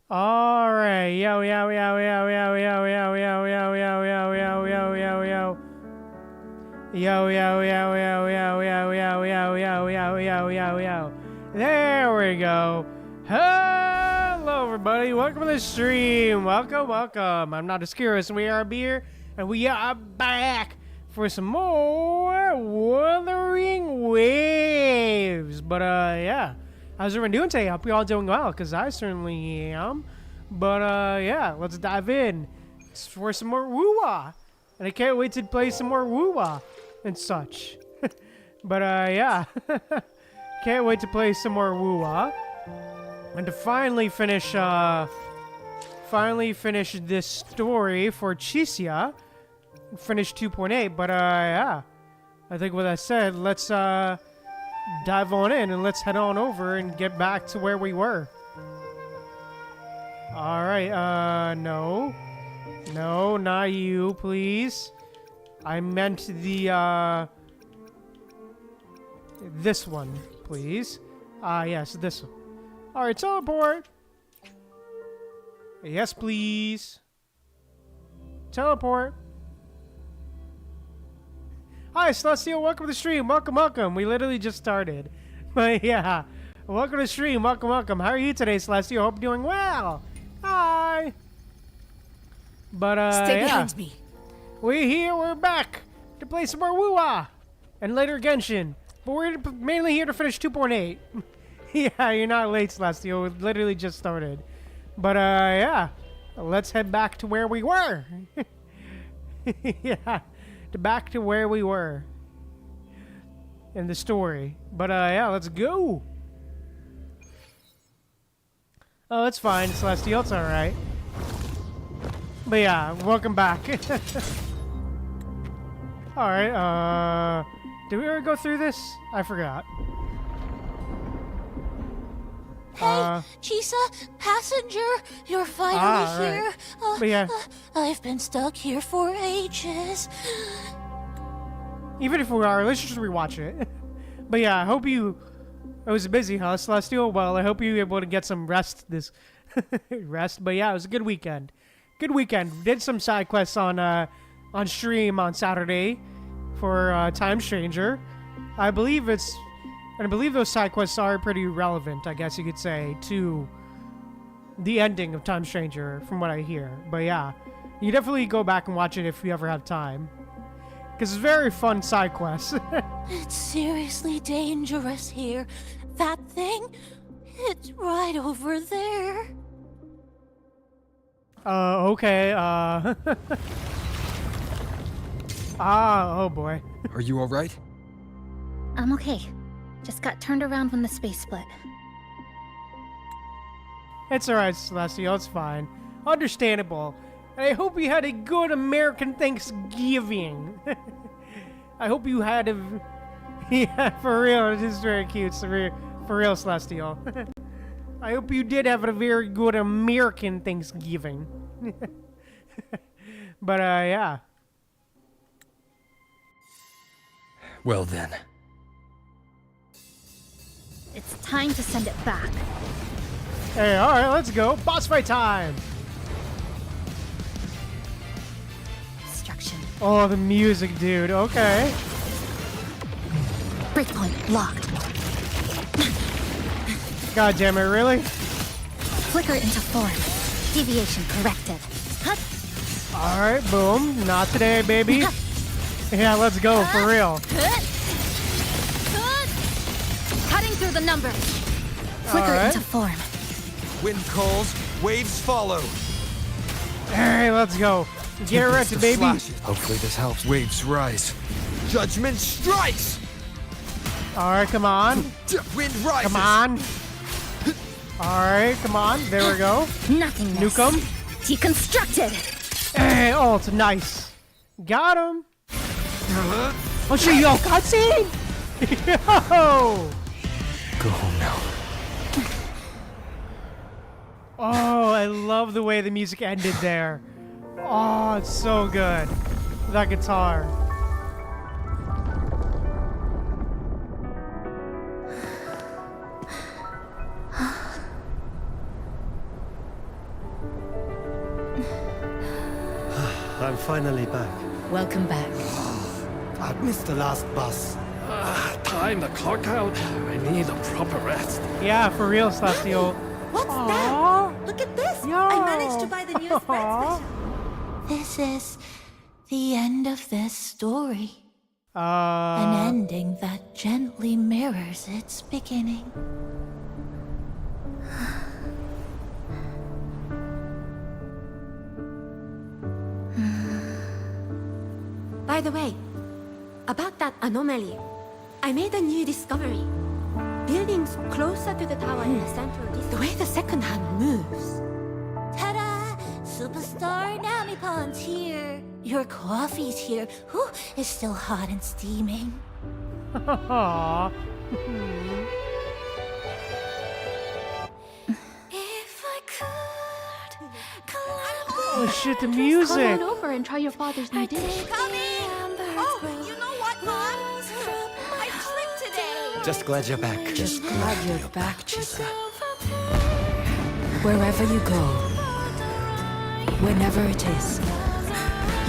All right, yo, yo, yo, yo, yo, yo, yo, yo, yo, yo, yo, yo, yo, yo, yo. Yo, yo, yo, yo, yo, yo, yo, yo, yo, yo, yo, yo, yo. There we go. Hello, everybody. Welcome to the stream. Welcome, welcome. I'm Noctis Kyrios, and we are here, and we are back for some more Wuthering Waves. But, yeah. How's everyone doing today? I hope you're all doing well, because I certainly am. But, yeah, let's dive in for some more woo-wah. And I can't wait to play some more woo-wah and such. But, yeah. Can't wait to play some more woo-wah. And to finally finish this story for Chisia. Finish 2.8, but, yeah. I think with that said, let's, dive on in and let's head on over and get back to where we were. Alright, no. No, not you, please. I meant the, this one, please. Yes, this one. Alright, teleport. Yes, please. Teleport. Hi, Celestial. Welcome to the stream. Welcome, welcome. We literally just started. But yeah, welcome to the stream. Welcome, welcome. How are you today, Celestial? Hope you're doing well. Hi. But Stay yeah, behind me. we're here. We're back to play some more Woo-Wah and later Genshin. But we're mainly here to finish 2.8. Yeah, you're not late, Celestial. We literally just started. But yeah, let's head back to where we were. Yeah. Back to where we were in the story. But yeah, let's go. Oh, it's fine, Celestial. It's alright. But yeah, welcome back. Alright, did we ever go through this? I forgot. Hey, Chisa, passenger, you're finally here. But yeah. I've been stuck here for ages. Even if we are, let's just rewatch it. But yeah, I hope you... It was busy, huh, Celestial? Well, I hope you were able to get some rest this... rest. But yeah, it was a good weekend. Good weekend. Did some side quests on stream on Saturday for Time Stranger. I believe it's... And I believe those side quests are pretty relevant, I guess you could say, to the ending of Time Stranger, from what I hear. But yeah, you definitely go back and watch it if you ever have time. Because it's very fun side quests. It's seriously dangerous here. That thing, it's right over there. Okay, oh boy. Are you alright? I'm okay. Just got turned around when the space split. It's alright, Celestial, it's fine. Understandable. I hope you had a good American Thanksgiving. I hope you had a... Yeah, for real, it is very cute, for real, Celestial. I hope you did have a very good American Thanksgiving. But, yeah. Well then. It's time to send it back. Hey, alright, let's go. Boss fight time! Destruction. Oh, the music, dude. Okay. Breakpoint locked. God damn it, really? Flicker into form. Deviation corrected. Hut. Alright, boom. Not today, baby. Yeah, let's go, for real. Cutting through the numbers. Flicker into form. Wind calls, waves follow. Alright, let's go. Get ready, baby. Hopefully this helps. Waves rise. Judgment strikes! Alright, come on. Wind rises! Come on. Alright, come on. There we go. Nothingness. Nuke him. Deconstructed. Hey, oh, it's nice. Got him. Oh, shit, yo, cutscene! Yo! Go home now. Oh, I love the way the music ended there. Oh, it's so good. That guitar. You're finally back. Welcome back. I've missed the last bus. Time to clock out. I need a proper rest. Yeah, for real, Celestial. What's Aww. that? Look at this! Yo. I managed to buy the newest spread Aw. special. This is the end of this story. An ending that gently mirrors its beginning. By the way, about that anomaly, I made a new discovery. Buildings closer to the tower in the central district, the way the second hand moves. Ta-da! Superstar Namipon's here. Your coffee's here. Whew, it's still hot and steaming. Aww. If I could Oh shit, the Come music! on over and try your father's new dish. Oh, you know what, Mom? I tripped today. Just glad you're back. Just glad you're back, Chisa. Wherever you go, whenever it is,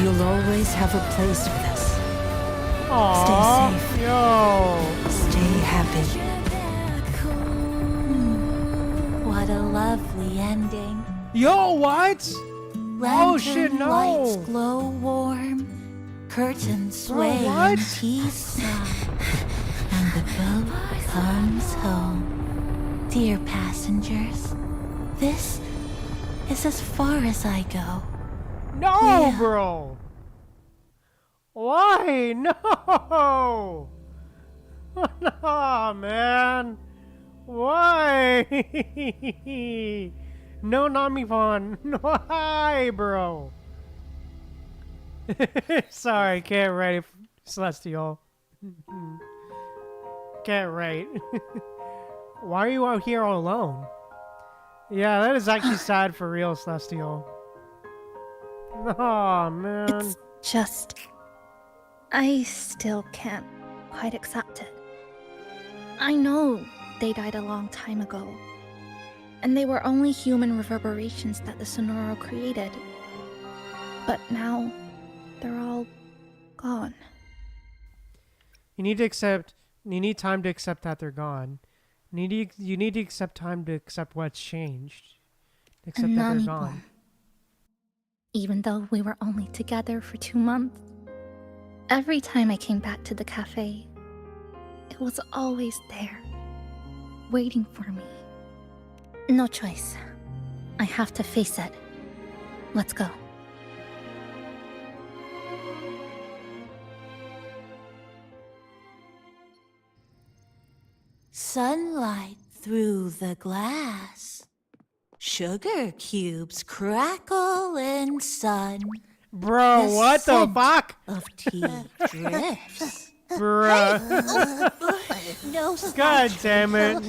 you'll always have a place with us. Aww. Stay safe. Yo. Stay happy. What a lovely ending. Yo, what? Lantern shit, no. lights glow warm, curtains sway what? in tea sun, and the boat comes home. Dear passengers, this is as far as I go. No, Yeah. bro. Why? No. No, man. Why? No, Namipon. Why, bro? Sorry, can't write it, Celestial. Can't write. Why are you out here all alone? Yeah, that is actually sad for real, Celestial. Oh, man. It's just... I still can't quite accept it. I know they died a long time ago, and they were only human reverberations that the Sonoro created. But now, they're all gone. You need to accept. You need time to accept that they're gone. You need to accept time to accept what's changed. Accept that they're Nani gone. Bon. Even though we were only together for 2 months, every time I came back to the cafe, it was always there, waiting for me. No choice. I have to face it. Let's go. Sunlight through the glass. Sugar cubes crackle in sun. Bro, what the scent fuck? Of tea drifts. Bruh. No God snatching. damn it.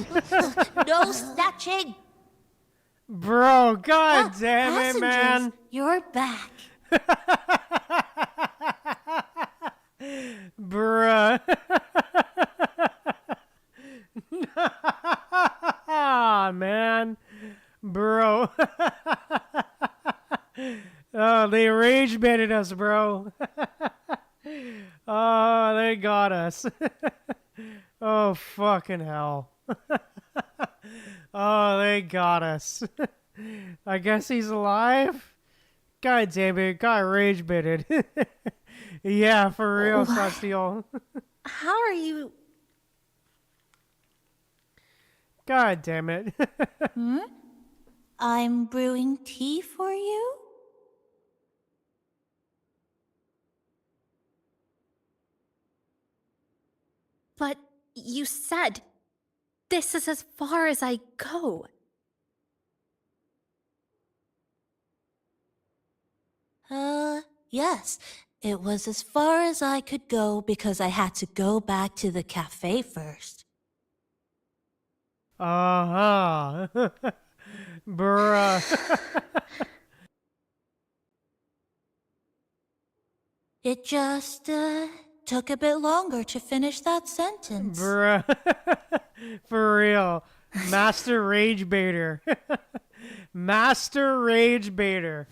No snatching. Bro, god damn it, man. Passengers, you're back. Bruh. Ah, man. Bro. Oh, they rage baited us, bro. Oh, they got us. Oh, fucking hell. Oh, they got us. I guess he's alive? God damn it, got rage baited. Yeah, for real, Celestial. How are you... God damn it. I'm brewing tea for you? But you said this is as far as I go. Yes. It was as far as I could go because I had to go back to the cafe first. Uh-huh. Bruh. It just, took a bit longer to finish that sentence. Bruh. For real. Master Rage Baiter. Master Rage Baiter.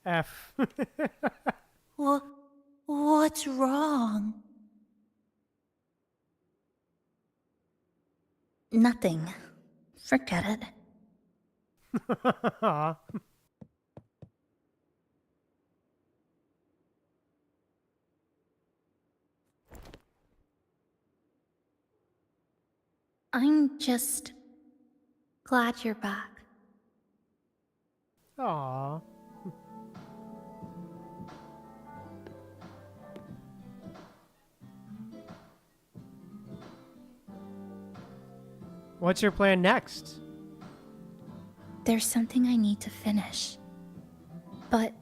F. What's wrong? Nothing. Forget it. I'm just glad you're back. Aw. What's your plan next? There's something I need to finish. But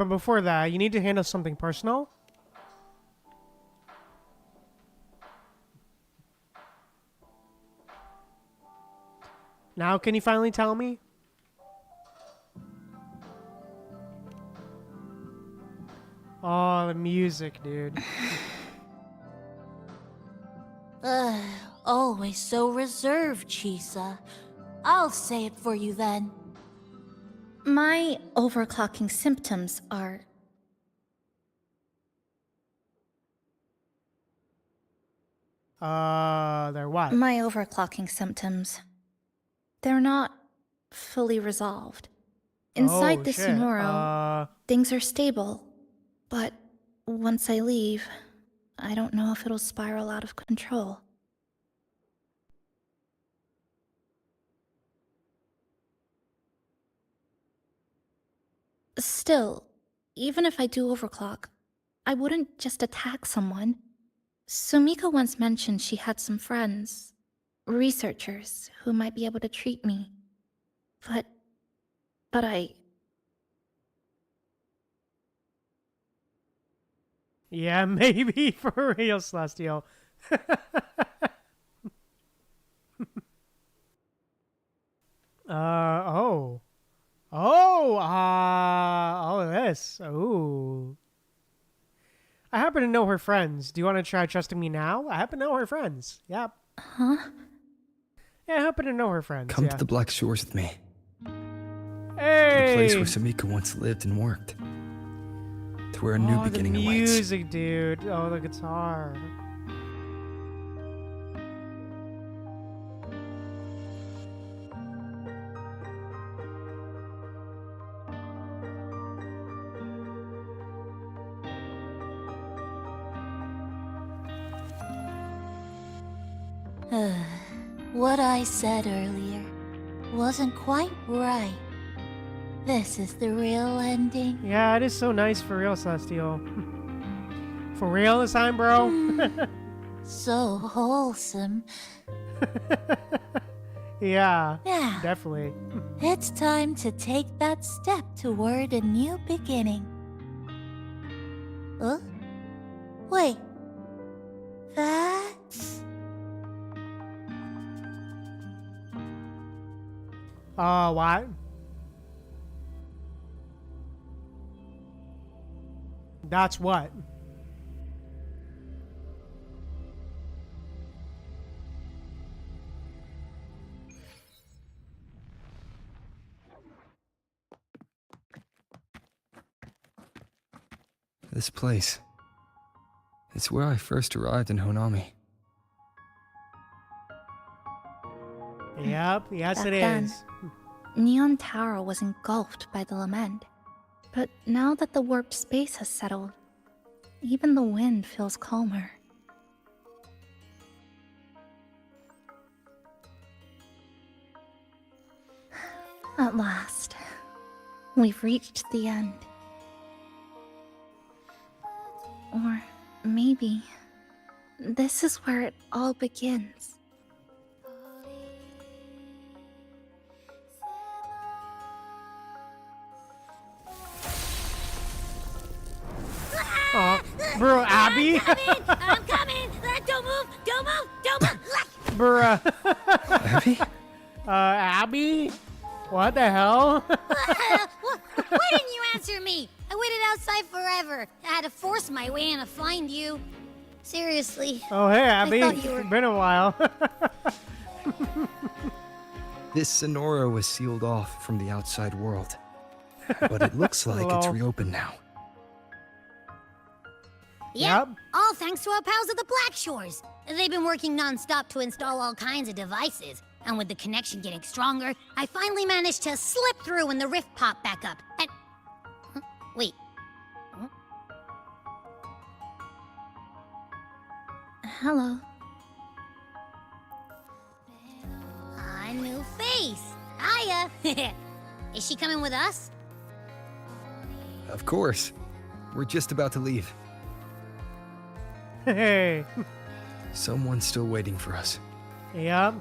before that, you need to handle something personal. Now can you finally tell me? Oh, the music, dude. Always so reserved, Chisa. I'll say it for you then. my overclocking symptoms are... They're what? My overclocking symptoms. They're not fully resolved. Inside the shit. Sonoro, things are stable. But once I leave, I don't know if it'll spiral out of control. Still, even if I do overclock, I wouldn't just attack someone. Sumika once mentioned she had some friends, researchers, who might be able to treat me. But I... Yeah, maybe for real, Celestial. Oh. This. Ooh. I happen to know her friends. Do you want to try trusting me now? I happen to know her friends. Yep. Huh? Yeah, I happen to know her friends. Come yeah. to the Black Shores with me. Hey! The place where Sumika once lived and worked. To where a new beginning the awaits. music, dude. Oh, the guitar. What I said earlier wasn't quite right. This is the real ending. Yeah, it is so nice for real, Celestial. For real this time, bro? So wholesome. Yeah, Now, definitely. it's time to take that step toward a new beginning. Huh? Wait. That's... What? That's what? This place. It's where I first arrived in Honami. Yep, yes Back it then. is. Neon Tower was engulfed by the lament. But now that the warped space has settled, even the wind feels calmer. At last, we've reached the end. Or maybe this is where it all begins. Oh, bro, Abby? I'm coming! Don't move! Don't move! Don't move! Bruh. Abby? Abby? What the hell? Why didn't you answer me? I waited outside forever. I had to force my way in to find you. Seriously. Oh, hey, Abby. thought you were- Been a while. This Sonora was sealed off from the outside world. But it looks like it's Hello. reopened now. Yeah, Yep. all thanks to our pals at the Black Shores. They've been working non-stop to install all kinds of devices. And with the connection getting stronger, I finally managed to slip through when the rift popped back up. And... Huh? Wait. Huh? Hello. A new face. Hiya. Is she coming with us? Of course. We're just about to leave. Hey. Someone's still waiting for us. Yep.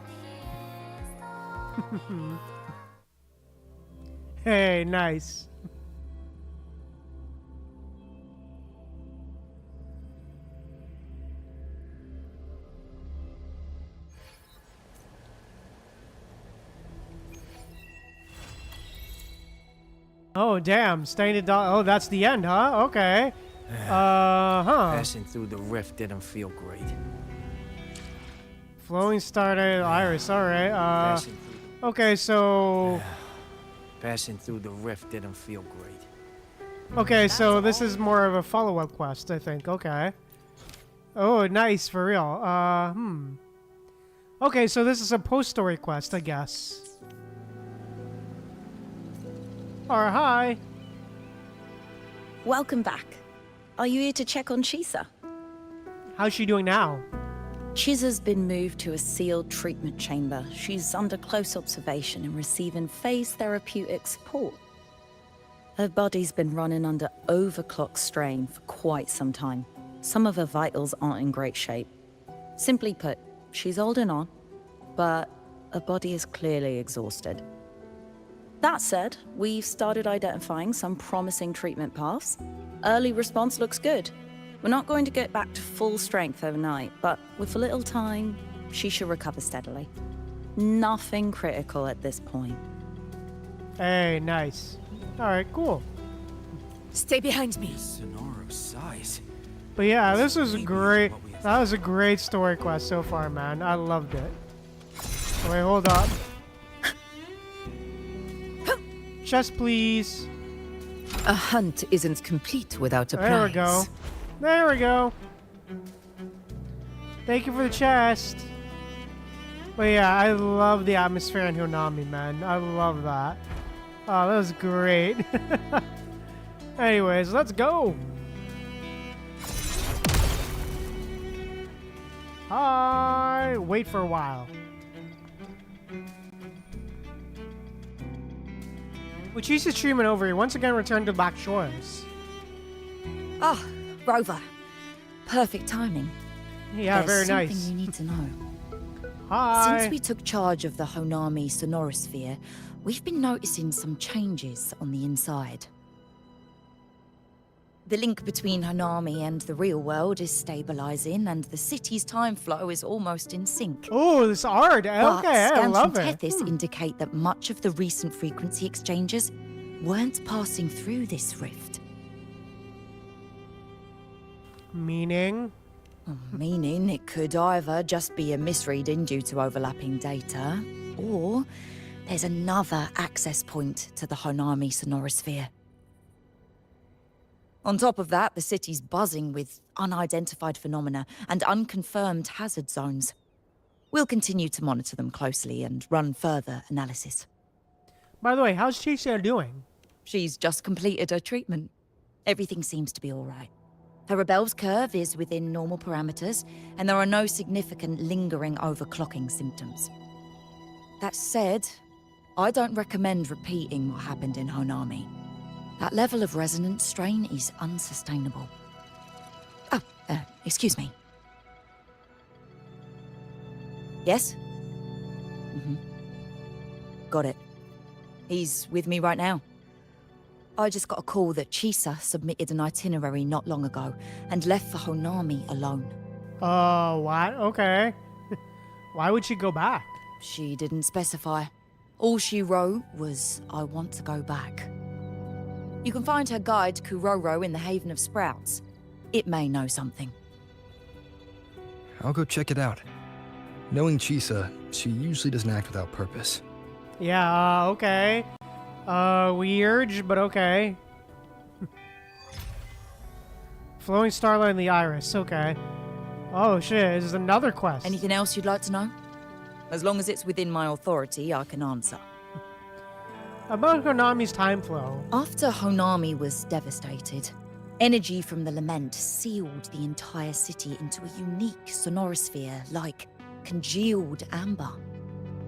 Hey, nice. Oh, damn. Staying to Oh, that's the end, huh? Okay. Passing through the rift didn't feel great. Flowing started iris. All right. Passing through Okay, so... Passing through the rift didn't feel great. Okay, so this is more of a follow-up quest, I think. Okay. Oh, nice, for real. Okay, so this is a post-story quest, I guess. Or hi. Welcome back. Are you here to check on Chisa? How's she doing now? Chisa's been moved to a sealed treatment chamber. She's under close observation and receiving phase therapeutic support. Her body's been running under overclock strain for quite some time. Some of her vitals aren't in great shape. Simply put, she's holding on, but her body is clearly exhausted. That said, we've started identifying some promising treatment paths. Early response looks good. We're not going to get back to full strength overnight, but with a little time, she should recover steadily. Nothing critical at this point. Hey, nice. Alright, cool. Stay behind me. Sonora's size. But yeah, this was a great... That was a great story quest so far, man. I loved it. Wait, hold up. Chest, please. A hunt isn't complete without a prize. There we go. There we go. Thank you for the chest. But yeah, I love the atmosphere in Honami, man. I love that. Oh, that was great. Anyways, let's go. Hi. Wait for a while. With Chisa's treatment over, he once again returned to Black Shores. Ah, Rover. Perfect timing. Yeah, There's very something nice. you need to know. Hi. Since we took charge of the Honami sonorosphere, we've been noticing some changes on the inside. The link between Honami and the real world is stabilizing, and the city's time flow is almost in sync. Oh, this art. But Okay, I scans love from it. Tethys indicate that much of the recent frequency exchanges weren't passing through this rift. Meaning? Meaning it could either just be a misreading due to overlapping data, or there's another access point to the Honami sonorosphere. On top of that, the city's buzzing with unidentified phenomena and unconfirmed hazard zones. We'll continue to monitor them closely and run further analysis. By the way, how's Chisa doing? She's just completed her treatment. Everything seems to be all right. Her Rebel's curve is within normal parameters, and there are no significant lingering overclocking symptoms. That said, I don't recommend repeating what happened in Honami. That level of resonance strain is unsustainable. Oh, excuse me. Yes? Got it. He's with me right now. I just got a call that Chisa submitted an itinerary not long ago and left for Honami alone. Oh, what? Okay. Why would she go back? She didn't specify. All she wrote was, I want to go back. You can find her guide to Kuroro in the Haven of Sprouts. It may know something. I'll go check it out. Knowing Chisa, she usually doesn't act without purpose. Yeah, okay. Weird, but okay. Flowing starlight in the iris, okay. Oh shit, this is another quest. Anything else you'd like to know? As long as it's within my authority, I can answer. About Honami's time flow. After Honami was devastated, energy from the lament sealed the entire city into a unique sonorosphere like congealed amber.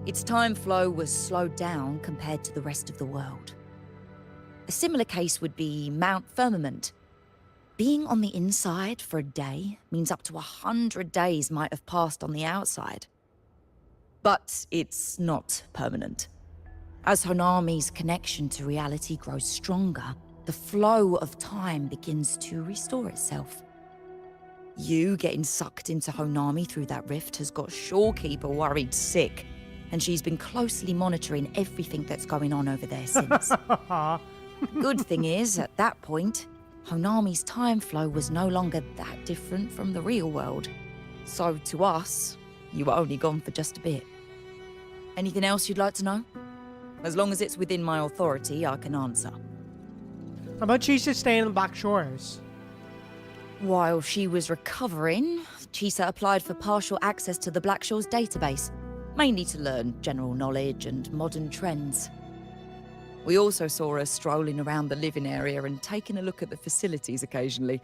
Its time flow was slowed down compared to the rest of the world. A similar case would be Mount Firmament. Being on the inside for a day means up to 100 days might have passed on the outside. But it's not permanent. As Honami's connection to reality grows stronger, the flow of time begins to restore itself. You getting sucked into Honami through that rift has got Shorekeeper worried sick, and she's been closely monitoring everything that's going on over there since. Good thing is, at that point, Honami's time flow was no longer that different from the real world. So to us, you were only gone for just a bit. Anything else you'd like to know? As long as it's within my authority, I can answer. How about Chisa staying in the Black Shores? While she was recovering, Chisa applied for partial access to the Black Shores database, mainly to learn general knowledge and modern trends. We also saw her strolling around the living area and taking a look at the facilities occasionally,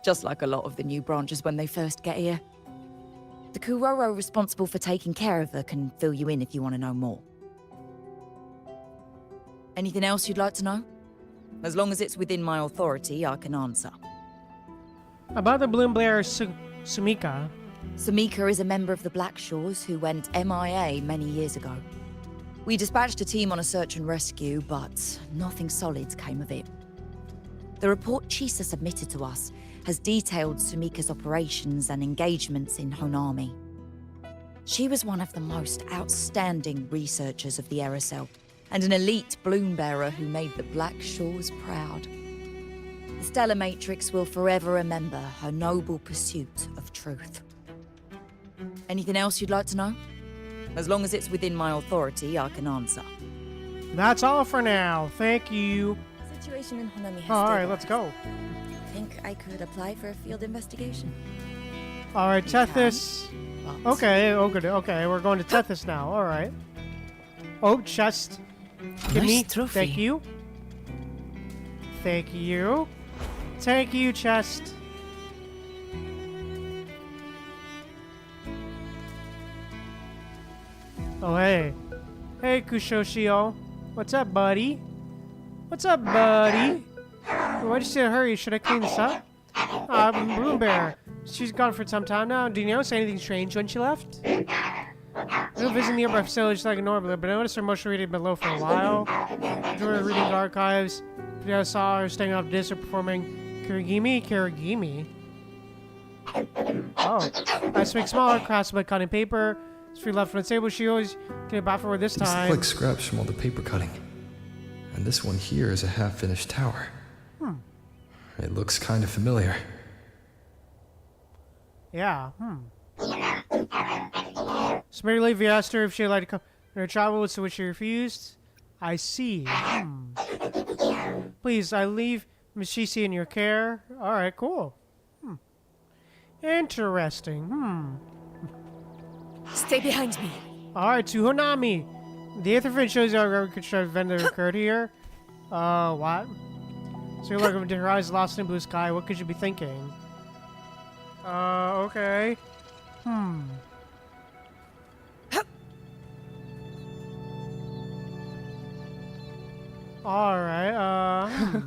just like a lot of the new branches when they first get here. The Kuroro responsible for taking care of her can fill you in if you want to know more. Anything else you'd like to know? As long as it's within my authority, I can answer. About the Bloom Blair Sumika. Sumika is a member of the Black Shores who went MIA many years ago. We dispatched a team on a search and rescue, but nothing solid came of it. The report Chisa submitted to us has detailed Sumika's operations and engagements in Honami. She was one of the most outstanding researchers of the Aerosol, and an elite bloom bearer who made the Black Shores proud. The Stellar Matrix will forever remember her noble pursuit of truth. Anything else you'd like to know? As long as it's within my authority, I can answer. That's all for now. Thank you. Situation in Honami has Alright, let's go. Think I could apply for a field investigation? Alright, You Tethys. can, but- Okay, okay, we're going to Tethys now. Alright. Oh, chest. Give me. trophy. Thank you. Thank you. Thank you, chest. Oh, hey. Hey, Kushoshio. What's up, buddy? What's up, buddy? Why'd you say to hurry? Should I clean this up? Bloom Bear. She's gone for some time now. Did you notice anything strange when she left? I was visiting the nearby facilities like normal, but I noticed her emotional reading below for a while. Enjoyed reading the archives. I saw her staying off disc or performing Kirigimi. Oh. I just make smaller crafts by cutting paper. It's free left from the table. She always get it back for her this time. These look like scraps from all the paper cutting. And this one here is a half-finished tower. It looks kind of familiar. Yeah, So maybe leave asked her if she'd like to come on her travel, to which she refused. I see. Please, I leave Miss Shisi in your care. Alright, cool. Interesting. Stay behind me. Alright, to Honami. The Aetherfin shows you how constructed event that occurred here. What? So you're looking into her eyes lost in blue sky. What could you be thinking? Okay. Alright,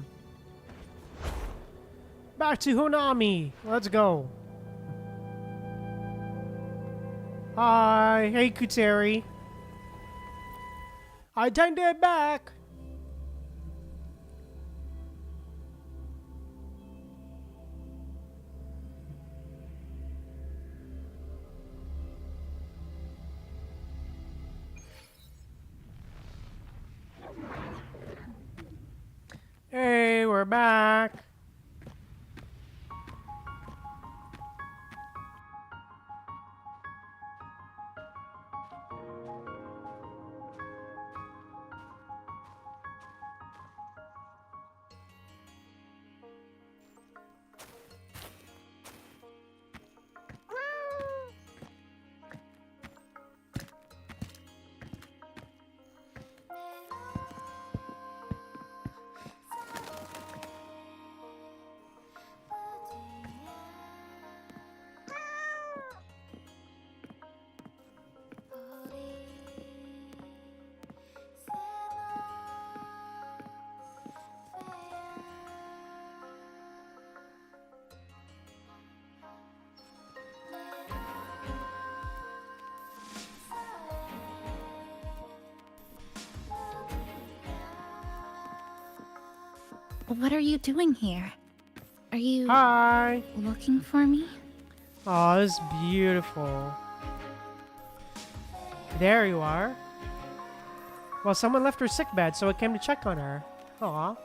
Back to Honami. Let's go. Hi. Hey, Kuteri. I turned it back. Hey, we're back. What are you doing here? Are you Hi. looking for me? Oh, this is beautiful. There you are. Well, someone left her sickbed, so I came to check on her. Aw.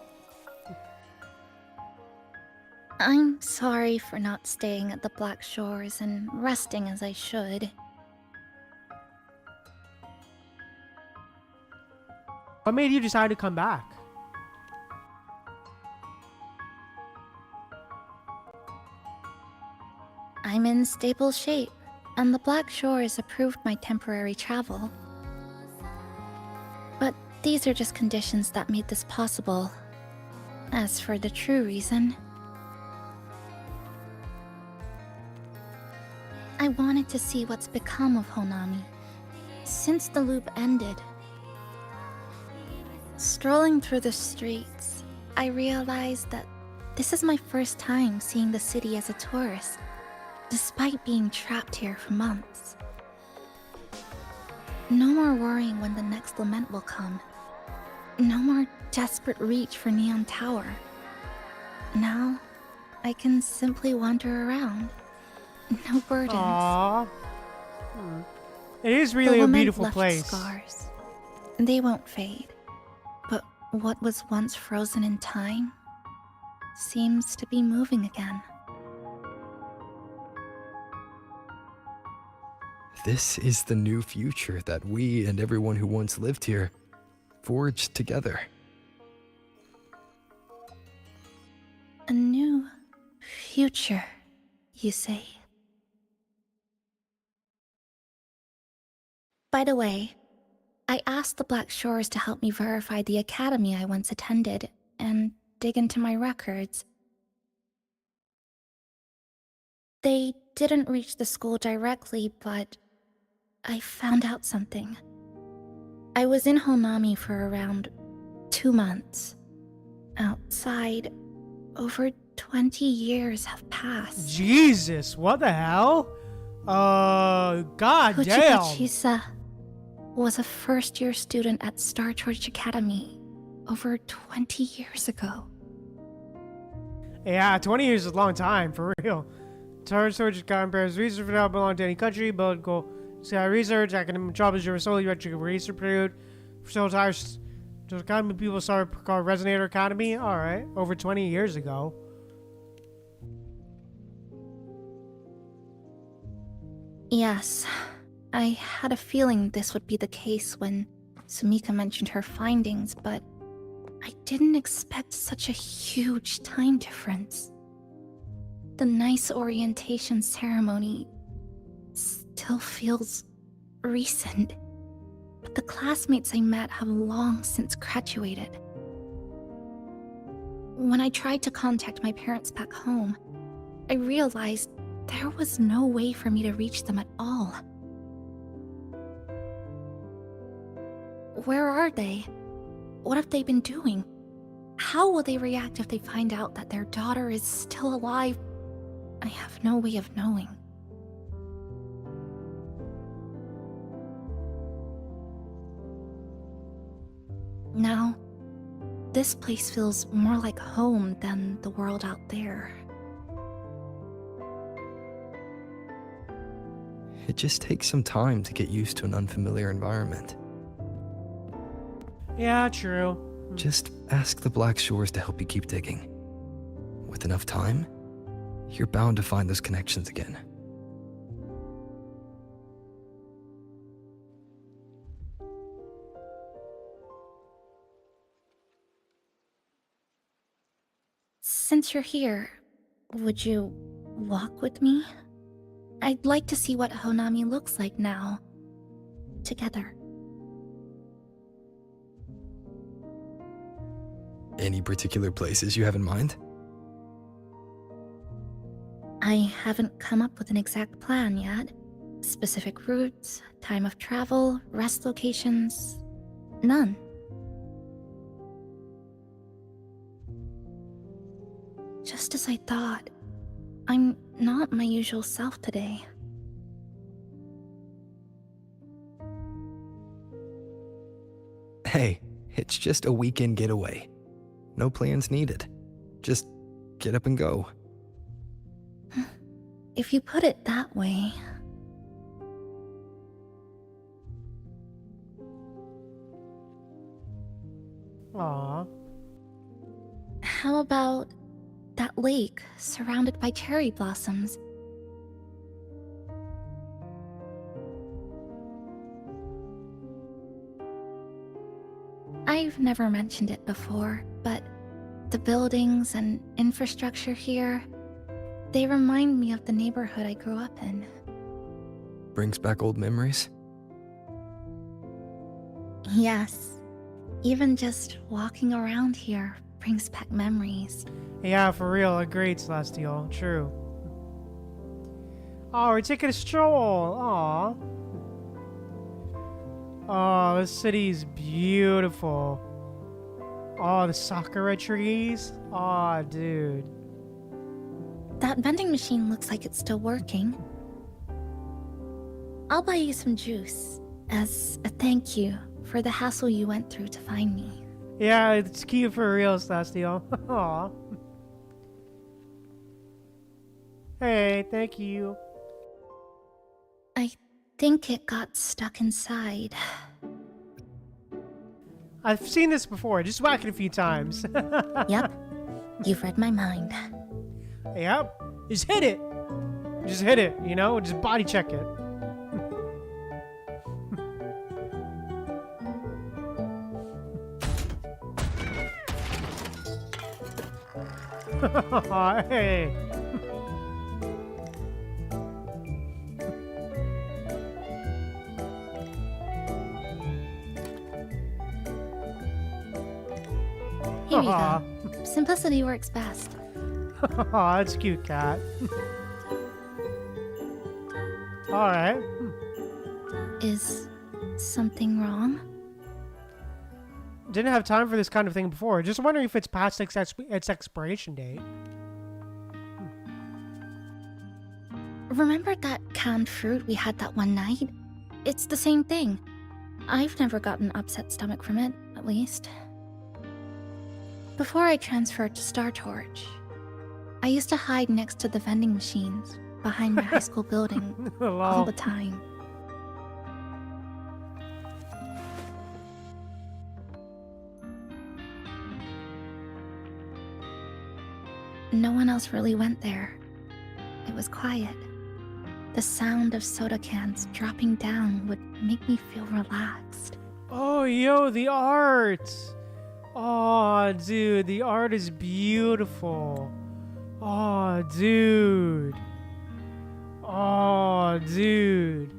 I'm sorry for not staying at the Black Shores and resting as I should. What made you decide to come back? I'm in stable shape, and the Black Shores approved my temporary travel. But these are just conditions that made this possible. As for the true reason, I wanted to see what's become of Honami since the loop ended. Strolling through the streets, I realized that this is my first time seeing the city as a tourist, despite being trapped here for months. No more worrying when the next lament will come. No more desperate reach for Neon Tower. Now, I can simply wander around. No burdens. Aww. It is really a beautiful left place. Scars. They won't fade. But what was once frozen in time seems to be moving again. This is the new future that we and everyone who once lived here forged together. A new future, you say? By the way, I asked the Black Shores to help me verify the academy I once attended and dig into my records. They didn't reach the school directly, but I found out something. I was in Honami for around 2 months. Outside, over 20 years have passed. Jesus, what the hell? God damn. Chisa was a first-year student at Star George Academy over 20 years ago. Yeah, 20 years is a long time, for real. Star George compares research without belong to any country, but go see research, academic jobs during solely research period. For so tires, the academy people started called Resonator Academy. Alright, over 20 years ago. Yes, I had a feeling this would be the case when Sumika mentioned her findings, but I didn't expect such a huge time difference. The nice orientation ceremony still feels recent, but the classmates I met have long since graduated. When I tried to contact my parents back home, I realized there was no way for me to reach them at all. Where are they? What have they been doing? How will they react if they find out that their daughter is still alive? I have no way of knowing. Now, this place feels more like home than the world out there. It just takes some time to get used to an unfamiliar environment. Yeah, true. Just ask the Black Shores to help you keep digging. With enough time, you're bound to find those connections again. Since you're here, would you walk with me? I'd like to see what Honami looks like now. Together. Any particular places you have in mind? I haven't come up with an exact plan yet. Specific routes, time of travel, rest locations, none. Just as I thought, I'm not my usual self today. Hey, it's just a weekend getaway. No plans needed. Just get up and go. If you put it that way. Aw. How about that lake surrounded by cherry blossoms? I've never mentioned it before, but the buildings and infrastructure here, they remind me of the neighborhood I grew up in. Brings back old memories? Yes. Even just walking around here brings back memories. Yeah, for real. Agreed, Celestial. True. Oh, we're taking a stroll. Aw. Oh, this city's beautiful. Oh, the sakura trees. Oh, dude. That vending machine looks like it's still working. I'll buy you some juice as a thank you for the hassle you went through to find me. Yeah, it's cute for real, Celestial. Aw. Hey, thank you. I think it got stuck inside. I've seen this before. Just whack it a few times. Yep. You've read my mind. Yep. Just hit it. Just hit it, you know? Just body check it. Hey. Here you go. Simplicity works best. Aw, that's cute, cat. Alright. Is something wrong? Didn't have time for this kind of thing before. Just wondering if it's past its expiration date. Remember that canned fruit we had that one night? It's the same thing. I've never gotten upset stomach from it, at least. Before I transferred to Star Torch, I used to hide next to the vending machines behind my high school building all the time. No one else really went there. It was quiet. The sound of soda cans dropping down would make me feel relaxed. Oh, yo, the art! Oh, dude, the art is beautiful. Oh, dude. Oh, dude.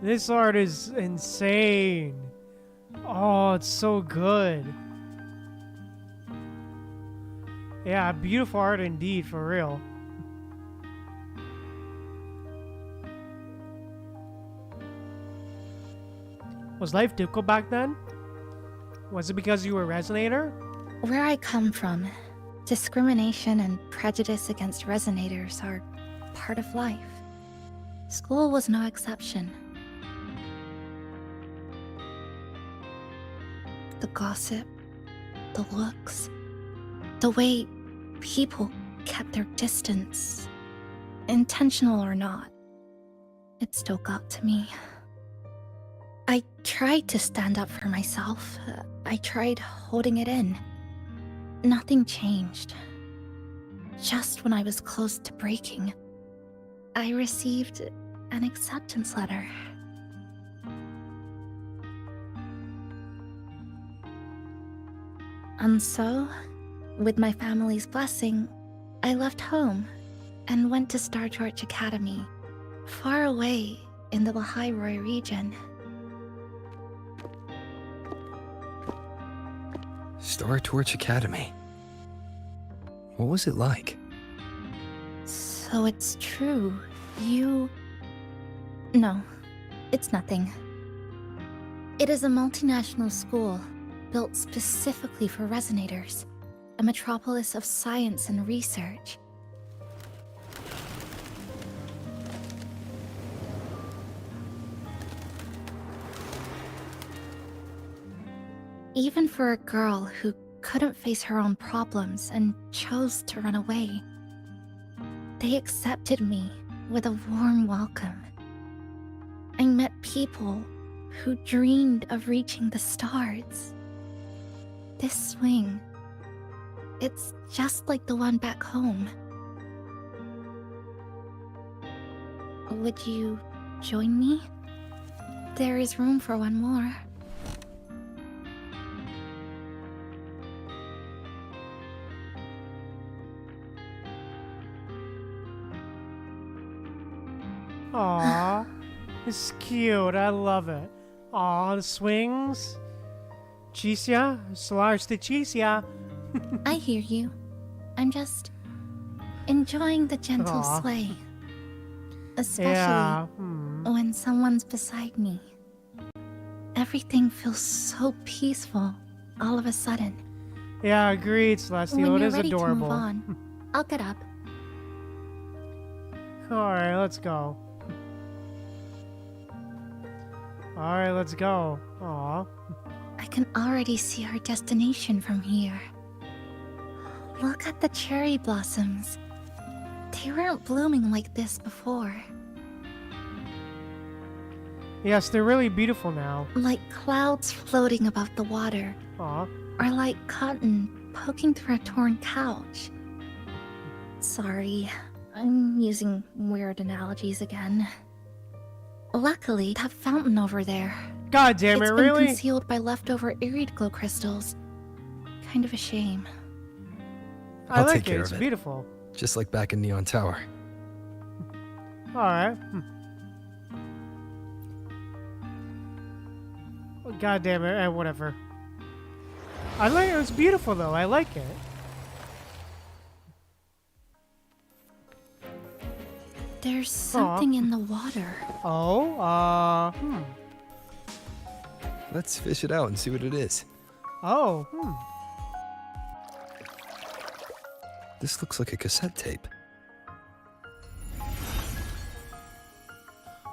This art is insane. Oh, it's so good. Yeah, beautiful art indeed, for real. Was life difficult back then? Was it because you were a resonator? Where I come from, discrimination and prejudice against resonators are part of life. School was no exception. The gossip, the looks, the way people kept their distance, intentional or not, it still got to me. I tried to stand up for myself. I tried holding it in. Nothing changed. Just when I was close to breaking, I received an acceptance letter. And so, with my family's blessing, I left home and went to Star Torch Academy, far away in the Lahairoi region. Star Torch Academy. What was it like? So it's true. You... No, it's nothing. It is a multinational school built specifically for resonators, a metropolis of science and research. Even for a girl who couldn't face her own problems and chose to run away. They accepted me with a warm welcome. I met people who dreamed of reaching the stars. This swing, it's just like the one back home. Would you join me? There is room for one more. Aww, it's cute. I love it. Aw, the swings. Chicia, Solar's the Chicia. I hear you. I'm just enjoying the gentle Aw. sway. Especially when someone's beside me. Everything feels so peaceful all of a sudden. Yeah, agreed, Celestial. When It you're is ready adorable. to move on, I'll get up. Alright, let's go. Alright, let's go. Aw. I can already see our destination from here. Look at the cherry blossoms. They weren't blooming like this before. Yes, they're really beautiful now. Like clouds floating above the water. Aw. Or like cotton poking through a torn couch. Sorry, I'm using weird analogies again. Luckily, that fountain over there. God damn it, It's really? been concealed by leftover irid glow crystals. Kind of a shame. I I'll like take it, care it's of it. beautiful. Just like back in Neon Tower. Alright. God damn it, whatever. I like it, it's beautiful though, I like it. There's something in the water. Oh, Let's fish it out and see what it is. Oh, This looks like a cassette tape.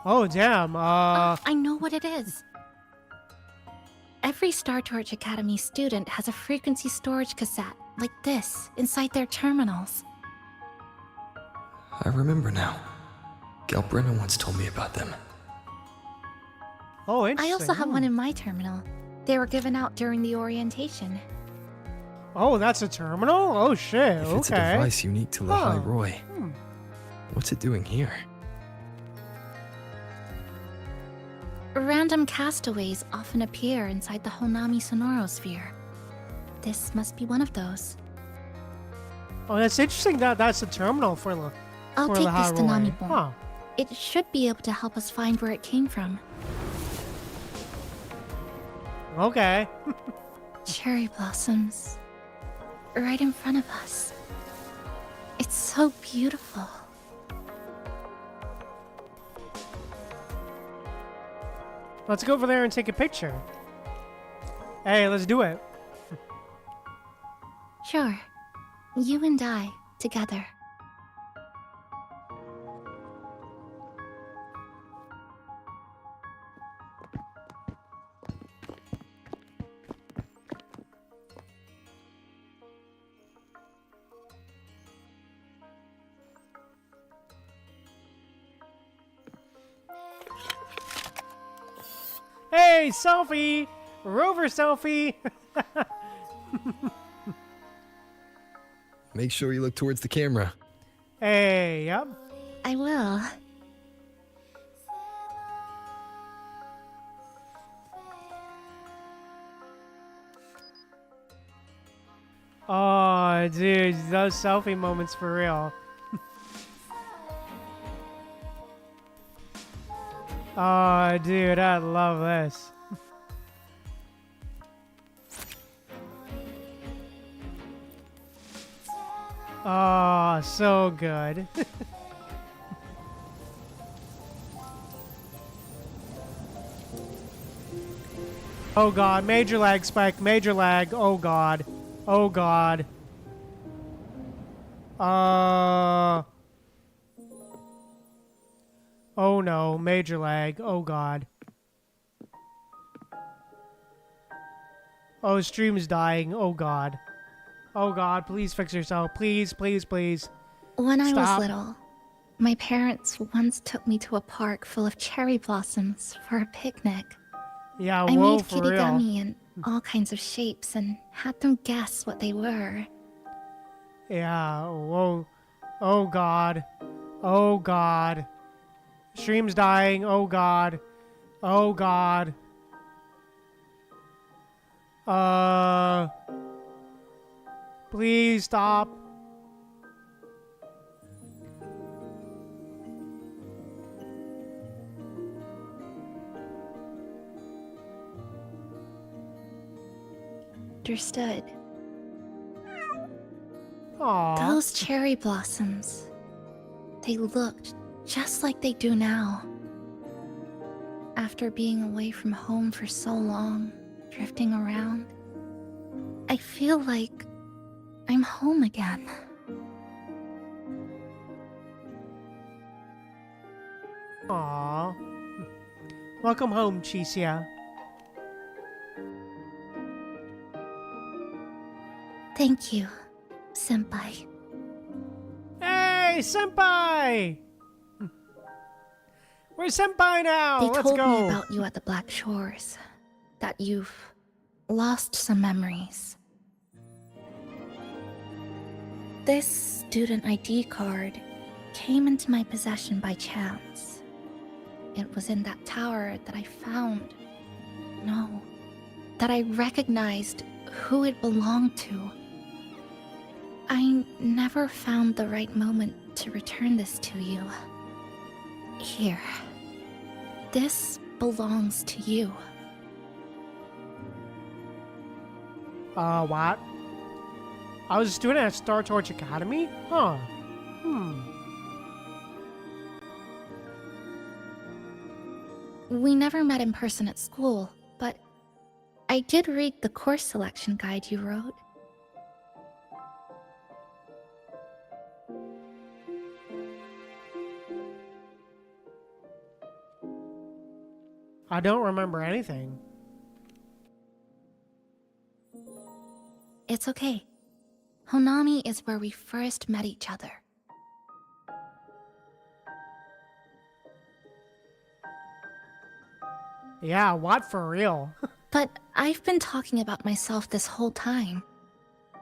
Oh, damn, I know what it is. Every Star Torch Academy student has a frequency storage cassette, like this, inside their terminals. I remember now. Galbrina once told me about them. Oh, I interesting. also have one in my terminal. They were given out during the orientation. Oh, that's a terminal? Oh, shit, If it's a okay. device unique to Lahai Huh. Roy, what's it doing here? Random castaways often appear inside the Honami Sonorosphere. This must be one of those. Oh, that's interesting that that's a terminal for I'll take this to Roy. Namibon. Huh. It should be able to help us find where it came from. Okay. Cherry blossoms. Right in front of us. It's so beautiful. Let's go over there and take a picture. Hey, let's do it. Sure. You and I, together. Hey, selfie! Rover selfie! Make sure you look towards the camera. Hey, yep. I will. Oh, dude, those selfie moments for real. Oh, dude, I love this. Oh, so good. Oh god, major lag spike, major lag. Oh god. Oh god. Oh no, major lag. Oh god. Oh, stream's dying. Oh god. Oh God, please fix yourself. Please, please, please. When I was Stop. little, my parents once took me to a park full of cherry blossoms for a picnic. Yeah, I whoa, made for kitty real. gummy in all kinds of shapes and had them guess what they were. Yeah, whoa. Oh God. Oh God. Stream's dying. Oh God. Oh God. Please stop. Understood. Aww. Those cherry blossoms, they looked just like they do now. After being away from home for so long, drifting around, I feel like I'm home again. Aww. Welcome home, Chisia. Thank you, Senpai. Hey, Senpai! We're Senpai now! They Let's told go! me about you at the Black Shores, that you've lost some memories. This student ID card came into my possession by chance. It was in that tower that I found. No, that I recognized who it belonged to. I never found the right moment to return this to you. Here. This belongs to you. What? I was a student at Star Torch Academy? Huh. We never met in person at school, but I did read the course selection guide you wrote. I don't remember anything. It's okay. Honami is where we first met each other. Yeah, what for real? But I've been talking about myself this whole time.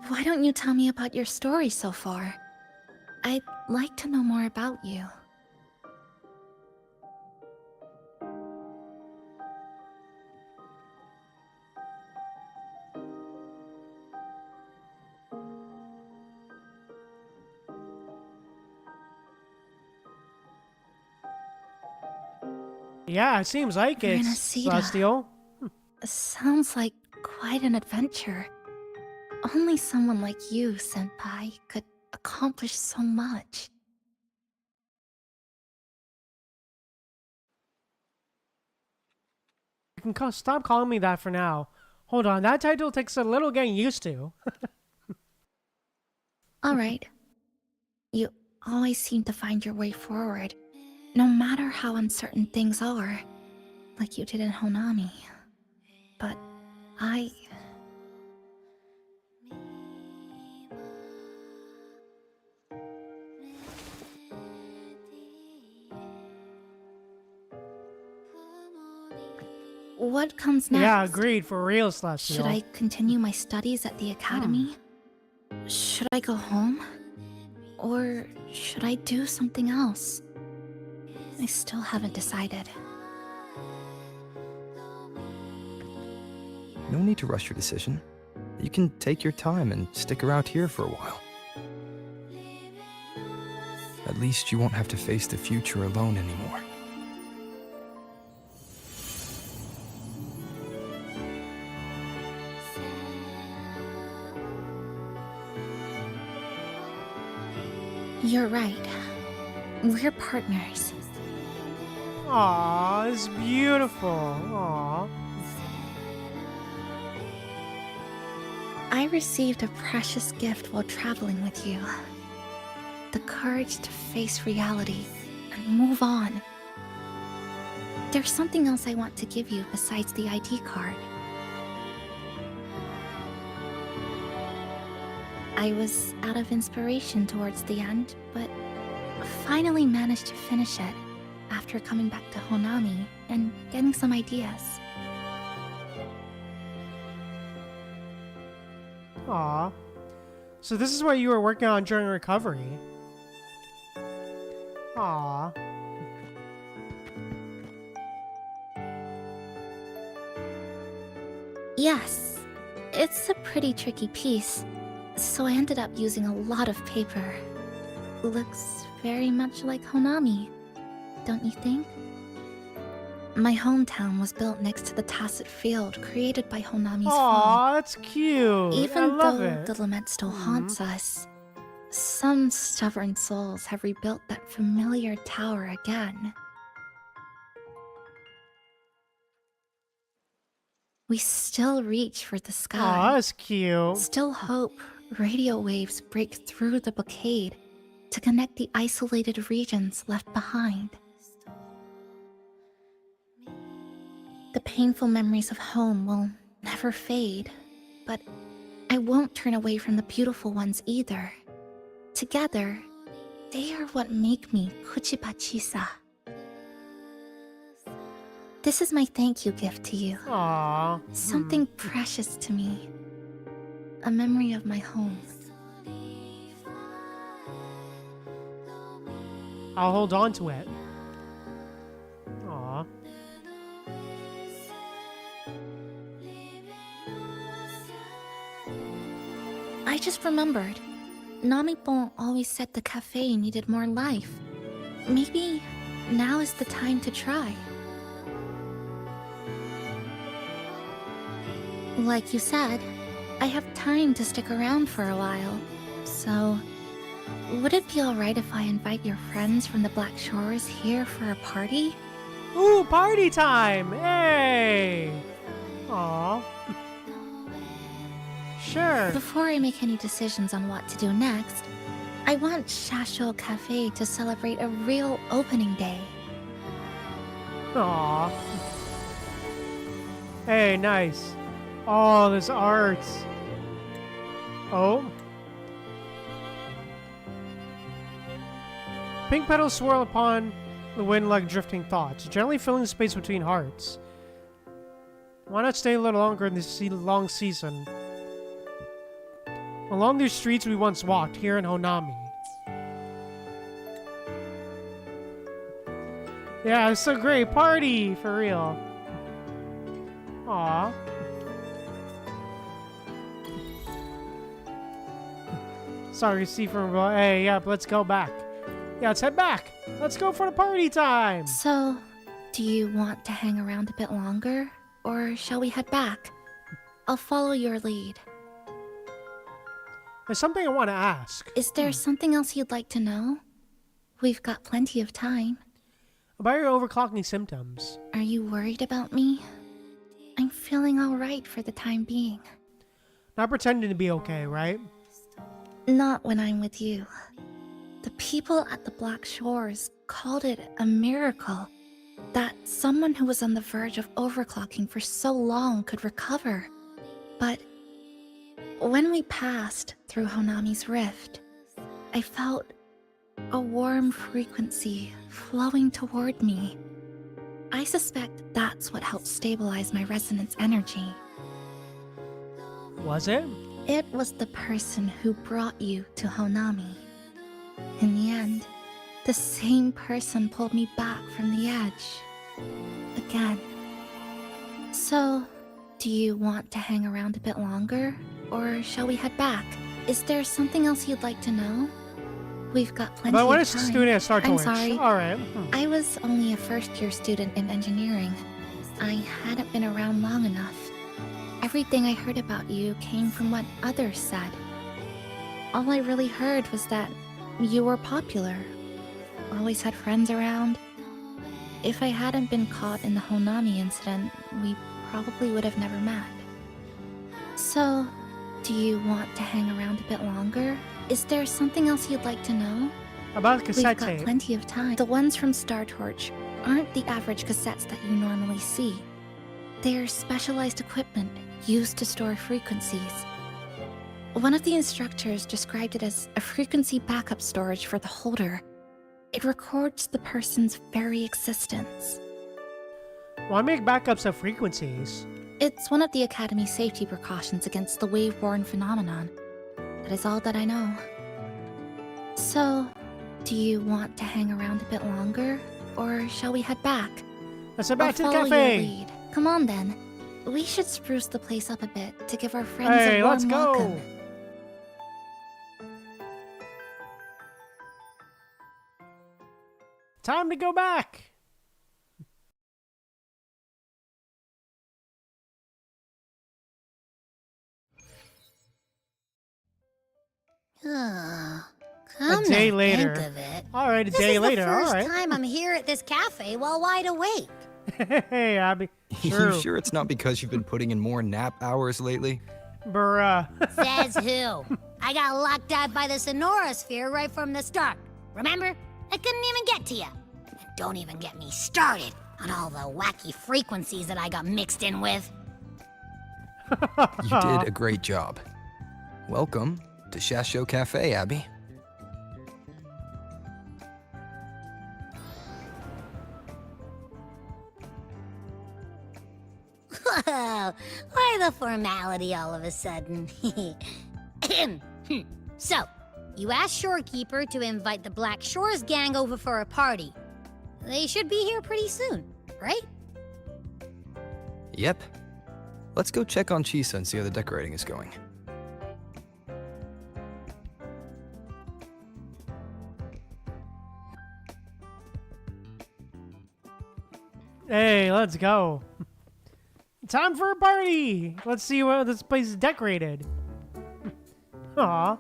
Why don't you tell me about your story so far? I'd like to know more about you. Yeah, it seems like it's Renesita. Celestial. Sounds like quite an adventure. Only someone like you, Senpai, could accomplish so much. You can stop calling me that for now. Hold on, that title takes a little getting used to. Alright. You always seem to find your way forward, no matter how uncertain things are, like you did in Honami. But I... What comes next? Yeah, agreed, for real, Celestial. Should I continue my studies at the academy? Should I go home? Or should I do something else? I still haven't decided. No need to rush your decision. You can take your time and stick around here for a while. At least you won't have to face the future alone anymore. You're right. We're partners. Aw, it's beautiful. Aw. I received a precious gift while traveling with you. The courage to face reality and move on. There's something else I want to give you besides the ID card. I was out of inspiration towards the end, but finally managed to finish it after coming back to Honami and getting some ideas. Aw. So this is what you were working on during recovery. Aw. Yes, it's a pretty tricky piece, so I ended up using a lot of paper. Looks very much like Honami, don't you think? My hometown was built next to the tacit field created by Honami's fall. Aw, that's cute. Even I love though it. the lament still haunts us, some stubborn souls have rebuilt that familiar tower again. We still reach for the sky. Aw, that's cute. Still hope radio waves break through the blockade to connect the isolated regions left behind. The painful memories of home will never fade, but I won't turn away from the beautiful ones either. Together, they are what make me Kuchipachisa. This is my thank you gift to you. Aww. Something precious to me. A memory of my home. I'll hold on to it. Aw. I just remembered. Namipon always said the cafe needed more life. Maybe now is the time to try. Like you said, I have time to stick around for a while. So, would it be alright if I invite your friends from the Black Shores here for a party? Ooh, party time! Hey! Aw. Sure. Before I make any decisions on what to do next, I want Shasho Cafe to celebrate a real opening day. Aw. Hey, nice. Oh, this art. Oh. Pink petals swirl upon the wind like drifting thoughts, gently filling the space between hearts. Why not stay a little longer in this long season? Along these streets we once walked, here in Honami. Yeah, it's a great party, for real. Aww. Sorry, see from hey, yeah, let's go back. Yeah, let's head back. Let's go for the party time. So, do you want to hang around a bit longer, or shall we head back? I'll follow your lead. There's something I want to ask. Is there something else you'd like to know? We've got plenty of time. About your overclocking symptoms. Are you worried about me? I'm feeling alright for the time being. Not pretending to be okay, right? Not when I'm with you. The people at the Black Shores called it a miracle that someone who was on the verge of overclocking for so long could recover. But when we passed through Honami's rift, I felt a warm frequency flowing toward me. I suspect that's what helped stabilize my resonance energy. Was it? It was the person who brought you to Honami. In the end, the same person pulled me back from the edge. Again. So, do you want to hang around a bit longer? Or shall we head back? Is there something else you'd like to know? We've got plenty of time. But when is the student at Star I'm Torch? sorry. Alright. I was only a first-year student in engineering. I hadn't been around long enough. Everything I heard about you came from what others said. All I really heard was that you were popular. Always had friends around. If I hadn't been caught in the Honami incident, we probably would have never met. So, do you want to hang around a bit longer? Is there something else you'd like to know? About the cassette We've got tape. plenty of time. The ones from Star Torch aren't the average cassettes that you normally see. They're specialized equipment used to store frequencies. One of the instructors described it as a frequency backup storage for the holder. It records the person's very existence. Why make backups of frequencies? It's one of the Academy's safety precautions against the wave-borne phenomenon. That is all that I know. So, do you want to hang around a bit longer, or shall we head back? Let's head back to the I'll follow cafe. your lead. Come on then. We should spruce the place up a bit to give our friends Hey, a warm let's go. welcome. Time to go back. Come A day to later. think of it, All right, a this day is later. the All first right. time I'm here at this cafe while wide awake. Hey, Abby. You True. sure it's not because you've been putting in more nap hours lately? Bruh. Says who? I got locked out by the Sonorosphere right from the start. Remember? I couldn't even get to you. And don't even get me started on all the wacky frequencies that I got mixed in with. You did a great job. Welcome to Shasho Cafe, Abby. Whoa, why the formality all of a sudden? So, you asked Shorekeeper to invite the Black Shores gang over for a party. They should be here pretty soon, right? Yep. Let's go check on Chisa and see how the decorating is going. Hey, let's go. Time for a party. Let's see what this place is decorated. Aw.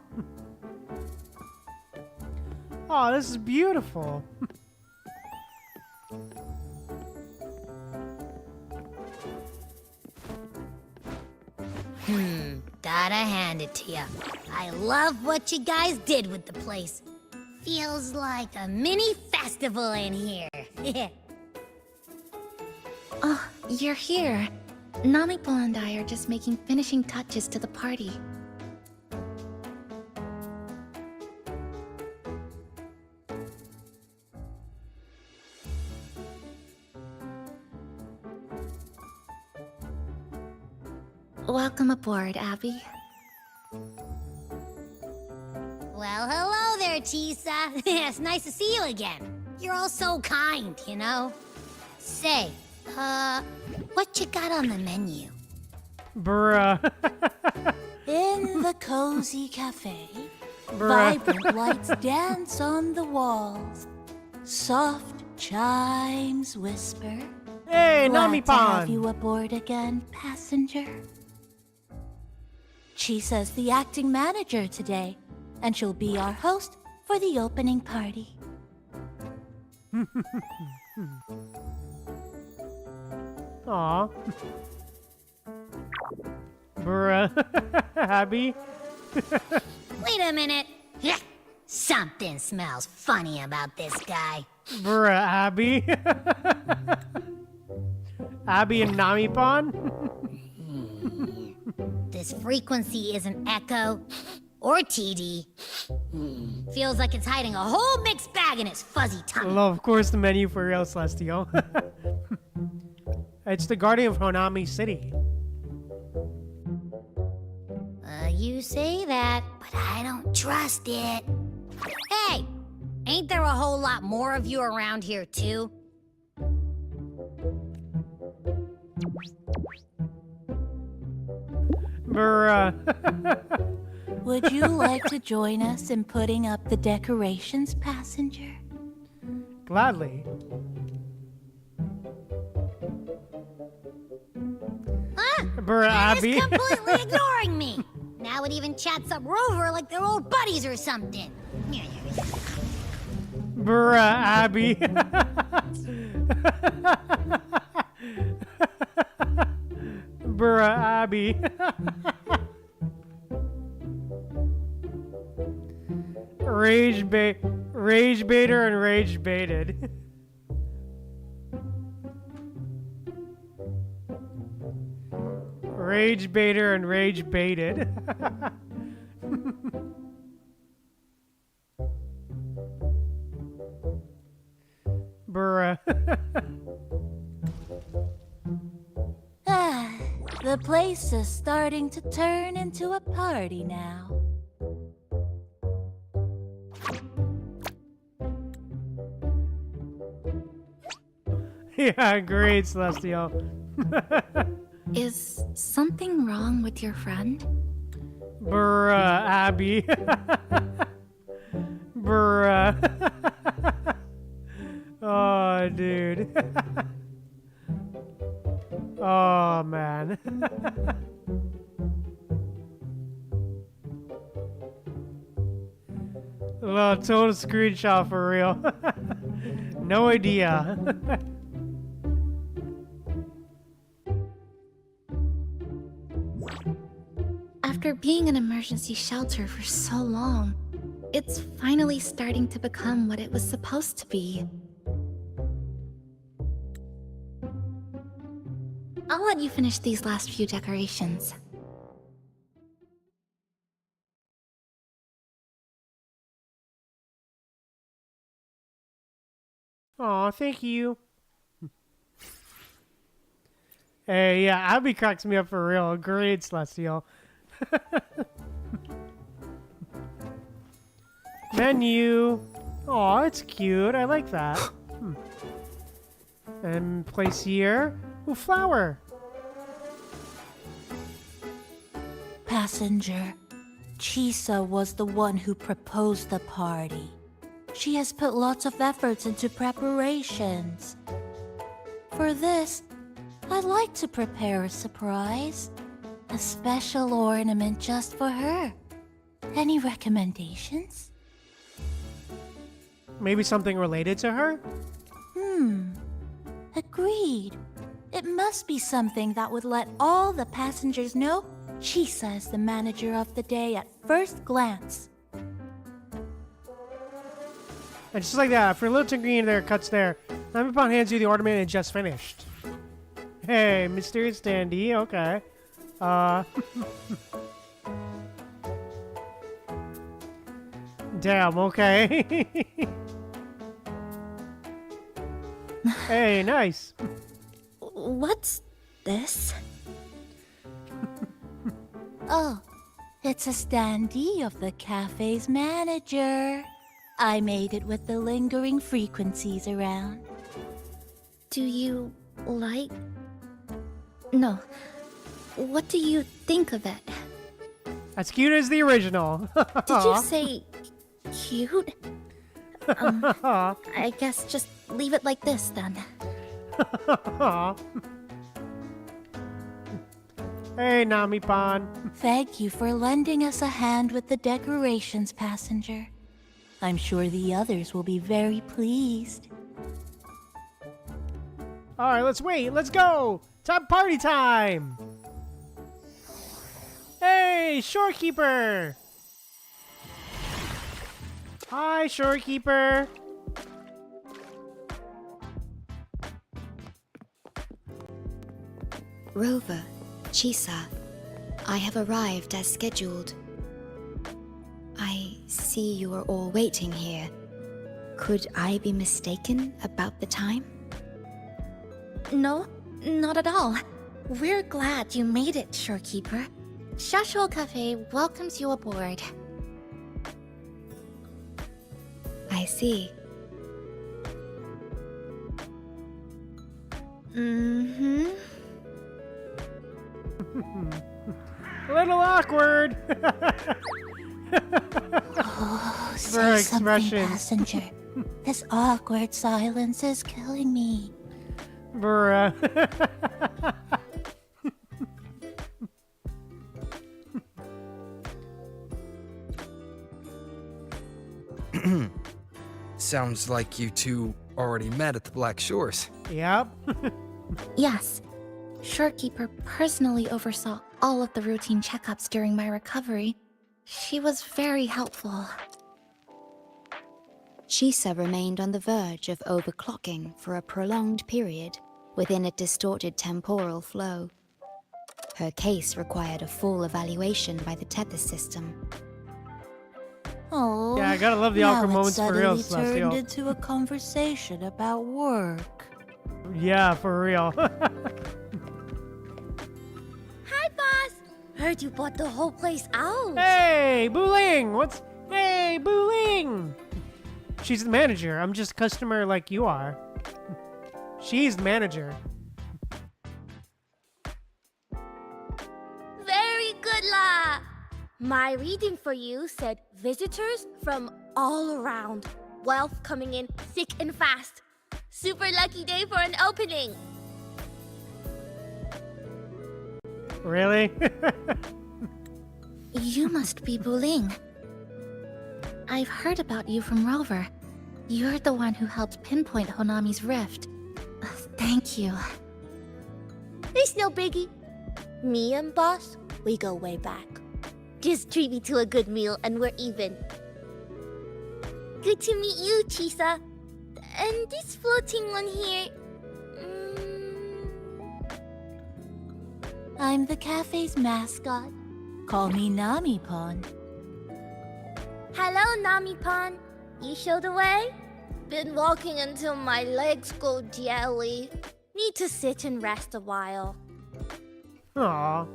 Aw, this is beautiful. Gotta hand it to ya. I love what you guys did with the place. Feels like a mini festival in here. Oh, you're here. Namipo and I are just making finishing touches to the party. Welcome aboard, Abby. Well, hello there, Chisa. It's nice to see you again. You're all so kind, you know? Say, what you got on the menu? Bruh. In the cozy cafe, Bruh. vibrant lights dance on the walls. Soft chimes whisper. Hey, Glad to have Nami-pan. you aboard again, passenger. Chisa's the acting manager today, and she'll be our host for the opening party. Aw. Bruh. Abby. Wait a minute. Something smells funny about this guy. Bruh, Abby. Abby and Nami-pan. This frequency isn't echo or TD. Feels like it's hiding a whole mixed bag in its fuzzy tummy. Well, of course, the menu for El Celestial. It's the Guardian of Honami City. You say that, but I don't trust it. Hey, ain't there a whole lot more of you around here too? Bruh. Would you like to join us in putting up the decorations, passenger? Gladly. Huh? Bruh, They're Abby. just completely ignoring me. Now it even chats up Rover like they're old buddies or something. Bruh, Abby. Bruh, Abby. Rage baiter and rage baited. Rage baiter and rage baited. Bruh. Ah, the place is starting to turn into a party now. Yeah, agreed, Celestial. Is something wrong with your friend? Bruh, Abby. Bruh. Oh, dude. Oh, man. Well, total screenshot for real. No idea. After being an emergency shelter for so long, it's finally starting to become what it was supposed to be. I'll let you finish these last few decorations. Aw, thank you. Hey, yeah, Abby cracks me up for real. Great, Celestial. Menu. Aw, it's cute. I like that. And place here. Ooh, flower. Passenger, Chisa was the one who proposed the party. She has put lots of efforts into preparations. For this, I'd like to prepare a surprise. A special ornament just for her. Any recommendations? Maybe something related to her? Agreed. It must be something that would let all the passengers know Chisa is the manager of the day at first glance. And just like that, after a little tinkering there, cuts there. Namipon hands you the ornament and just finished. Hey, mysterious dandy, okay. Damn, okay. Hey, nice. What's this? Oh, it's a standee of the cafe's manager. I made it with the lingering frequencies around. Do you like... No. What do you think of it? As cute as the original. Did you say cute? I guess just leave it like this then. Hey, Namipon. Thank you for lending us a hand with the decorations, passenger. I'm sure the others will be very pleased. Alright, let's wait. Let's go. Party time. Hey, Shorekeeper. Hi, Shorekeeper. Rover, Chisa, I have arrived as scheduled. I see you are all waiting here. Could I be mistaken about the time? No, not at all. We're glad you made it, Shorekeeper. Shashuo Cafe welcomes you aboard. I see. Mm-hmm. A little awkward. Oh, say Her something, expression. passenger. This awkward silence is killing me. Bruh. Sounds like you two already met at the Black Shores. Yep. Yes. Shorekeeper personally oversaw all of the routine checkups during my recovery. She was very helpful. Chisa remained on the verge of overclocking for a prolonged period within a distorted temporal flow. Her case required a full evaluation by the Tethys system. Oh, Yeah, I gotta love the now awkward it moments for real, suddenly Celestial. turned into a conversation about work. Yeah, for real. Hi, boss. Heard you bought the whole place out. Hey, Booling! Hey, Booling! She's the manager. I'm just a customer like you are. She's the manager. Very good, La. My reading for you said visitors from all around. Wealth coming in thick and fast. Super lucky day for an opening. Really? You must be Buling. I've heard about you from Rover. You're the one who helped pinpoint Honami's rift. Thank you. It's no biggie. Me and boss, we go way back. Just treat me to a good meal and we're even. Good to meet you, Chisa. And this floating one here... I'm the cafe's mascot. Call me Nami-pon. Hello, Nami-pon. You show the way? Been walking until my legs go jelly. Need to sit and rest a while. Aww.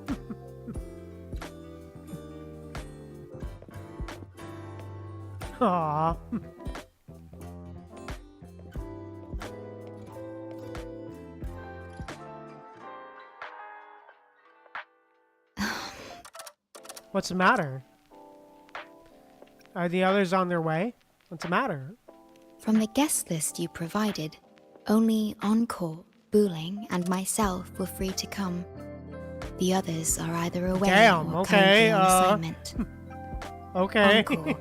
Aww. What's the matter? Are the others on their way? What's the matter? From the guest list you provided, only Encore, Booling, and myself were free to come. The others are either away Damn, or okay, currently on assignment. Okay. Encore.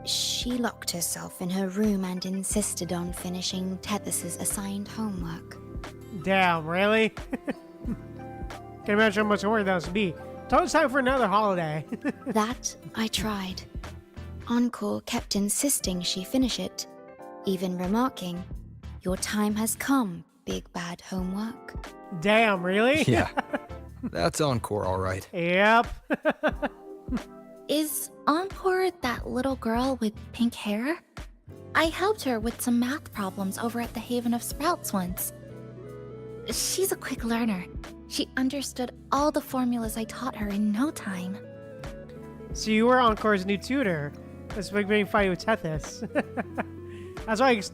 She locked herself in her room and insisted on finishing Tethys's assigned homework. Damn, really? Can't imagine how much work that would be. It's time for another holiday. That I tried. Encore kept insisting she finish it, even remarking, "Your time has come, big bad homework." Damn, really? Yeah. That's Encore, all right. Yep. Is Encore that little girl with pink hair? I helped her with some math problems over at the Haven of Sprouts once. She's a quick learner. She understood all the formulas I taught her in no time. So you were Encore's new tutor. That's picking fight with Tethys.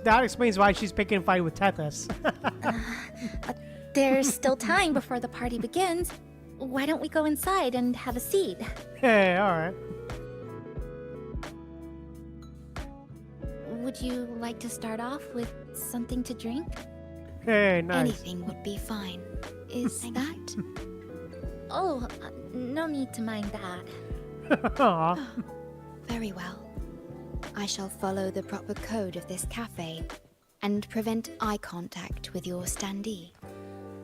That explains why she's picking fight with Tethys. There's still time before the party begins. Why don't we go inside and have a seat? Hey, alright. Would you like to start off with something to drink? Hey, nice. Anything would be fine. Is that? Oh, no need to mind that. Aw. Very well. I shall follow the proper code of this cafe and prevent eye contact with your standee.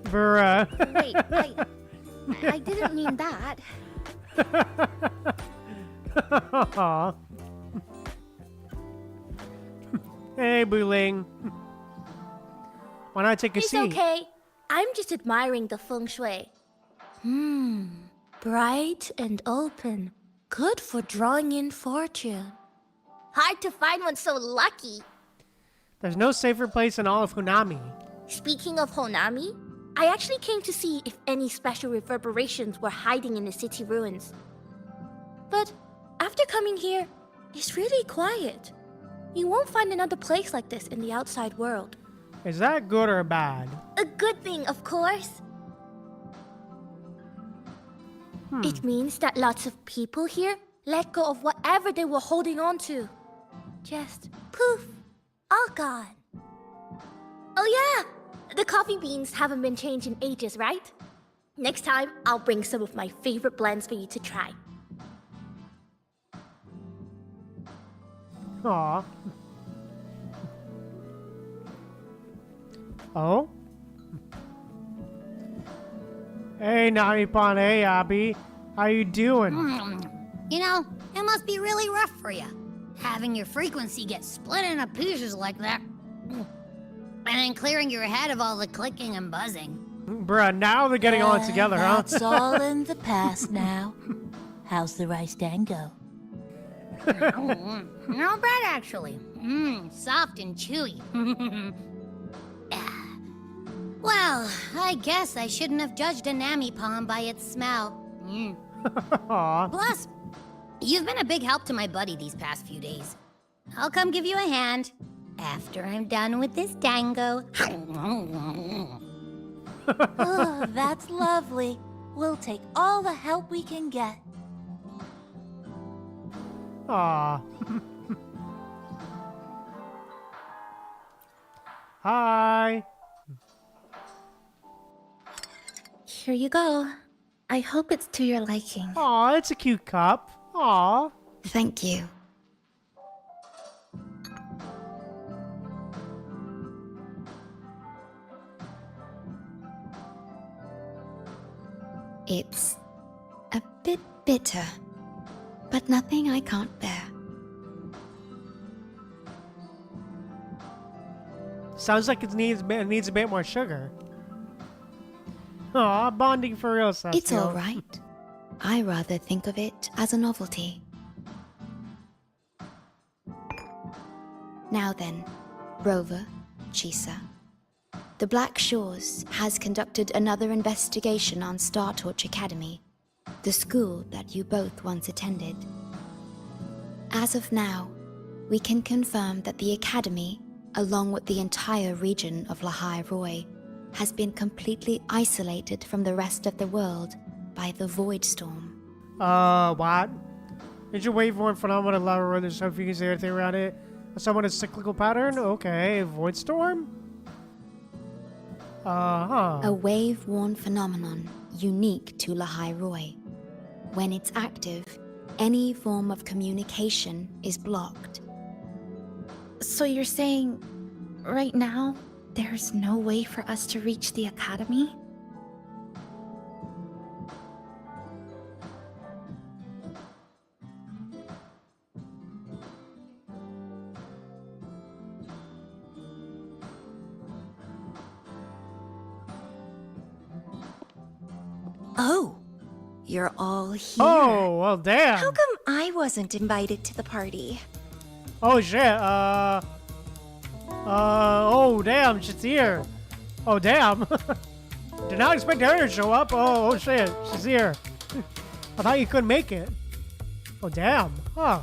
Bruh. Wait, I didn't mean that. Aw. Hey, Booling. Why not take a It's seat? okay. I'm just admiring the feng shui. Bright and open. Good for drawing in fortune. Hard to find one so lucky. There's no safer place in all of Honami. Speaking of Honami, I actually came to see if any special reverberations were hiding in the city ruins. But after coming here, it's really quiet. You won't find another place like this in the outside world. Is that good or bad? A good thing, of course. It means that lots of people here let go of whatever they were holding on to. Just poof, all gone. Oh yeah, the coffee beans haven't been changed in ages, right? Next time, I'll bring some of my favorite blends for you to try. Aw. Oh? Hey, Nami-pon. Hey, Abby. How you doing? You know, it must be really rough for you. Having your frequency get split into pieces like that. And then clearing your head of all the clicking and buzzing. Bruh, now they're getting all together, huh? That's all in the past now. How's the rice dango? Not bad, actually. Soft and chewy. Well, I guess I shouldn't have judged a Nami palm by its smell. Aw. Plus, you've been a big help to my buddy these past few days. I'll come give you a hand after I'm done with this tango. Oh, that's lovely. We'll take all the help we can get. Aw. Hi. Here you go. I hope it's to your liking. Aw, it's a cute cup. Aw. Thank you. It's a bit bitter, but nothing I can't bear. Sounds like it needs a bit more sugar. Aw, bonding for real, Celestial. It's all right. I rather think of it as a novelty. Now then, Rover, Chisa. The Black Shores has conducted another investigation on Star Torch Academy, the school that you both once attended. As of now, we can confirm that the Academy, along with the entire region of Lahai Roi, has been completely isolated from the rest of the world by the Void Storm. What? Is your waveform phenomena lava roller so if you can say anything around it? Somewhat a cyclical pattern? Okay, Void Storm? A wave-worn phenomenon unique to Lahai Roi. When it's active, any form of communication is blocked. So you're saying, right now, there's no way for us to reach the Academy? Oh, you're all here. Oh, well, damn. How come I wasn't invited to the party? Oh, shit. Oh, damn, she's here. Oh, damn. Did not expect her to show up. Oh, shit, she's here. I thought you couldn't make it. Oh, damn. Huh.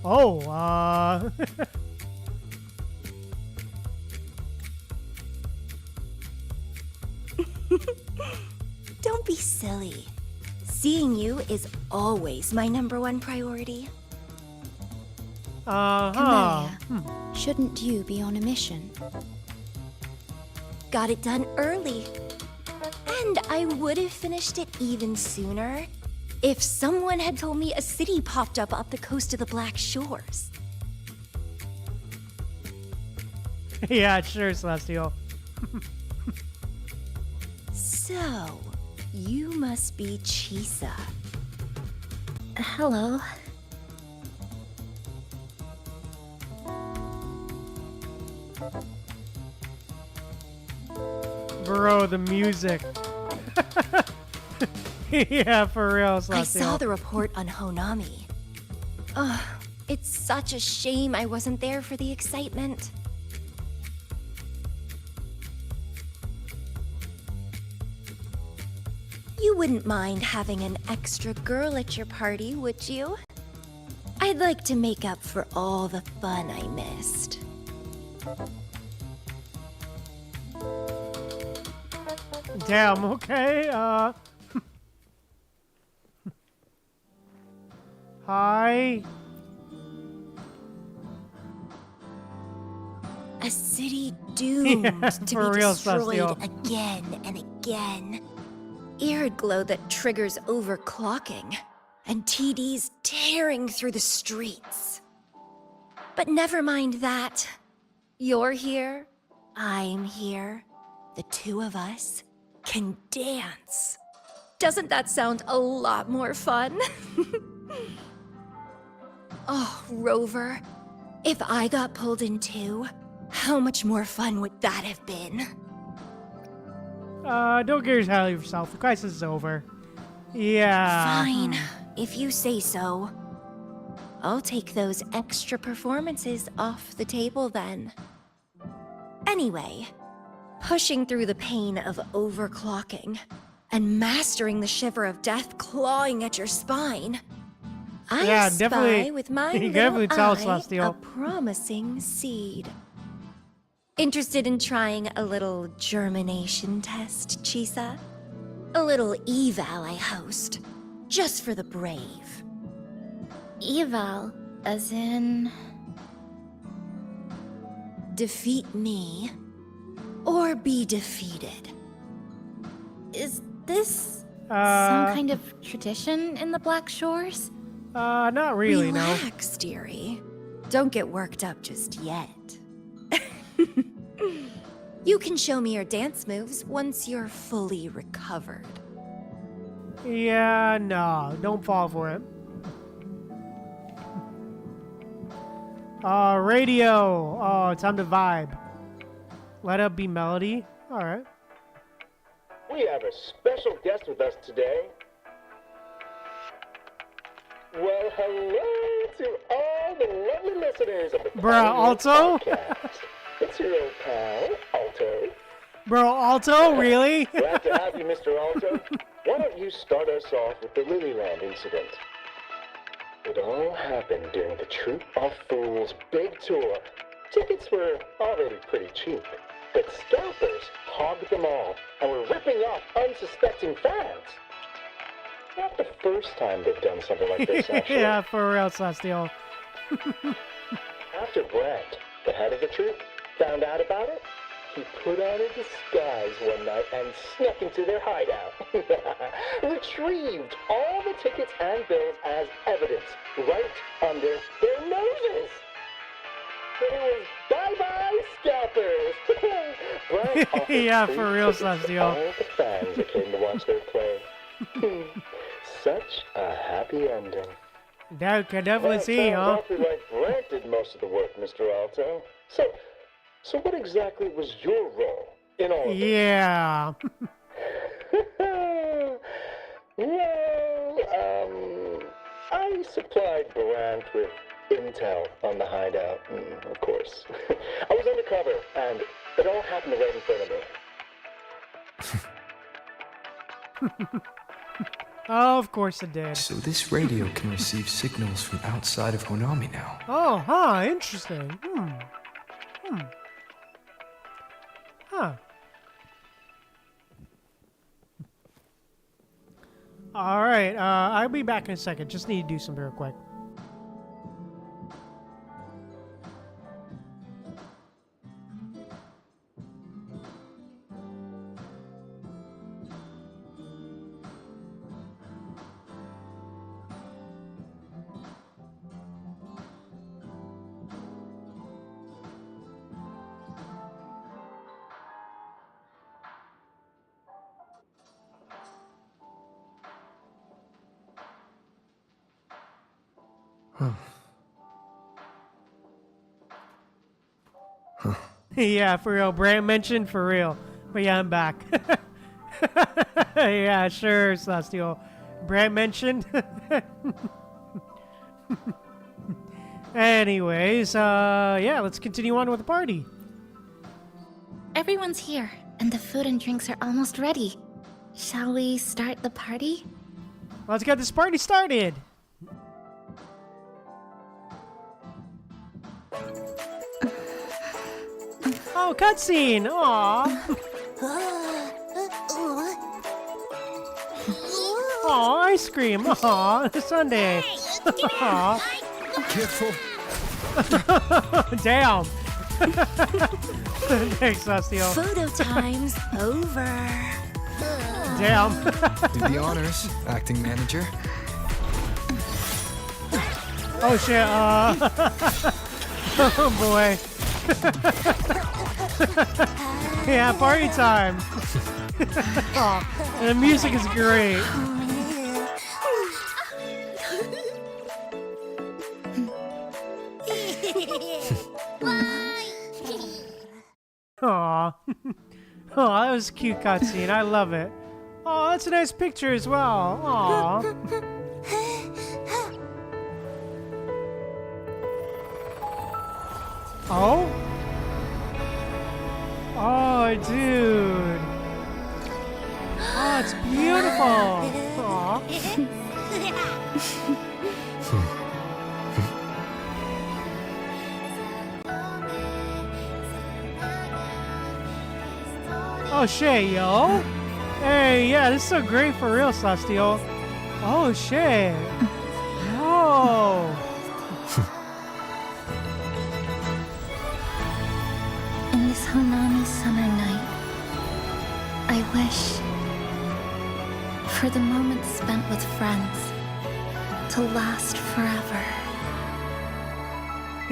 Oh, Don't be silly. Seeing you is always my #1 priority. Camellia, shouldn't you be on a mission? Got it done early. And I would have finished it even sooner if someone had told me a city popped up the coast of the Black Shores. yeah, sure, Celestial. So, you must be Chisa. Hello. Bro, the music. yeah, for real, Celestial. I saw the report on Honami. Ugh, it's such a shame I wasn't there for the excitement. You wouldn't mind having an extra girl at your party, would you? I'd like to make up for all the fun I missed. Damn, okay, Hi. A city doomed to for be real, destroyed Celestial. again and again. Air glow that triggers overclocking, and TDs tearing through the streets. But never mind that. You're here, I'm here. The two of us can dance. Doesn't that sound a lot more fun? Oh, Rover, if I got pulled in too, how much more fun would that have been? Don't get ahead of yourself. The crisis is over. Yeah. Fine, if you say so. I'll take those extra performances off the table then. Anyway, Pushing through the pain of overclocking and mastering the shiver of death clawing at your spine. I spy with my you little definitely tell us, eye Celestial. a promising seed. Interested in trying a little germination test, Chisa? A little eval I host, just for the brave. Eval, as in... Defeat me, or be defeated. Is this some kind of tradition in the Black Shores? Not really, Relax, dearie. Don't get worked up just yet. You can show me your dance moves once you're fully recovered. no. Yeah, no. Don't fall for it. Radio. Oh, time to vibe. Let up be melody. Alright. We have a special guest with us today. Well, hello to all the lovely listeners of the Bruh, Alto? podcast. It's your old pal, Alto. Bro, Alto? Really? Glad to have you, Mr. Alto. Why don't you start us off with the Lilyland incident? It all happened during the Troop of Fools big tour. Tickets were already pretty cheap, but scalpers hogged them all and were ripping off unsuspecting fans. Not the first time they've done something like this, actually. Yeah, for real, Celestial. After Brent, the head of the troop, found out about it, he put on a disguise one night and snuck into their hideout. Retrieved all the tickets and bills as evidence right under their noses. It was bye-bye scalpers. Brent offered Yeah, free for real, tickets to Celestial. all the fans that came to watch their play. Such a happy ending. That can definitely see, huh? Awfully like Brent did most of the work, Mr. Alto. So what exactly was your role in all of this? Yeah. Well, I supplied Brant with intel on the hideout, of course. I was undercover, and it all happened right in front of me. Oh, of course it did. So this radio can receive signals from outside of Honami now. Oh, huh, interesting. Huh. Alright, I'll be back in a second. Just need to do something real quick. Yeah, for real. Brant mentioned for real. But yeah, I'm back. Yeah, sure, Celestial. Brant mentioned. Anyways, yeah, let's continue on with the party. Everyone's here, and the food and drinks are almost ready. Shall we start the party? Let's get this party started. Oh, cutscene! Aww. Aw, ice cream! Aw, Sunday! Aw. Careful! Damn! Thanks, Celestial. Photo time's over. Damn. Do the honors, acting manager. Oh shit, oh boy. Yeah, party time. Oh, and the music is great. Aw. Oh, that was a cute cutscene. I love it. Oh, that's a nice picture as well. Aw. Oh? Oh, Oh, dude. Oh, it's beautiful. Aw. Oh shit, yo. Hey, yeah, this is so great for real, Celestial. Oh shit. Oh. In this Hanami summer night, I wish for the moments spent with friends to last forever.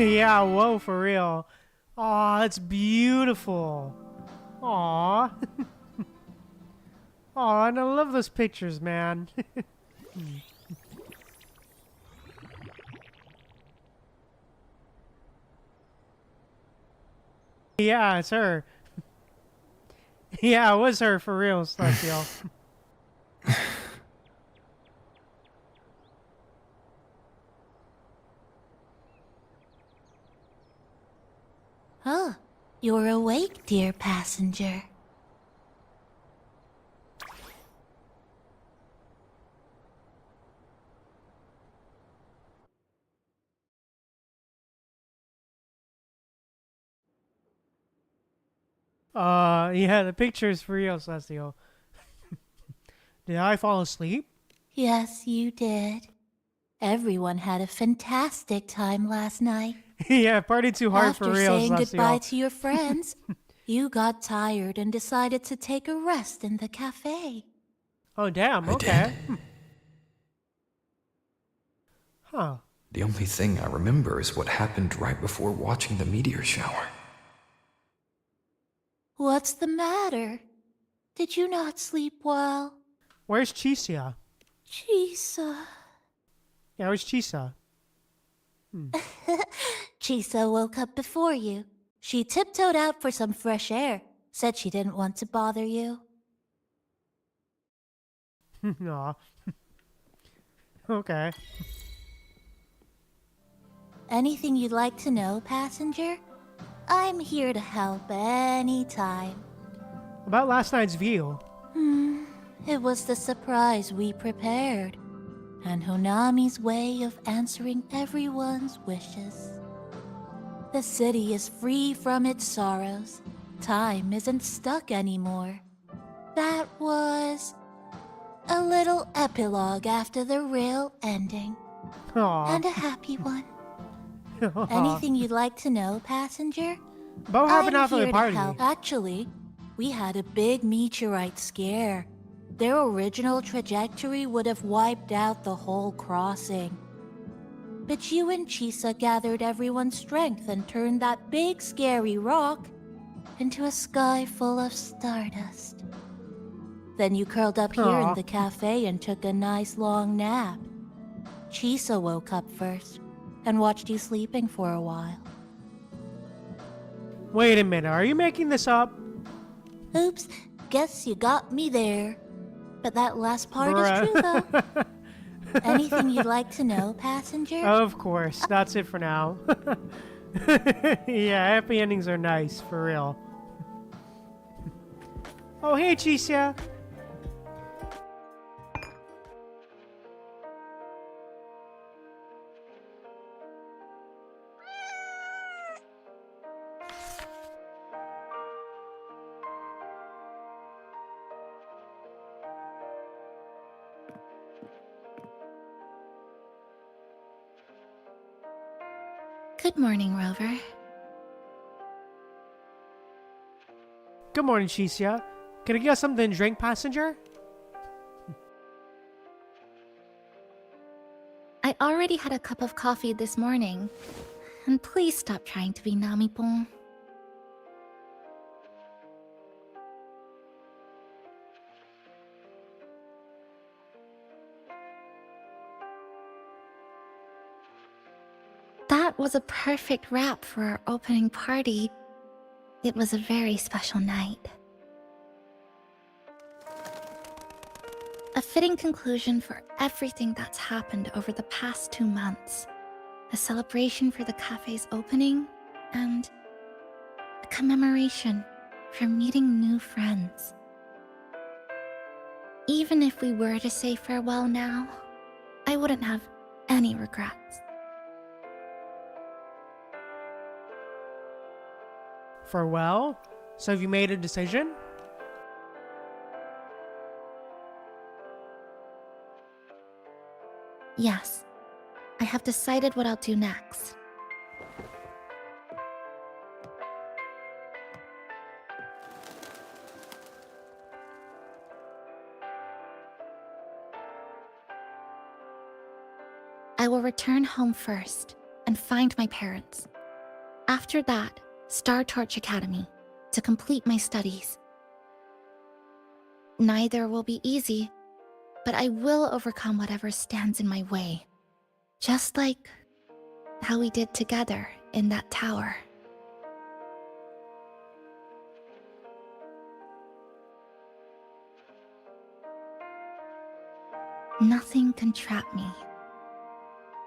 Yeah, whoa, for real. Aw, that's beautiful. Aw. Aw, and I love those pictures, man. Yeah, it's her. Yeah, it was her for real, Celestial. Oh, you're awake, dear passenger. Yeah, the picture's for real, Celestial. Did I fall asleep? Yes, you did. Everyone had a fantastic time last night. Yeah, party too hard After for real, saying Celestial. goodbye to your friends, you got tired and decided to take a rest in the cafe. Oh, damn, I okay. did. Huh. The only thing I remember is what happened right before watching the meteor shower. What's the matter? Did you not sleep well? Where's Chisia? Chisa. Yeah, where's Chisa? Chisa woke up before you. She tiptoed out for some fresh air. Said she didn't want to bother you. Aw. Okay. Anything you'd like to know, passenger? I'm here to help anytime. About last night's view. It was the surprise we prepared, and Honami's way of answering everyone's wishes. The city is free from its sorrows. Time isn't stuck anymore. That was a little epilogue after the real ending. Aw. And a happy one. Anything you'd like to know, passenger? About what happened I'm after here the to party? help. Actually, we had a big meteorite scare. Their original trajectory would have wiped out the whole crossing. But you and Chisa gathered everyone's strength and turned that big scary rock into a sky full of stardust. Then you curled up here Aw. in the cafe and took a nice long nap. Chisa woke up first and watched you sleeping for a while. Wait a minute, are you making this up? Oops, guess you got me there. But that last part is true, though. Anything you'd like to know, passenger? Of course, that's it for now. Yeah, happy endings are nice, for real. Oh, hey, Chisia. Good morning, Rover. Good morning, Chisia. Can I get something to drink, passenger? I already had a cup of coffee this morning. And please stop trying to be Namipon. That was a perfect wrap for our opening party. It was a very special night. A fitting conclusion for everything that's happened over the past 2 months. A celebration for the cafe's opening, and a commemoration for meeting new friends. Even if we were to say farewell now, I wouldn't have any regrets. Farewell? So have you made a decision? Yes, I have decided what I'll do next. I will return home first and find my parents. After that, Star Torch Academy to complete my studies. Neither will be easy, but I will overcome whatever stands in my way. Just like how we did together in that tower. Nothing can trap me.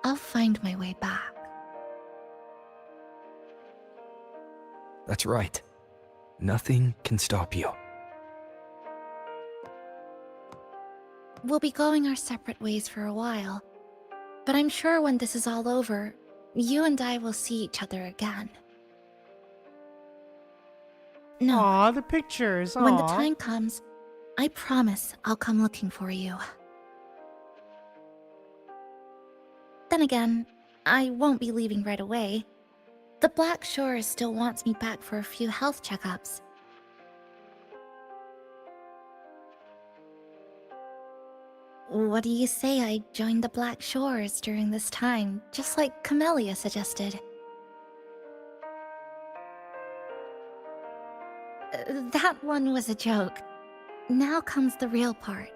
I'll find my way back. That's right. Nothing can stop you. We'll be going our separate ways for a while, but I'm sure when this is all over, you and I will see each other again. No. Aw, the pictures. Aw. When the time comes, I promise I'll come looking for you. Then again, I won't be leaving right away. The Black Shore still wants me back for a few health checkups. What do you say I join the Black Shores during this time, just like Camellia suggested? That one was a joke. Now comes the real part.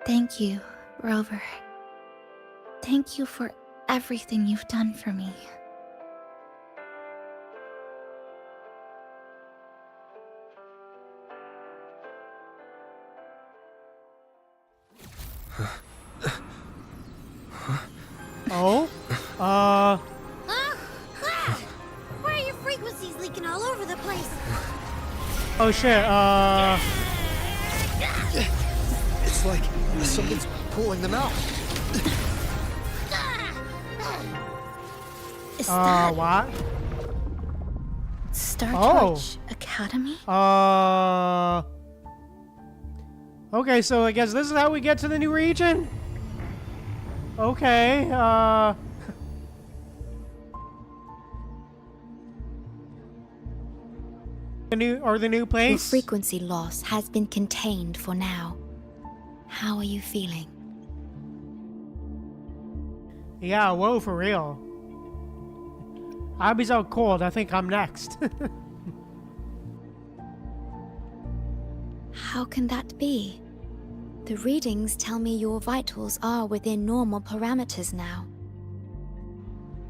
Thank you, Rover. Thank you for everything you've done for me. Oh? Why are your frequencies leaking all over the place? Oh shit, It's like something's pulling them out. Is that what? Star Torch Academy? Okay, so I guess this is how we get to the new region? Okay, the new place? Your frequency loss has been contained for now. How are you feeling? Yeah, whoa, for real. I'll be so cold, I think I'm next. How can that be? The readings tell me your vitals are within normal parameters now.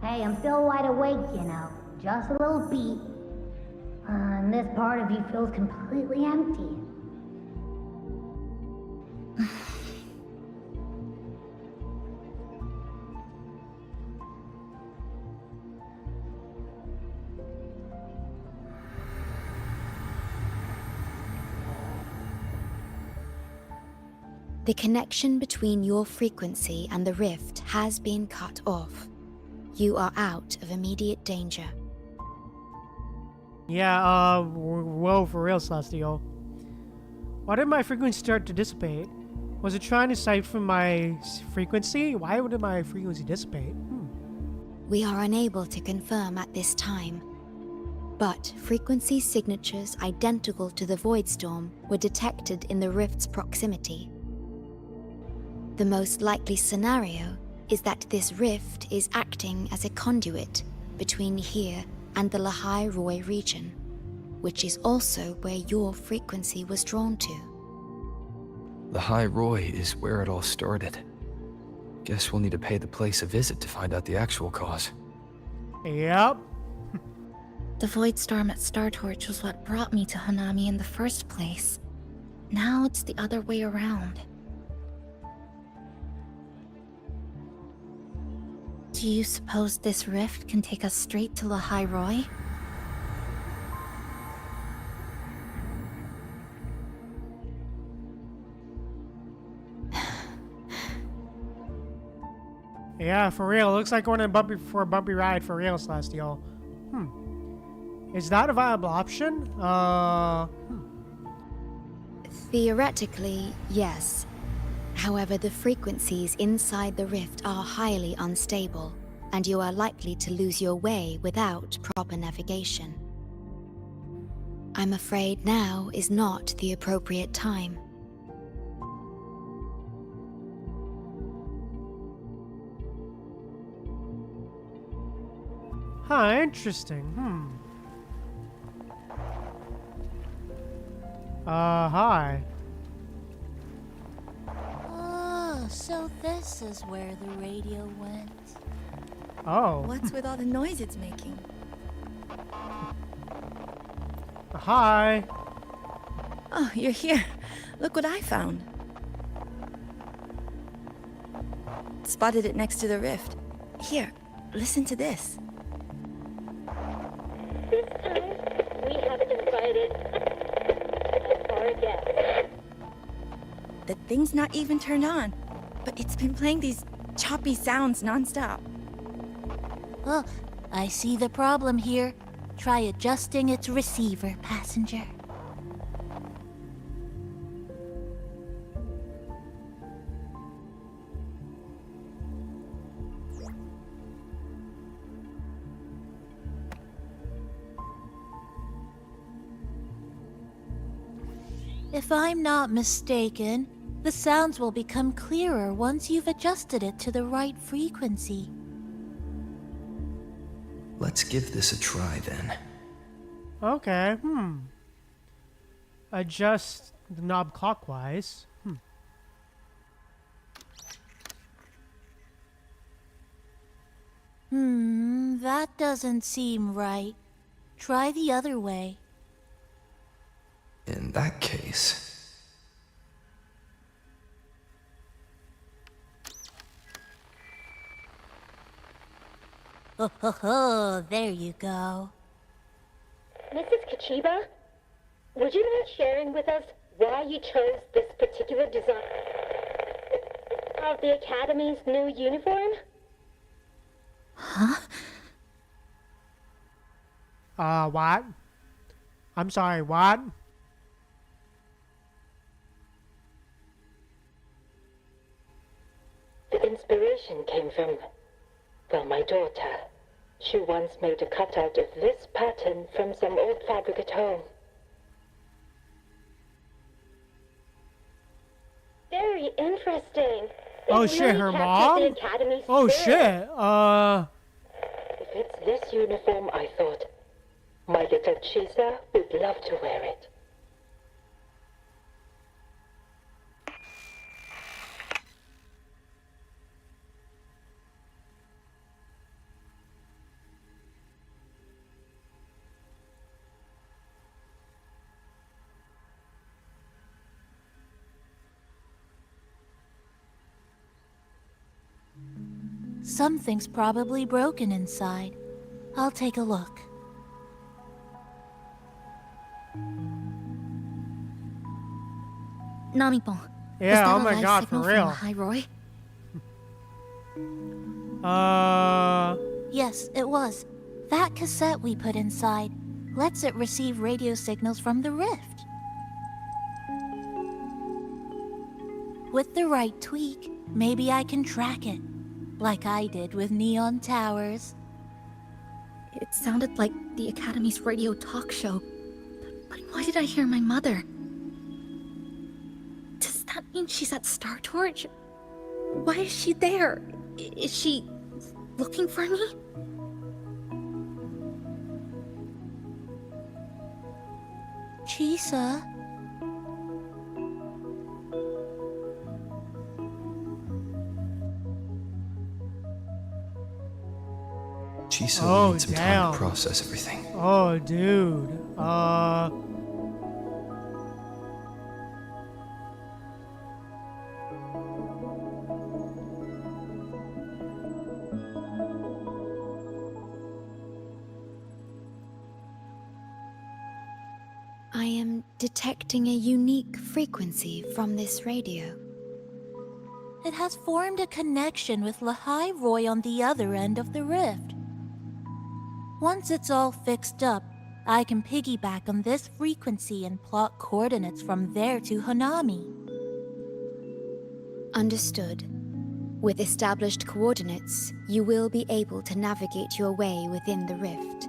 Hey, I'm still wide awake, you know. Just a little beat. And this part of you feels completely empty. The connection between your frequency and the rift has been cut off. You are out of immediate danger. Yeah, whoa, for real, Celestial. Why did my frequency start to dissipate? Was it trying to siphon my frequency? Why would my frequency dissipate? We are unable to confirm at this time, but frequency signatures identical to the Void Storm were detected in the rift's proximity. The most likely scenario is that this rift is acting as a conduit between here and the Lahai Roy region, which is also where your frequency was drawn to. The High Roy is where it all started. Guess we'll need to pay the place a visit to find out the actual cause. Yep. The Void Storm at Star Torch was what brought me to Hanami in the first place. Now it's the other way around. Do you suppose this rift can take us straight to Lahairoi? Yeah, for real. Looks like we're in for a bumpy ride for real, Celestial. Is that a viable option? Theoretically, yes. However, the frequencies inside the rift are highly unstable, and you are likely to lose your way without proper navigation. I'm afraid now is not the appropriate time. Huh, interesting. Hi. Oh, so this is where the radio went. Oh. What's with all the noise it's making? Hi. Oh, you're here. Look what I found. Spotted it next to the rift. Here, listen to this. This time, we have invited our guest. The thing's not even turned on, but it's been playing these choppy sounds nonstop. Oh, I see the problem here. Try adjusting its receiver, passenger. If I'm not mistaken, the sounds will become clearer once you've adjusted it to the right frequency. Let's give this a try then. Okay, Adjust the knob clockwise. That doesn't seem right. Try the other way. In that case... Oh, there you go. Mrs. Kachiba, would you mind sharing with us why you chose this particular design of the Academy's new uniform? Huh? What? I'm sorry, what? The inspiration came from, well, my daughter. She once made a cutout of this pattern from some old fabric at home. Very interesting. Oh It shit, really her captured mom? the Academy's Oh spirit. shit, If it's this uniform, I thought, my little Chisa would love to wear it. Something's probably broken inside. I'll take a look. Namipon. Yeah, was that oh a my live god, signal for real. From Lahairoi? Yes, it was. That cassette we put inside lets it receive radio signals from the rift. With the right tweak, maybe I can track it, like I did with Neon Towers. It sounded like the Academy's radio talk show. But why did I hear my mother? Does that mean she's at Star Torch? Why is she there? Is she looking for me? Chisa? Chisa Oh, will need some time damn. to process everything. Oh, dude. detecting a unique frequency from this radio. It has formed a connection with Lahai Roy on the other end of the rift. Once it's all fixed up, I can piggyback on this frequency and plot coordinates from there to Hanami. Understood. With established coordinates, you will be able to navigate your way within the rift.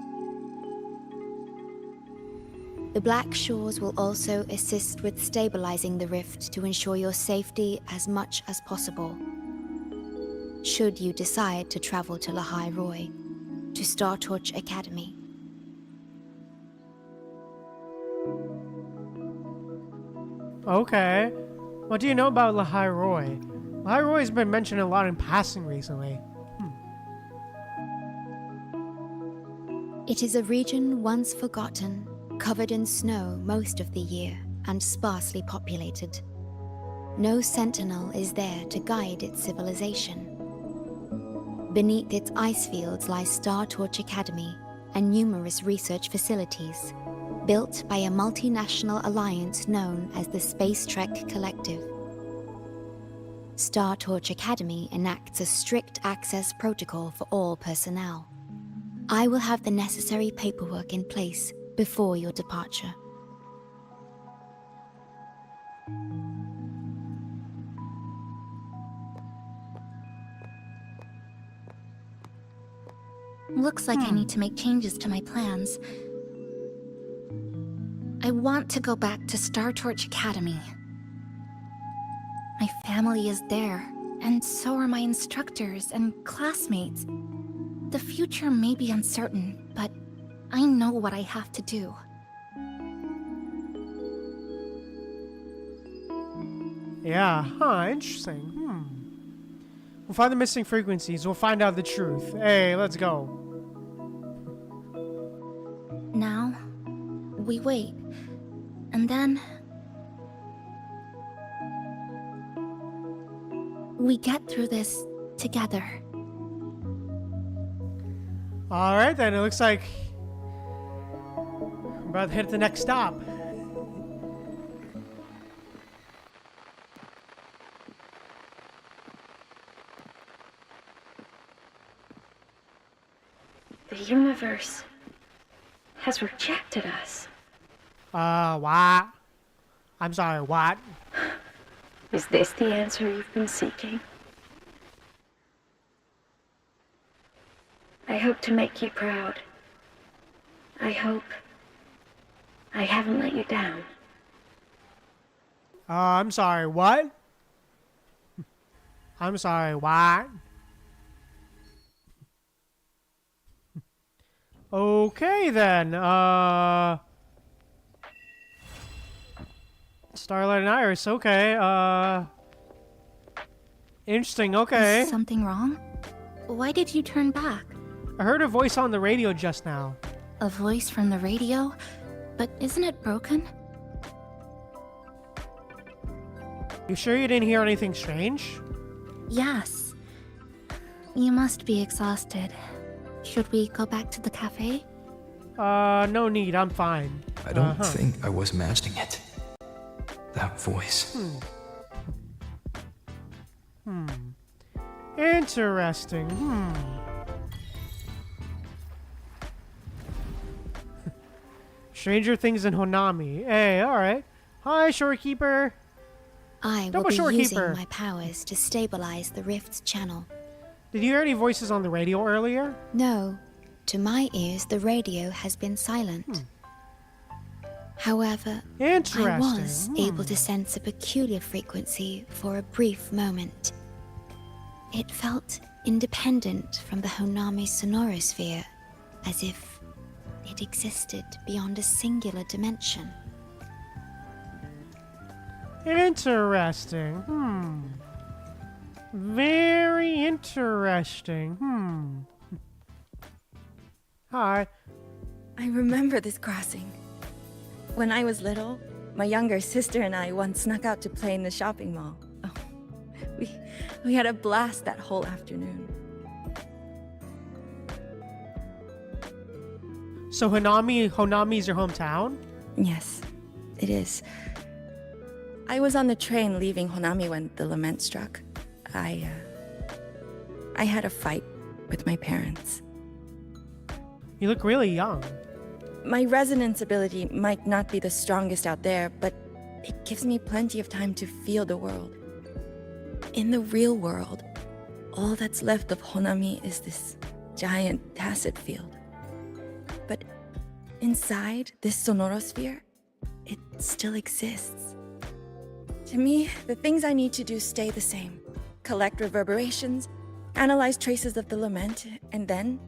The Black Shores will also assist with stabilizing the rift to ensure your safety as much as possible. Should you decide to travel to Lahai Roy, to Star Torch Academy. Okay. What do you know about Lahai Roy? Lahai Roy has been mentioned a lot in passing recently. It is a region once forgotten, covered in snow most of the year, and sparsely populated. No sentinel is there to guide its civilization. Beneath its ice fields lies Star Torch Academy and numerous research facilities, built by a multinational alliance known as the Space Trek Collective. Star Torch Academy enacts a strict access protocol for all personnel. I will have the necessary paperwork in place before your departure. Looks like I need to make changes to my plans. I want to go back to Star Torch Academy. My family is there, and so are my instructors and classmates. The future may be uncertain, but I know what I have to do. Yeah, interesting. We'll find the missing frequencies, we'll find out the truth. Hey, let's go. Now, we wait, and then we get through this together. Alright then, it looks like we're about to hit the next stop. The universe has rejected us. What? I'm sorry, what? Is this the answer you've been seeking? I hope to make you proud. I hope I haven't let you down. I'm sorry, what? I'm sorry, what? Okay then, Starlight and Iris, okay, interesting, okay. Is something wrong? Why did you turn back? I heard a voice on the radio just now. A voice from the radio? But isn't it broken? You sure you didn't hear anything strange? Yes. You must be exhausted. Should we go back to the cafe? No need, I'm fine. I don't think I was imagining it. That voice. Interesting, Stranger things in Honami. Hey, alright. Hi, Shorekeeper. I will be using my powers to stabilize the rift's channel. Did you hear any voices on the radio earlier? No. To my ears, the radio has been silent. However, I was able to sense a peculiar frequency for a brief moment. It felt independent from the Honami sonorosphere, as if it existed beyond a singular dimension. Interesting. Very interesting. Hi. I remember this crossing. When I was little, my younger sister and I once snuck out to play in the shopping mall. Oh, we had a blast that whole afternoon. So Hanami's your hometown? Yes. It is. I was on the train leaving Honami when the lament struck. I had a fight with my parents. You look really young. My resonance ability might not be the strongest out there, but it gives me plenty of time to feel the world. In the real world, all that's left of Honami is this giant tacit field. But inside this sonorosphere, it still exists. To me, the things I need to do stay the same. Collect reverberations, analyze traces of the lament, and then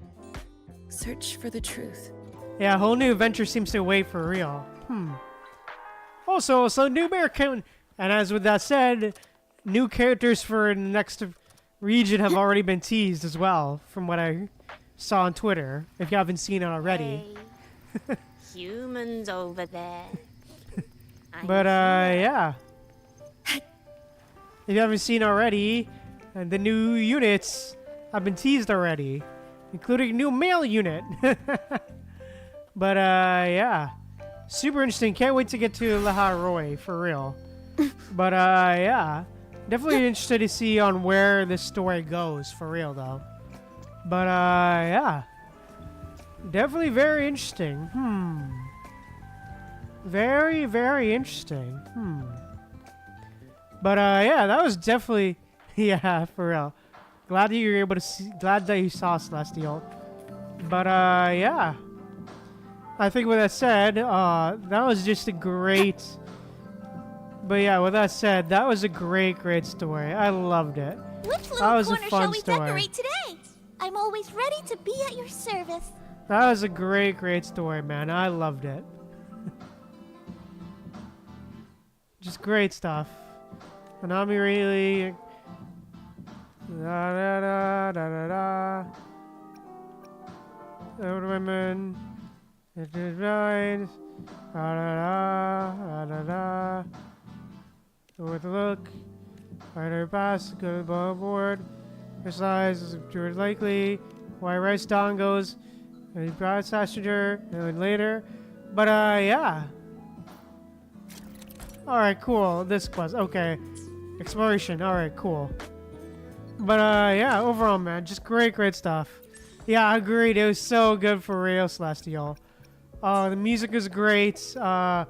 search for the truth. Yeah, a whole new adventure seems to await for real. Also, so new bear count, and as with that said, new characters for the next region have already been teased as well, from what I saw on Twitter. If you haven't seen it already. Hey, humans over there. But yeah. If you haven't seen already, the new units have been teased already, including a new male unit. But yeah, super interesting. Can't wait to get to Laha Roy for real. But yeah, definitely interested to see on where this story goes for real though. But yeah, definitely very interesting. Very, very interesting. But yeah, that was definitely yeah, for real. Glad that you were able to see, glad that you saw Celestial. But yeah. I think with that said, that was just a great but yeah, with that said, that was a great story. I loved it. Which little That was a corner fun shall we story. decorate today? I'm always ready to be at your service. That was a great story, man. I loved it. Just great stuff. Hanami really da da da da da da. Old women. It is right. Da da da da da. With a look. Rider pass. Go above board. Precise is likely. Why rice down goes. And brought passenger. And later. But yeah. Alright, cool. This quest. Okay. Exploration. Alright, cool. But yeah, overall, man, just great stuff. Yeah, I agreed. It was so good for real, Celestial. The music was great. The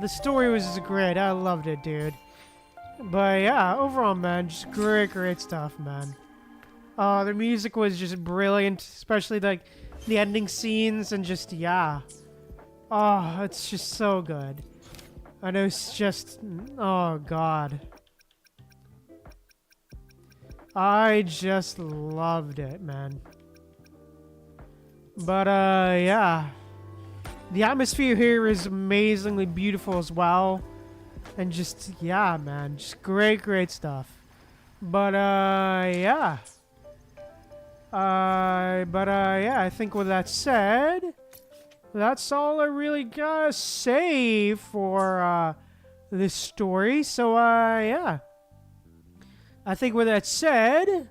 story was just great. I loved it, dude. But yeah, overall, man, just great stuff, man. The music was just brilliant, especially like the ending scenes and just yeah. Oh, it's just so good. And it was just, oh god. I just loved it, man. But yeah. The atmosphere here is amazingly beautiful as well. And just, yeah, man, just great stuff. But yeah. Yeah, I think with that said, that's all I really gotta say for this story. So yeah. I think with that said,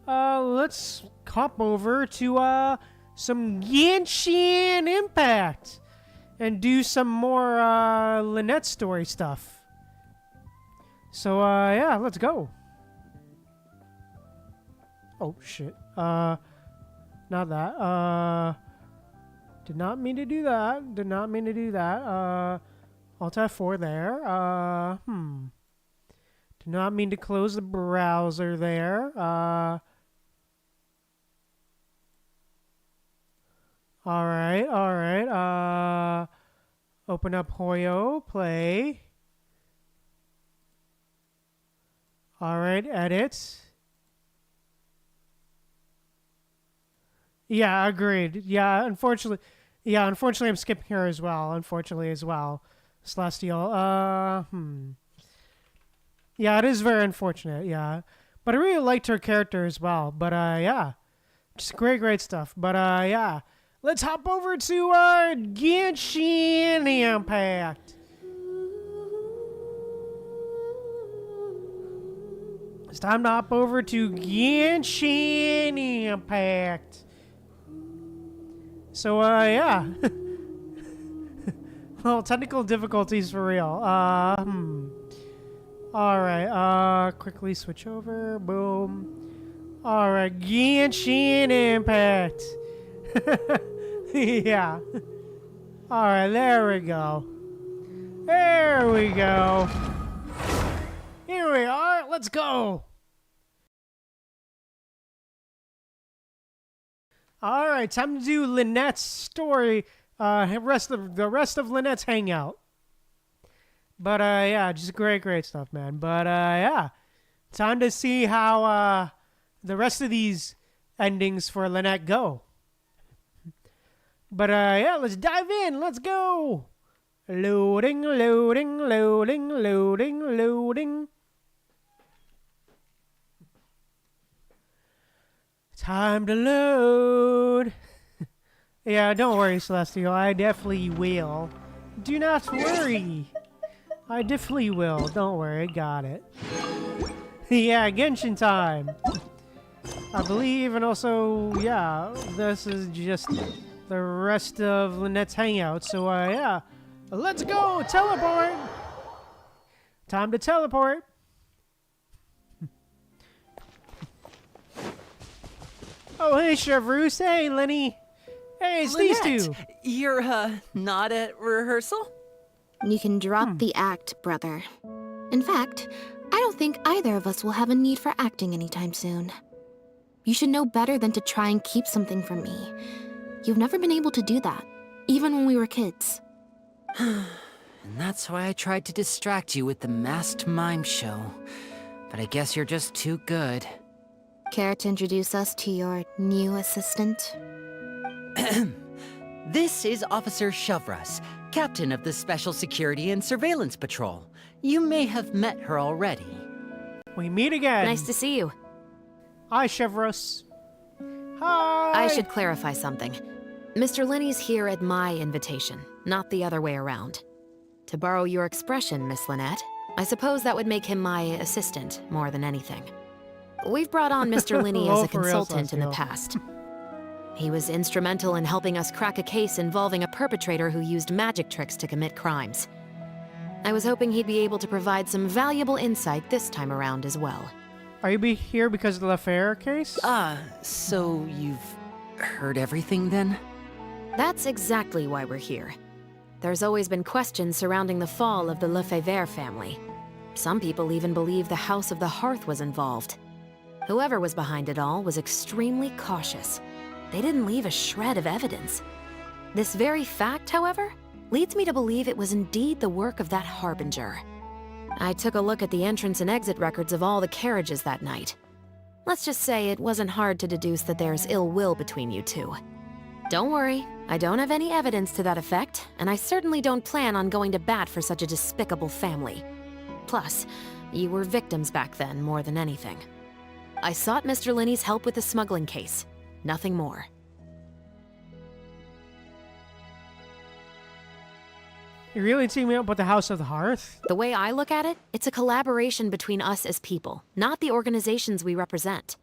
let's hop over to some Genshin Impact and do some more Lynette story stuff. So yeah, let's go. Oh shit. Not that. Did not mean to do that. Did not mean to do that. Alt F4 there. Did not mean to close the browser there. Alright. Open up Hoyo, play. Alright, edit. Yeah, agreed. Yeah, unfortunately I'm skipping her as well. Unfortunately as well. Celestial. Yeah, it is very unfortunate, yeah. But I really liked her character as well. But yeah. Just great stuff. But yeah. Let's hop over to Genshin Impact. It's time to hop over to Genshin Impact. So yeah. Well, technical difficulties for real. Alright, quickly switch over. Boom. Alright, Genshin Impact. Yeah. Alright, there we go. There we go. Here we are. Let's go. Alright, time to do Lynette's story. The rest of Lynette's Hangout. But yeah, just great stuff, man. But yeah, time to see how the rest of these endings for Lynette go. But yeah, let's dive in. Let's go. Loading, loading, loading, loading, loading. Time to load. Yeah, don't worry, Celestial. I definitely will. Do not worry. I definitely will. Don't worry, I got it. Yeah, Genshin time. I believe, and also, yeah, this is just the rest of Lynette's Hangout. So, yeah, let's go! Teleport! Time to teleport. Oh, hey, Chevrouse. Hey, Lenny. Hey, it's Lynette, these two. You're, not at rehearsal? You can drop the act, brother. In fact, I don't think either of us will have a need for acting anytime soon. You should know better than to try and keep something from me. You've never been able to do that, even when we were kids. And that's why I tried to distract you with the masked mime show. But I guess you're just too good. Care to introduce us to your new assistant? This is Officer Shavras, captain of the Special Security and Surveillance Patrol. You may have met her already. We meet again. Nice to see you. Hi, Chevros. Hi. I should clarify something. Mr. Lenny's here at my invitation, not the other way around. To borrow your expression, Miss Lynette, I suppose that would make him my assistant more than anything. We've brought on Mr. Lenny as a consultant in the past. He was instrumental in helping us crack a case involving a perpetrator who used magic tricks to commit crimes. I was hoping he'd be able to provide some valuable insight this time around as well. Are you here because of the Lafayette case? So you've heard everything then? That's exactly why we're here. There's always been questions surrounding the fall of the Lefebvre family. Some people even believe the House of the Hearth was involved. Whoever was behind it all was extremely cautious. They didn't leave a shred of evidence. This very fact, however, leads me to believe it was indeed the work of that Harbinger. I took a look at the entrance and exit records of all the carriages that night. Let's just say it wasn't hard to deduce that there's ill will between you two. Don't worry, I don't have any evidence to that effect, and I certainly don't plan on going to bat for such a despicable family. Plus, you were victims back then more than anything. I sought Mr. Lenny's help with the smuggling case. Nothing more. You're really teaming me up with the House of the Hearth? The way I look at it, it's a collaboration between us as people, not the organizations we represent.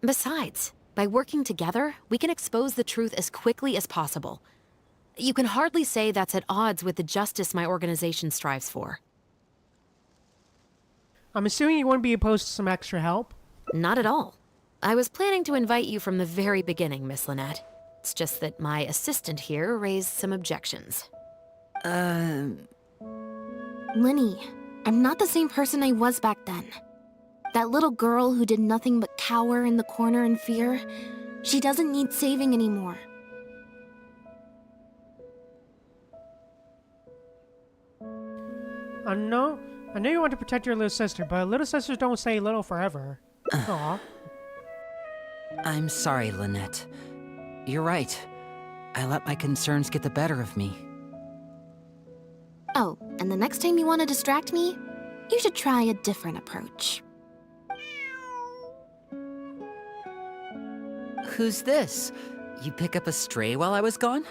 Besides, by working together, we can expose the truth as quickly as possible. You can hardly say that's at odds with the justice my organization strives for. I'm assuming you wouldn't be opposed to some extra help? Not at all. I was planning to invite you from the very beginning, Miss Lynette. It's just that my assistant here raised some objections. Lenny, I'm not the same person I was back then. That little girl who did nothing but cower in the corner in fear, she doesn't need saving anymore. I know you want to protect your little sister, but little sisters don't stay little forever. Aw. I'm sorry, Lynette. You're right. I let my concerns get the better of me. Oh, and the next time you want to distract me, you should try a different approach. Who's this? You pick up a stray while I was gone?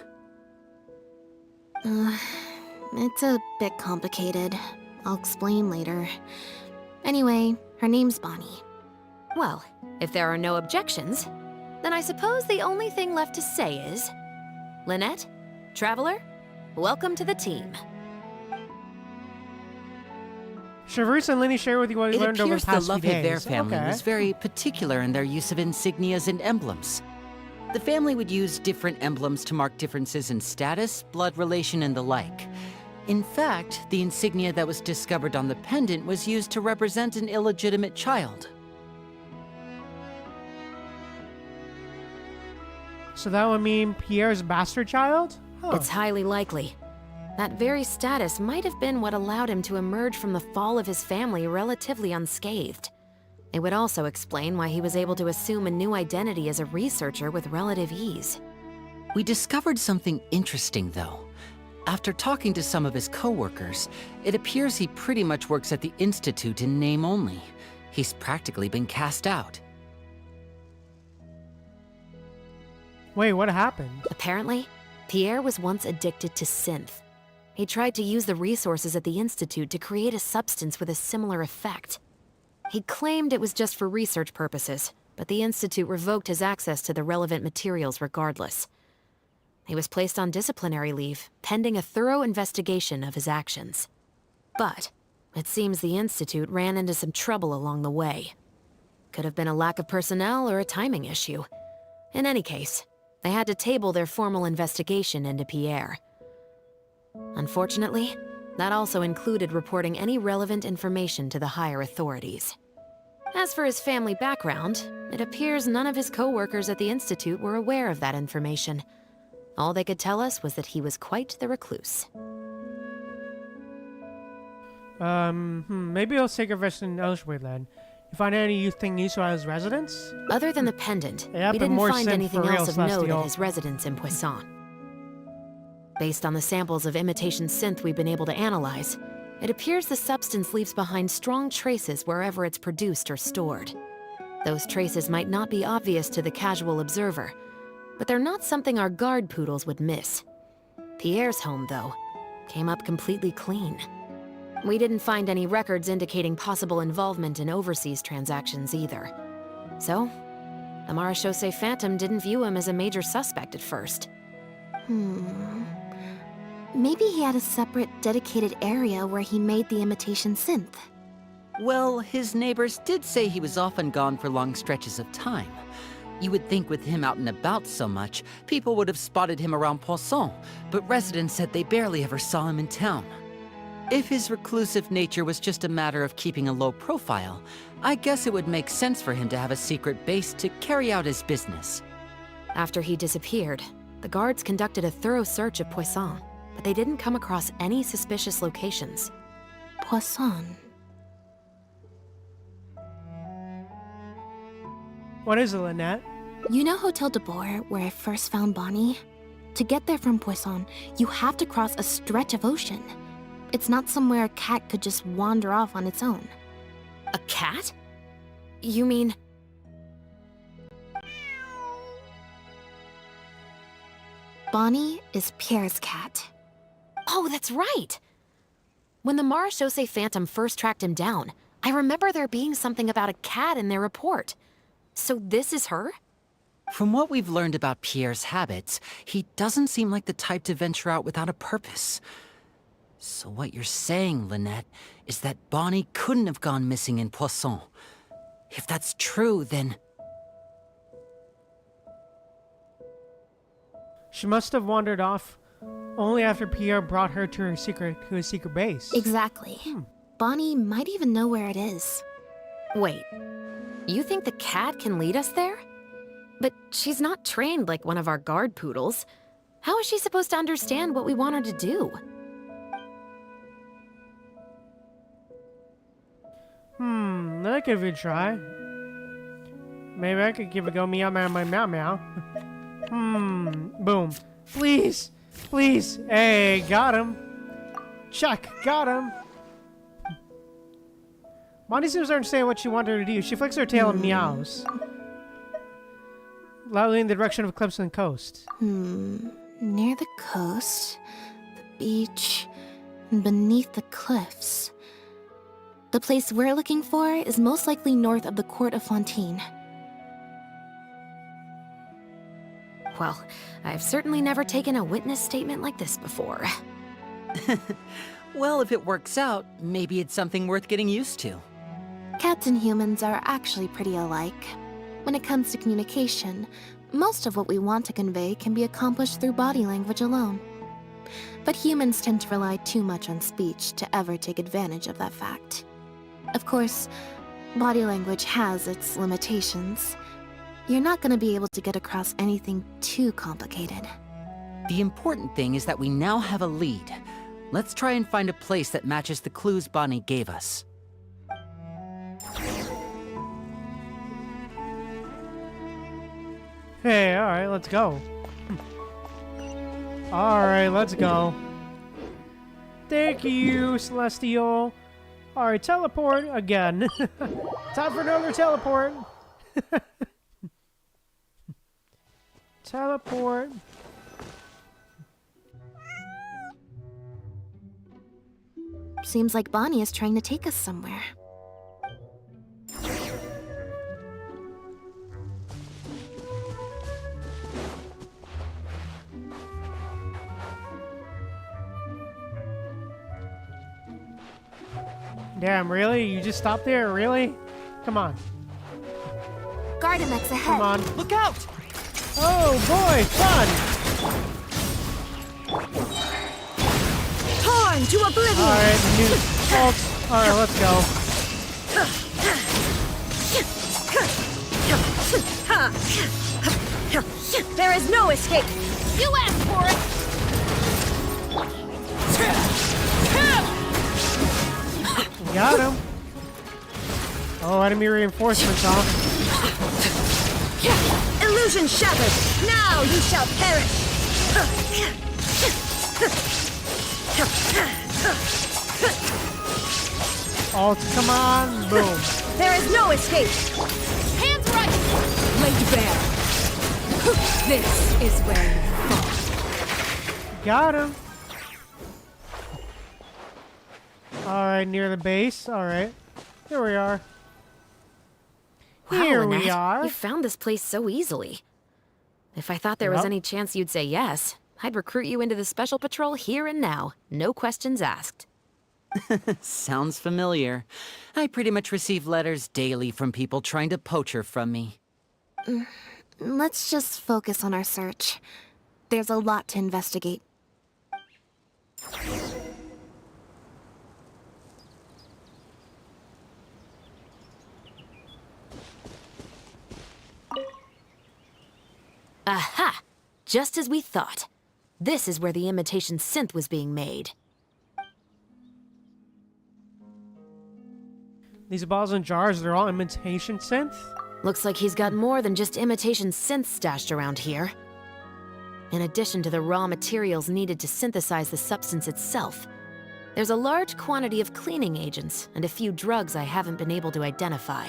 It's a bit complicated. I'll explain later. Anyway, her name's Bonnie. Well, if there are no objections, then I suppose the only thing left to say is... Lynette? Traveler? welcome to the team. Chevreuse and Lenny share with you what we learned over the past few days. It appears the Love family Okay. was very particular in their use of insignias and emblems. The family would use different emblems to mark differences in status, blood relation, and the like. In fact, the insignia that was discovered on the pendant was used to represent an illegitimate child. So that would mean Pierre's bastard child? Huh. It's highly likely. That very status might have been what allowed him to emerge from the fall of his family relatively unscathed. It would also explain why he was able to assume a new identity as a researcher with relative ease. We discovered something interesting, though. After talking to some of his co-workers, it appears he pretty much works at the Institute in name only. He's practically been cast out. Wait, what happened? Apparently, Pierre was once addicted to synth. He tried to use the resources at the Institute to create a substance with a similar effect. He claimed it was just for research purposes, but the Institute revoked his access to the relevant materials regardless. He was placed on disciplinary leave, pending a thorough investigation of his actions. But it seems the Institute ran into some trouble along the way. Could have been a lack of personnel or a timing issue. In any case, they had to table their formal investigation into Pierre. Unfortunately, that also included reporting any relevant information to the higher authorities. As for his family background, it appears none of his co-workers at the Institute were aware of that information. All they could tell us was that he was quite the recluse. Maybe I'll take a question elsewhere then. You find anything useful at his residence? Other than the pendant, we didn't find anything else of note at his residence in Poisson. Based on the samples of imitation synth we've been able to analyze, it appears the substance leaves behind strong traces wherever it's produced or stored. Those traces might not be obvious to the casual observer, but they're not something our guard poodles would miss. Pierre's home, though, came up completely clean. We didn't find any records indicating possible involvement in overseas transactions either. So, the Marechaussee Phantom didn't view him as a major suspect at first. Maybe he had a separate, dedicated area where he made the imitation synth. Well, his neighbors did say he was often gone for long stretches of time. You would think with him out and about so much, people would have spotted him around Poisson, but residents said they barely ever saw him in town. If his reclusive nature was just a matter of keeping a low profile, I guess it would make sense for him to have a secret base to carry out his business. After he disappeared, the guards conducted a thorough search of Poisson, but they didn't come across any suspicious locations. Poisson. What is it, Lynette? You know Hotel de Boer, where I first found Bonnie? To get there from Poisson, you have to cross a stretch of ocean. It's not somewhere a cat could just wander off on its own. A cat? You mean... Bonnie is Pierre's cat. Oh, that's right! When the Marechaussee Phantom first tracked him down, I remember there being something about a cat in their report. So this is her? From what we've learned about Pierre's habits, he doesn't seem like the type to venture out without a purpose. So what you're saying, Lynette, is that Bonnie couldn't have gone missing in Poisson. If that's true, then... She must have wandered off only after Pierre brought her to his secret base. Exactly. Bonnie might even know where it is. Wait, you think the cat can lead us there? But she's not trained like one of our guard poodles. How is she supposed to understand what we want her to do? Let me give it a try. Maybe I could give it a go. Meow, meow, meow, meow, meow. Boom. Please. Please. Hey, got him. Check. Got him. Bonnie seems to understand what she wanted her to do. She flicks her tail and meows. Loudly in the direction of Clemson Coast. Near the coast, the beach, and beneath the cliffs. The place we're looking for is most likely north of the Court of Fontaine. Well, I've certainly never taken a witness statement like this before. Well, if it works out, maybe it's something worth getting used to. Cats and humans are actually pretty alike. When it comes to communication, most of what we want to convey can be accomplished through body language alone. But humans tend to rely too much on speech to ever take advantage of that fact. Of course, body language has its limitations. You're not going to be able to get across anything too complicated. The important thing is that we now have a lead. Let's try and find a place that matches the clues Bonnie gave us. Hey, alright, let's go. Alright, let's go. Thank you, Celestial. Alright, teleport again. Time for another teleport. Teleport. Seems like Bonnie is trying to take us somewhere. Damn, really? You just stopped there? Really? Come on. Gardemex ahead. Come on. Look out! Oh boy, fun! Torn to oblivion! Alright, new folks. Alright, let's go. There is no escape! You asked for it! Got him. Oh, enemy reinforcements, huh? Illusion shattered! Now you shall perish! Oh, come on. Boom. There is no escape! Hands right! Laid bare! This is where you fall. Got him. Alright, near the base. Alright. Here we are. Wow, Here Lynette, we are. You found this place so easily. If I thought there was any chance you'd say yes, I'd recruit you into the Special Patrol here and now. No questions asked. Sounds familiar. I pretty much receive letters daily from people trying to poach her from me. Let's just focus on our search. There's a lot to investigate. Aha! Just as we thought. This is where the imitation synth was being made. These balls and jars, they're all imitation synth? Looks like he's got more than just imitation synths stashed around here. In addition to the raw materials needed to synthesize the substance itself, there's a large quantity of cleaning agents and a few drugs I haven't been able to identify.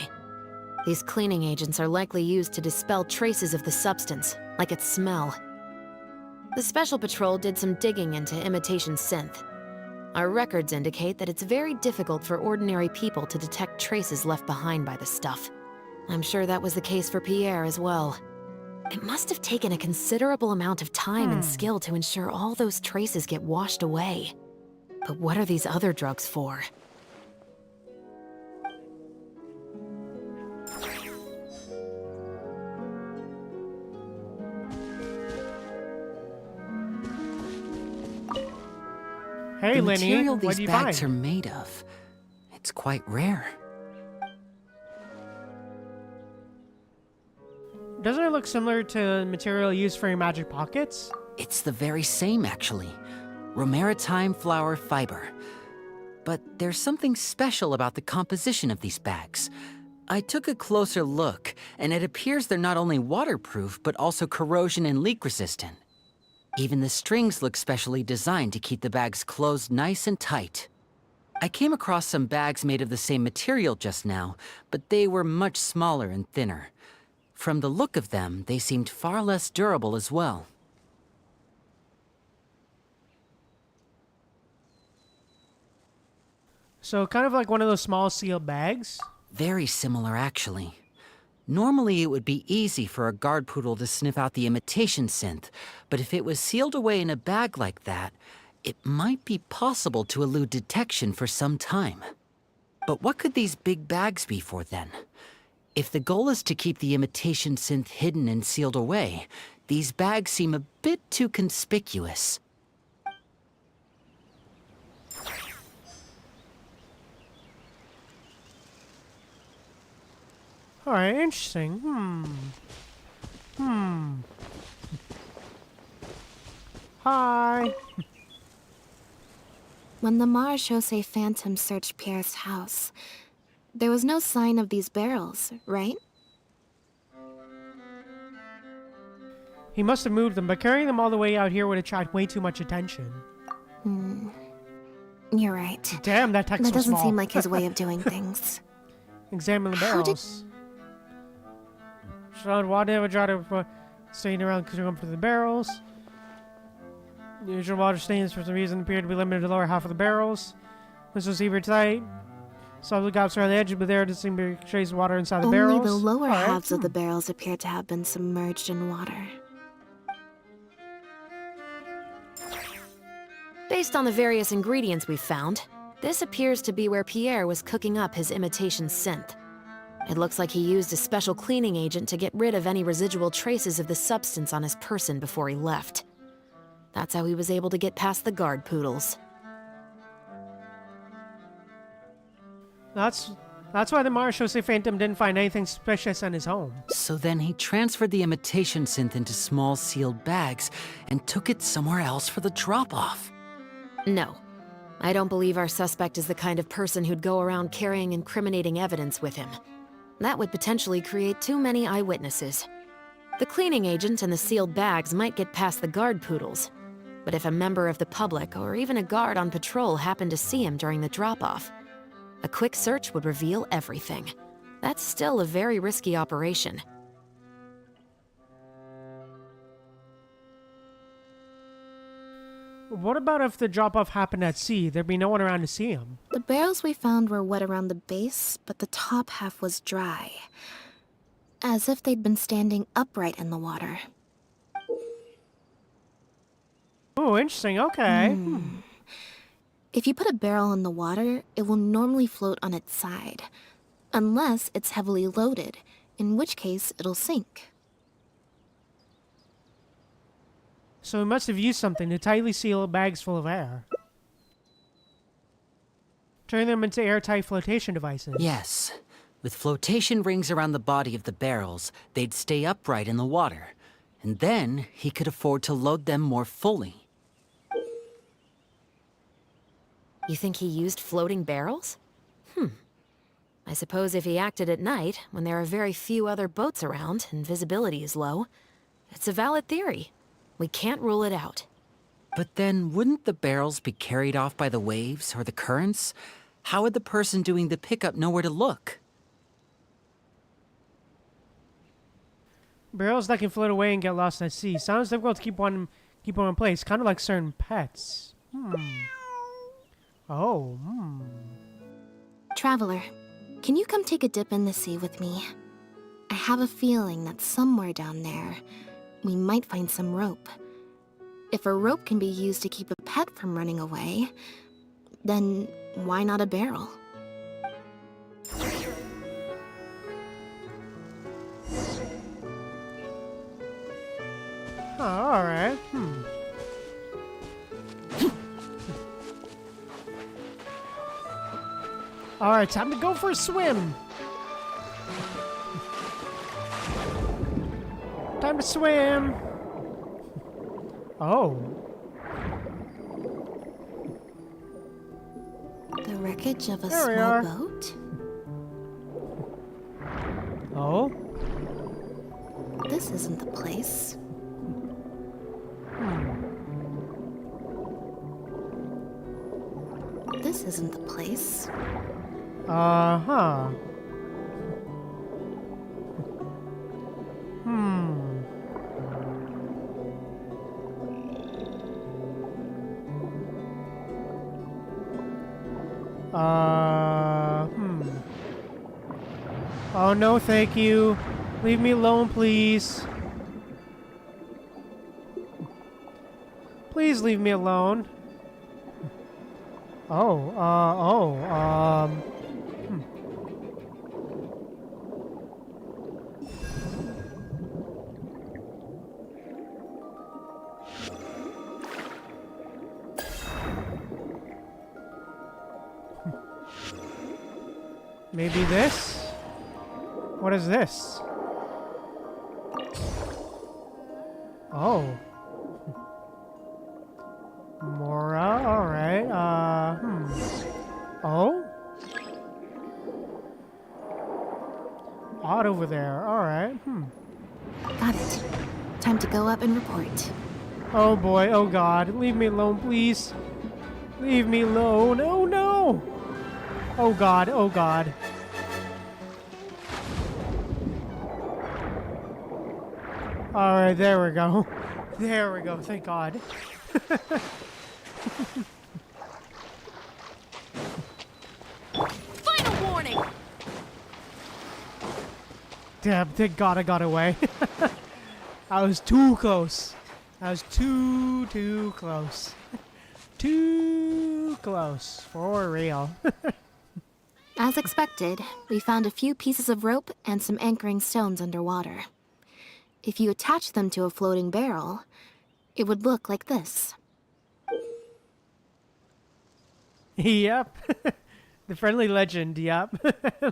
These cleaning agents are likely used to dispel traces of the substance, like its smell. The Special Patrol did some digging into imitation synth. Our records indicate that it's very difficult for ordinary people to detect traces left behind by the stuff. I'm sure that was the case for Pierre as well. It must have taken a considerable amount of time and skill to ensure all those traces get washed away. But what are these other drugs for? Hey, the Lenny, material what'd these you bags find? are made of, it's quite rare. Doesn't it look similar to the material used for your magic pockets? It's the very same, actually. Romaritime flower fiber. But there's something special about the composition of these bags. I took a closer look, and it appears they're not only waterproof, but also corrosion and leak resistant. Even the strings look specially designed to keep the bags closed nice and tight. I came across some bags made of the same material just now, but they were much smaller and thinner. From the look of them, they seemed far less durable as well. So kind of like one of those small sealed bags? Very similar, actually. Normally, it would be easy for a guard poodle to sniff out the imitation synth, but if it was sealed away in a bag like that, it might be possible to elude detection for some time. But what could these big bags be for then? If the goal is to keep the imitation synth hidden and sealed away, these bags seem a bit too conspicuous. Alright, interesting. Hi. When the Marechaussee Phantom searched Pierre's house, there was no sign of these barrels, right? He must have moved them, but carrying them all the way out here would attract way too much attention. You're right. Damn, that text That was doesn't small. seem like his way of doing things. Examine the barrels. So why never try to staying around because you're going for the barrels? The usual water stains for some reason appear to be limited to the lower half of the barrels. This was super tight. So the gaps around the edge, but there doesn't seem to be trace water inside the barrels. Only the lower halves of the barrels appear to have been submerged in water. Based on the various ingredients we found, this appears to be where Pierre was cooking up his imitation synth. It looks like he used a special cleaning agent to get rid of any residual traces of the substance on his person before he left. That's how he was able to get past the guard poodles. That's why the Marechaussee Phantom didn't find anything suspicious in his home. So then he transferred the imitation synth into small sealed bags and took it somewhere else for the drop-off. No. I don't believe our suspect is the kind of person who'd go around carrying incriminating evidence with him. That would potentially create too many eyewitnesses. The cleaning agent and the sealed bags might get past the guard poodles, but if a member of the public or even a guard on patrol happened to see him during the drop-off, a quick search would reveal everything. That's still a very risky operation. What about if the drop-off happened at sea? There'd be no one around to see him. The barrels we found were wet around the base, but the top half was dry. As if they'd been standing upright in the water. Oh, interesting. Okay. If you put a barrel in the water, it will normally float on its side. Unless it's heavily loaded, in which case it'll sink. So he must have used something to tightly seal bags full of air. Turn them into airtight flotation devices. Yes. With flotation rings around the body of the barrels, they'd stay upright in the water. And then he could afford to load them more fully. You think he used floating barrels? I suppose if he acted at night, when there are very few other boats around and visibility is low, it's a valid theory. We can't rule it out. But then, wouldn't the barrels be carried off by the waves or the currents? How would the person doing the pickup know where to look? Barrels that can float away and get lost at sea. Sounds difficult to keep one in place. Kind of like certain pets. Traveler, can you come take a dip in the sea with me? I have a feeling that somewhere down there, we might find some rope. If a rope can be used to keep a pet from running away, then why not a barrel? Oh, alright. Alright, time to go for a swim. Time to swim. Oh. The wreckage of a small boat? Oh? This isn't the place. This isn't the place. Uh-huh. Oh, no, thank you. Leave me alone, please. Please leave me alone. Maybe this? What is this? Oh. Mora, alright, Oh? Odd over there, alright, Got it. Time to go up and report. Oh boy, oh god, leave me alone, please. Leave me alone, oh no! Oh god, oh god. Alright, there we go. There we go, thank god. Final warning! Damn, thank god I got away. I was too close. I was too close. Too close. For real. As expected, we found a few pieces of rope and some anchoring stones underwater. If you attach them to a floating barrel, it would look like this. Yep. The friendly legend, yep.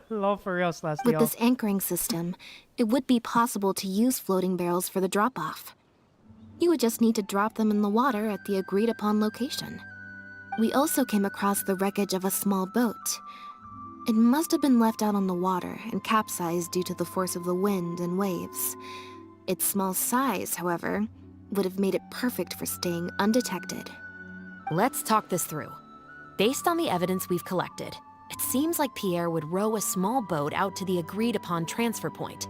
Love for real, Celestial. With this anchoring system, it would be possible to use floating barrels for the drop-off. You would just need to drop them in the water at the agreed-upon location. We also came across the wreckage of a small boat. It must have been left out on the water and capsized due to the force of the wind and waves. Its small size, however, would have made it perfect for staying undetected. Let's talk this through. Based on the evidence we've collected, it seems like Pierre would row a small boat out to the agreed-upon transfer point,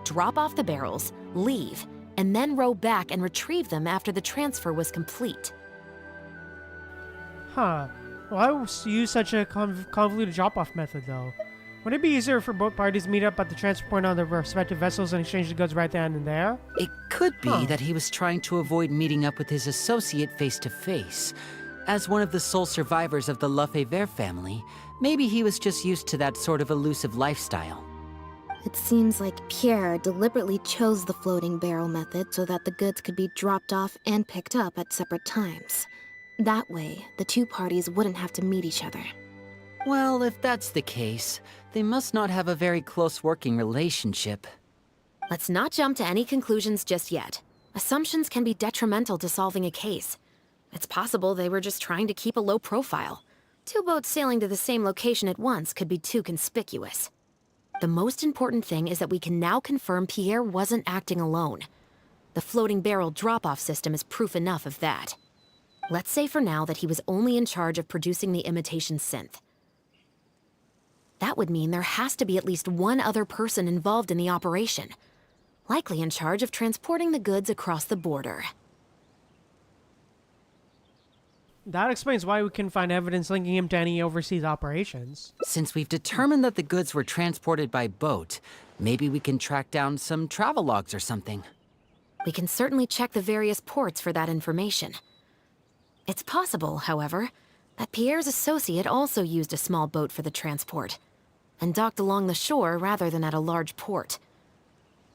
drop off the barrels, leave, and then row back and retrieve them after the transfer was complete. Huh. Why use such a convoluted drop-off method, though? Would it be easier for both parties to meet up at the transfer point on their respective vessels and exchange the goods right then and there? It could be that he was trying to avoid meeting up with his associate face-to-face. As one of the sole survivors of the Lefebvre family, maybe he was just used to that sort of elusive lifestyle. It seems like Pierre deliberately chose the floating barrel method so that the goods could be dropped off and picked up at separate times. That way, the two parties wouldn't have to meet each other. Well, if that's the case, they must not have a very close working relationship. Let's not jump to any conclusions just yet. Assumptions can be detrimental to solving a case. It's possible they were just trying to keep a low profile. Two boats sailing to the same location at once could be too conspicuous. The most important thing is that we can now confirm Pierre wasn't acting alone. The floating barrel drop-off system is proof enough of that. Let's say for now that he was only in charge of producing the imitation synth. That would mean there has to be at least one other person involved in the operation, likely in charge of transporting the goods across the border. That explains why we can find evidence linking him to any overseas operations. Since we've determined that the goods were transported by boat, maybe we can track down some travel logs or something. We can certainly check the various ports for that information. It's possible, however, that Pierre's associate also used a small boat for the transport, and docked along the shore rather than at a large port.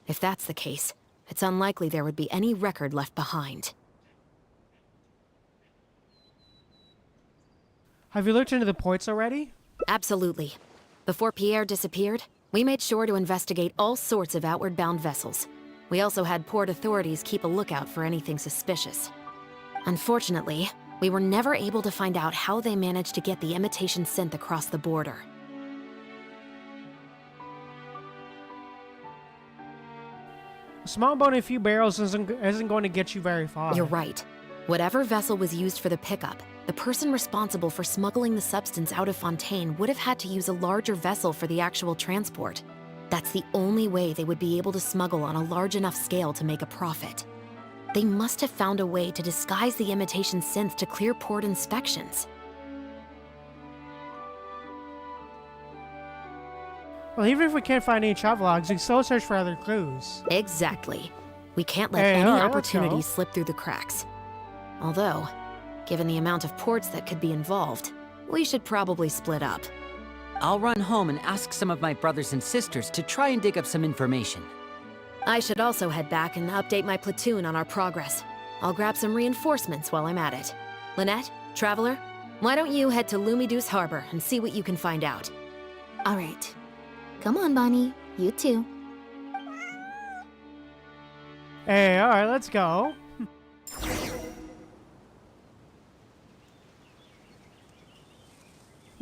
If that's the case, it's unlikely there would be any record left behind. Have you looked into the ports already? Absolutely. Before Pierre disappeared, we made sure to investigate all sorts of outward-bound vessels. We also had port authorities keep a lookout for anything suspicious. Unfortunately, we were never able to find out how they managed to get the imitation synth across the border. A small boat and a few barrels isn't going to get you very far. You're right. Whatever vessel was used for the pickup, the person responsible for smuggling the substance out of Fontaine would have had to use a larger vessel for the actual transport. That's the only way they would be able to smuggle on a large enough scale to make a profit. They must have found a way to disguise the imitation synth to clear port inspections. Well, even if we can't find any travelogues, we can still search for other clues. Exactly. We can't let Hey, any alright, opportunities slip through the cracks. Although, given the amount of ports that could be involved, we should probably split up. I'll run home and ask some of my brothers and sisters to try and dig up some information. I should also head back and update my platoon on our progress. I'll grab some reinforcements while I'm at it. Lynette, Traveler, why don't you head to Lumiduce Harbor and see what you can find out? All right. Come on, Bonnie. You too. Hey, alright, let's go.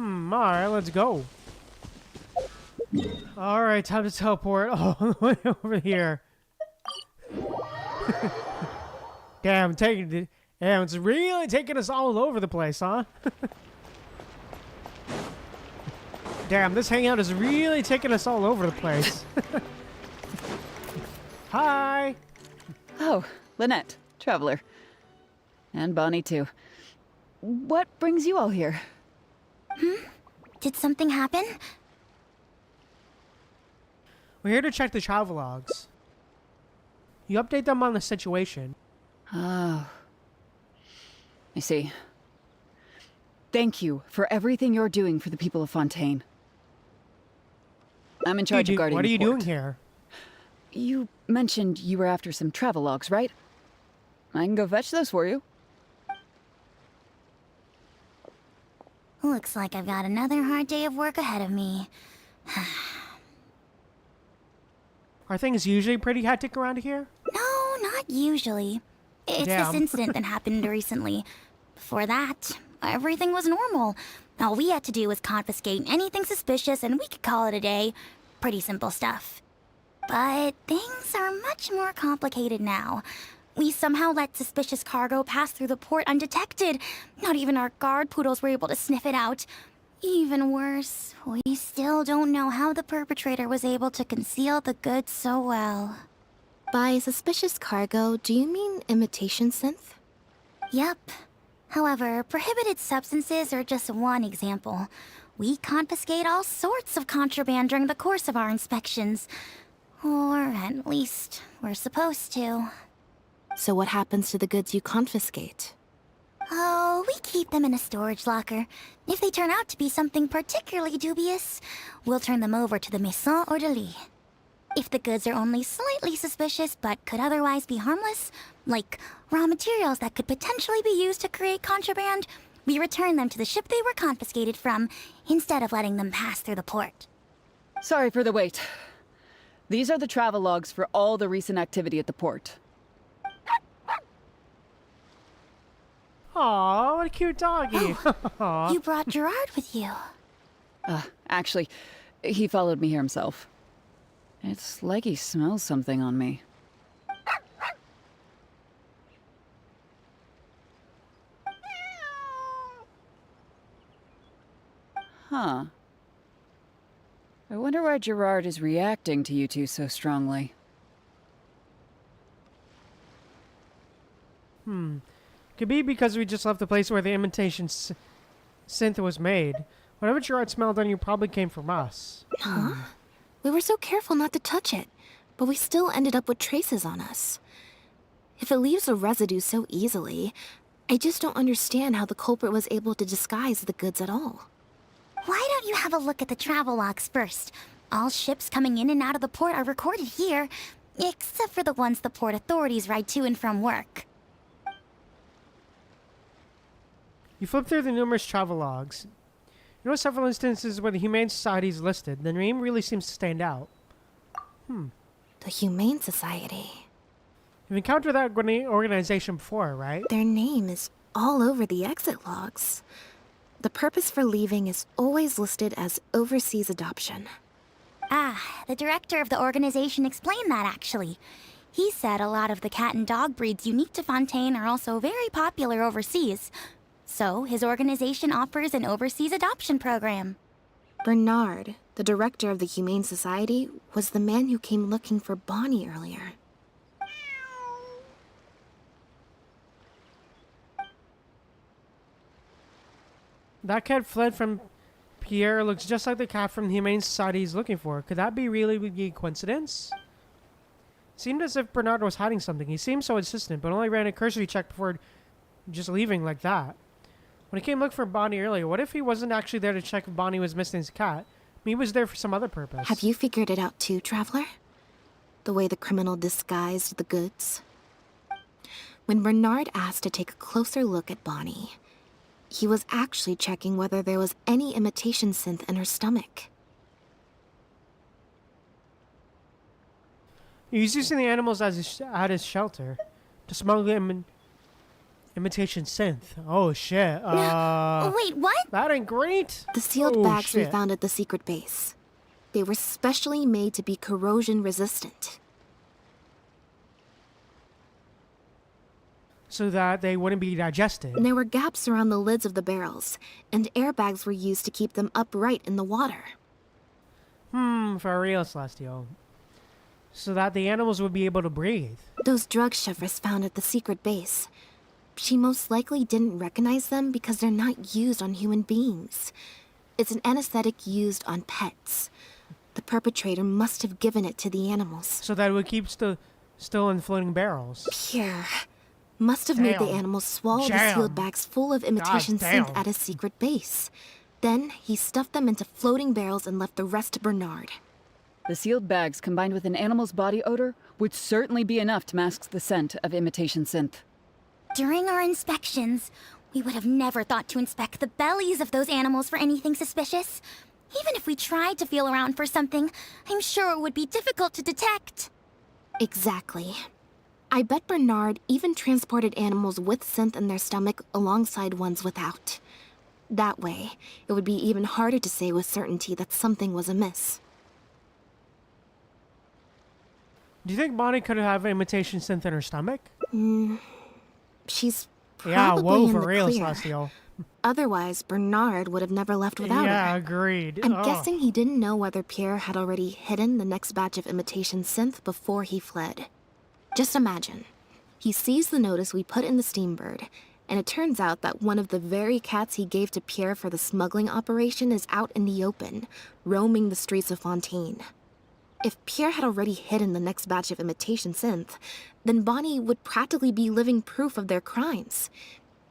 Alright, let's go. Alright, time to teleport all the way over here. Damn, it's really taking us all over the place, huh? Damn, this hangout is really taking us all over the place. Hi! Oh, Lynette, Traveler. And Bonnie, too. What brings you all here? Did something happen? We're here to check the travelogues. You update them on the situation. Oh. I see. Thank you for everything you're doing for the people of Fontaine. I'm in charge of guarding the port. What are you doing here? You mentioned you were after some travelogues, right? I can go fetch those for you. Looks like I've got another hard day of work ahead of me. Are things usually pretty hectic around here? No, not usually. It's this incident that happened recently. Before that, everything was normal. All we had to do was confiscate anything suspicious and we could call it a day. Pretty simple stuff. But things are much more complicated now. We somehow let suspicious cargo pass through the port undetected. Not even our guard poodles were able to sniff it out. Even worse, we still don't know how the perpetrator was able to conceal the goods so well. By suspicious cargo, do you mean imitation synth? Yep. However, prohibited substances are just one example. We confiscate all sorts of contraband during the course of our inspections. Or at least, we're supposed to. So what happens to the goods you confiscate? Oh, we keep them in a storage locker. If they turn out to be something particularly dubious, we'll turn them over to the Maison Orderly. If the goods are only slightly suspicious but could otherwise be harmless, like raw materials that could potentially be used to create contraband, we return them to the ship they were confiscated from, instead of letting them pass through the port. Sorry for the wait. These are the travelogues for all the recent activity at the port. Aw, what a cute doggy. Oh, you brought Gerard with you. Actually, he followed me here himself. It's like he smells something on me. Huh. I wonder why Gerard is reacting to you two so strongly. Could be because we just left the place where the imitation synth was made. Whatever Gerard smelled on you probably came from us. Huh? We were so careful not to touch it, but we still ended up with traces on us. If it leaves a residue so easily, I just don't understand how the culprit was able to disguise the goods at all. Why don't you have a look at the travelogues first? All ships coming in and out of the port are recorded here, except for the ones the port authorities ride to and from work. You flip through the numerous travelogues. You know several instances where the Humane Society is listed. The name really seems to stand out. The Humane Society. You've encountered that organization before, right? Their name is all over the exit logs. The purpose for leaving is always listed as overseas adoption. Ah, the director of the organization explained that, actually. He said a lot of the cat and dog breeds unique to Fontaine are also very popular overseas. So, his organization offers an overseas adoption program. Bernard, the director of the Humane Society, was the man who came looking for Bonnie earlier. That cat fled from Pierre looks just like the cat from the Humane Society he's looking for. Could that be really a coincidence? It seemed as if Bernard was hiding something. He seemed so insistent, but only ran a cursory check before just leaving like that. When he came looking for Bonnie earlier, what if he wasn't actually there to check if Bonnie was missing his cat? Maybe he was there for some other purpose. Have you figured it out too, Traveler? The way the criminal disguised the goods? When Bernard asked to take a closer look at Bonnie, he was actually checking whether there was any imitation synth in her stomach. He's using the animals as at his shelter to smuggle imitation synth. Oh shit. Wait, what? That ain't great. The sealed bags we found at the secret base. They were specially made to be corrosion resistant. So that they wouldn't be digested. And there were gaps around the lids of the barrels, and airbags were used to keep them upright in the water. For real, Celestial. So that the animals would be able to breathe. Those drug Chevres found at the secret base. She most likely didn't recognize them because they're not used on human beings. It's an anesthetic used on pets. The perpetrator must have given it to the animals. So that it would keep still in floating barrels. Pierre must have made the animals swallow the sealed bags full of imitation synth at his secret base. Then he stuffed them into floating barrels and left the rest to Bernard. The sealed bags combined with an animal's body odor would certainly be enough to mask the scent of imitation synth. During our inspections, we would have never thought to inspect the bellies of those animals for anything suspicious. Even if we tried to feel around for something, I'm sure it would be difficult to detect. Exactly. I bet Bernard even transported animals with synth in their stomach alongside ones without. That way, it would be even harder to say with certainty that something was amiss. Do you think Bonnie could have imitation synth in her stomach? She's probably in for the real, clear. Celestial. Otherwise, Bernard would have never left without her. Yeah, agreed. I'm guessing he didn't know whether Pierre had already hidden the next batch of imitation synth before he fled. Just imagine. He sees the notice we put in the Steambird, and it turns out that one of the very cats he gave to Pierre for the smuggling operation is out in the open, roaming the streets of Fontaine. If Pierre had already hidden the next batch of imitation synth, then Bonnie would practically be living proof of their crimes.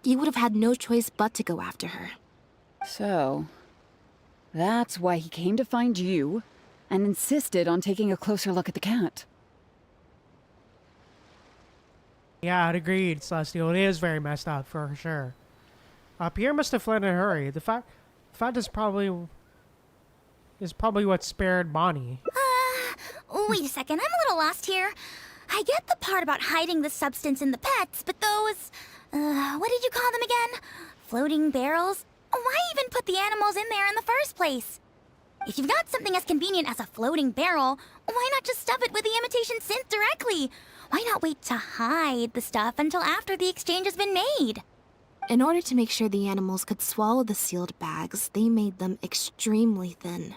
He would have had no choice but to go after her. So, that's why he came to find you and insisted on taking a closer look at the cat. Yeah, I'd agreed, Celestial. It is very messed up, for sure. Pierre must have fled in a hurry. The fact is probably what spared Bonnie. Wait a second, I'm a little lost here. I get the part about hiding the substance in the pets, but those... what did you call them again? Floating barrels? Why even put the animals in there in the first place? If you've got something as convenient as a floating barrel, why not just stuff it with the imitation synth directly? Why not wait to hide the stuff until after the exchange has been made? In order to make sure the animals could swallow the sealed bags, they made them extremely thin.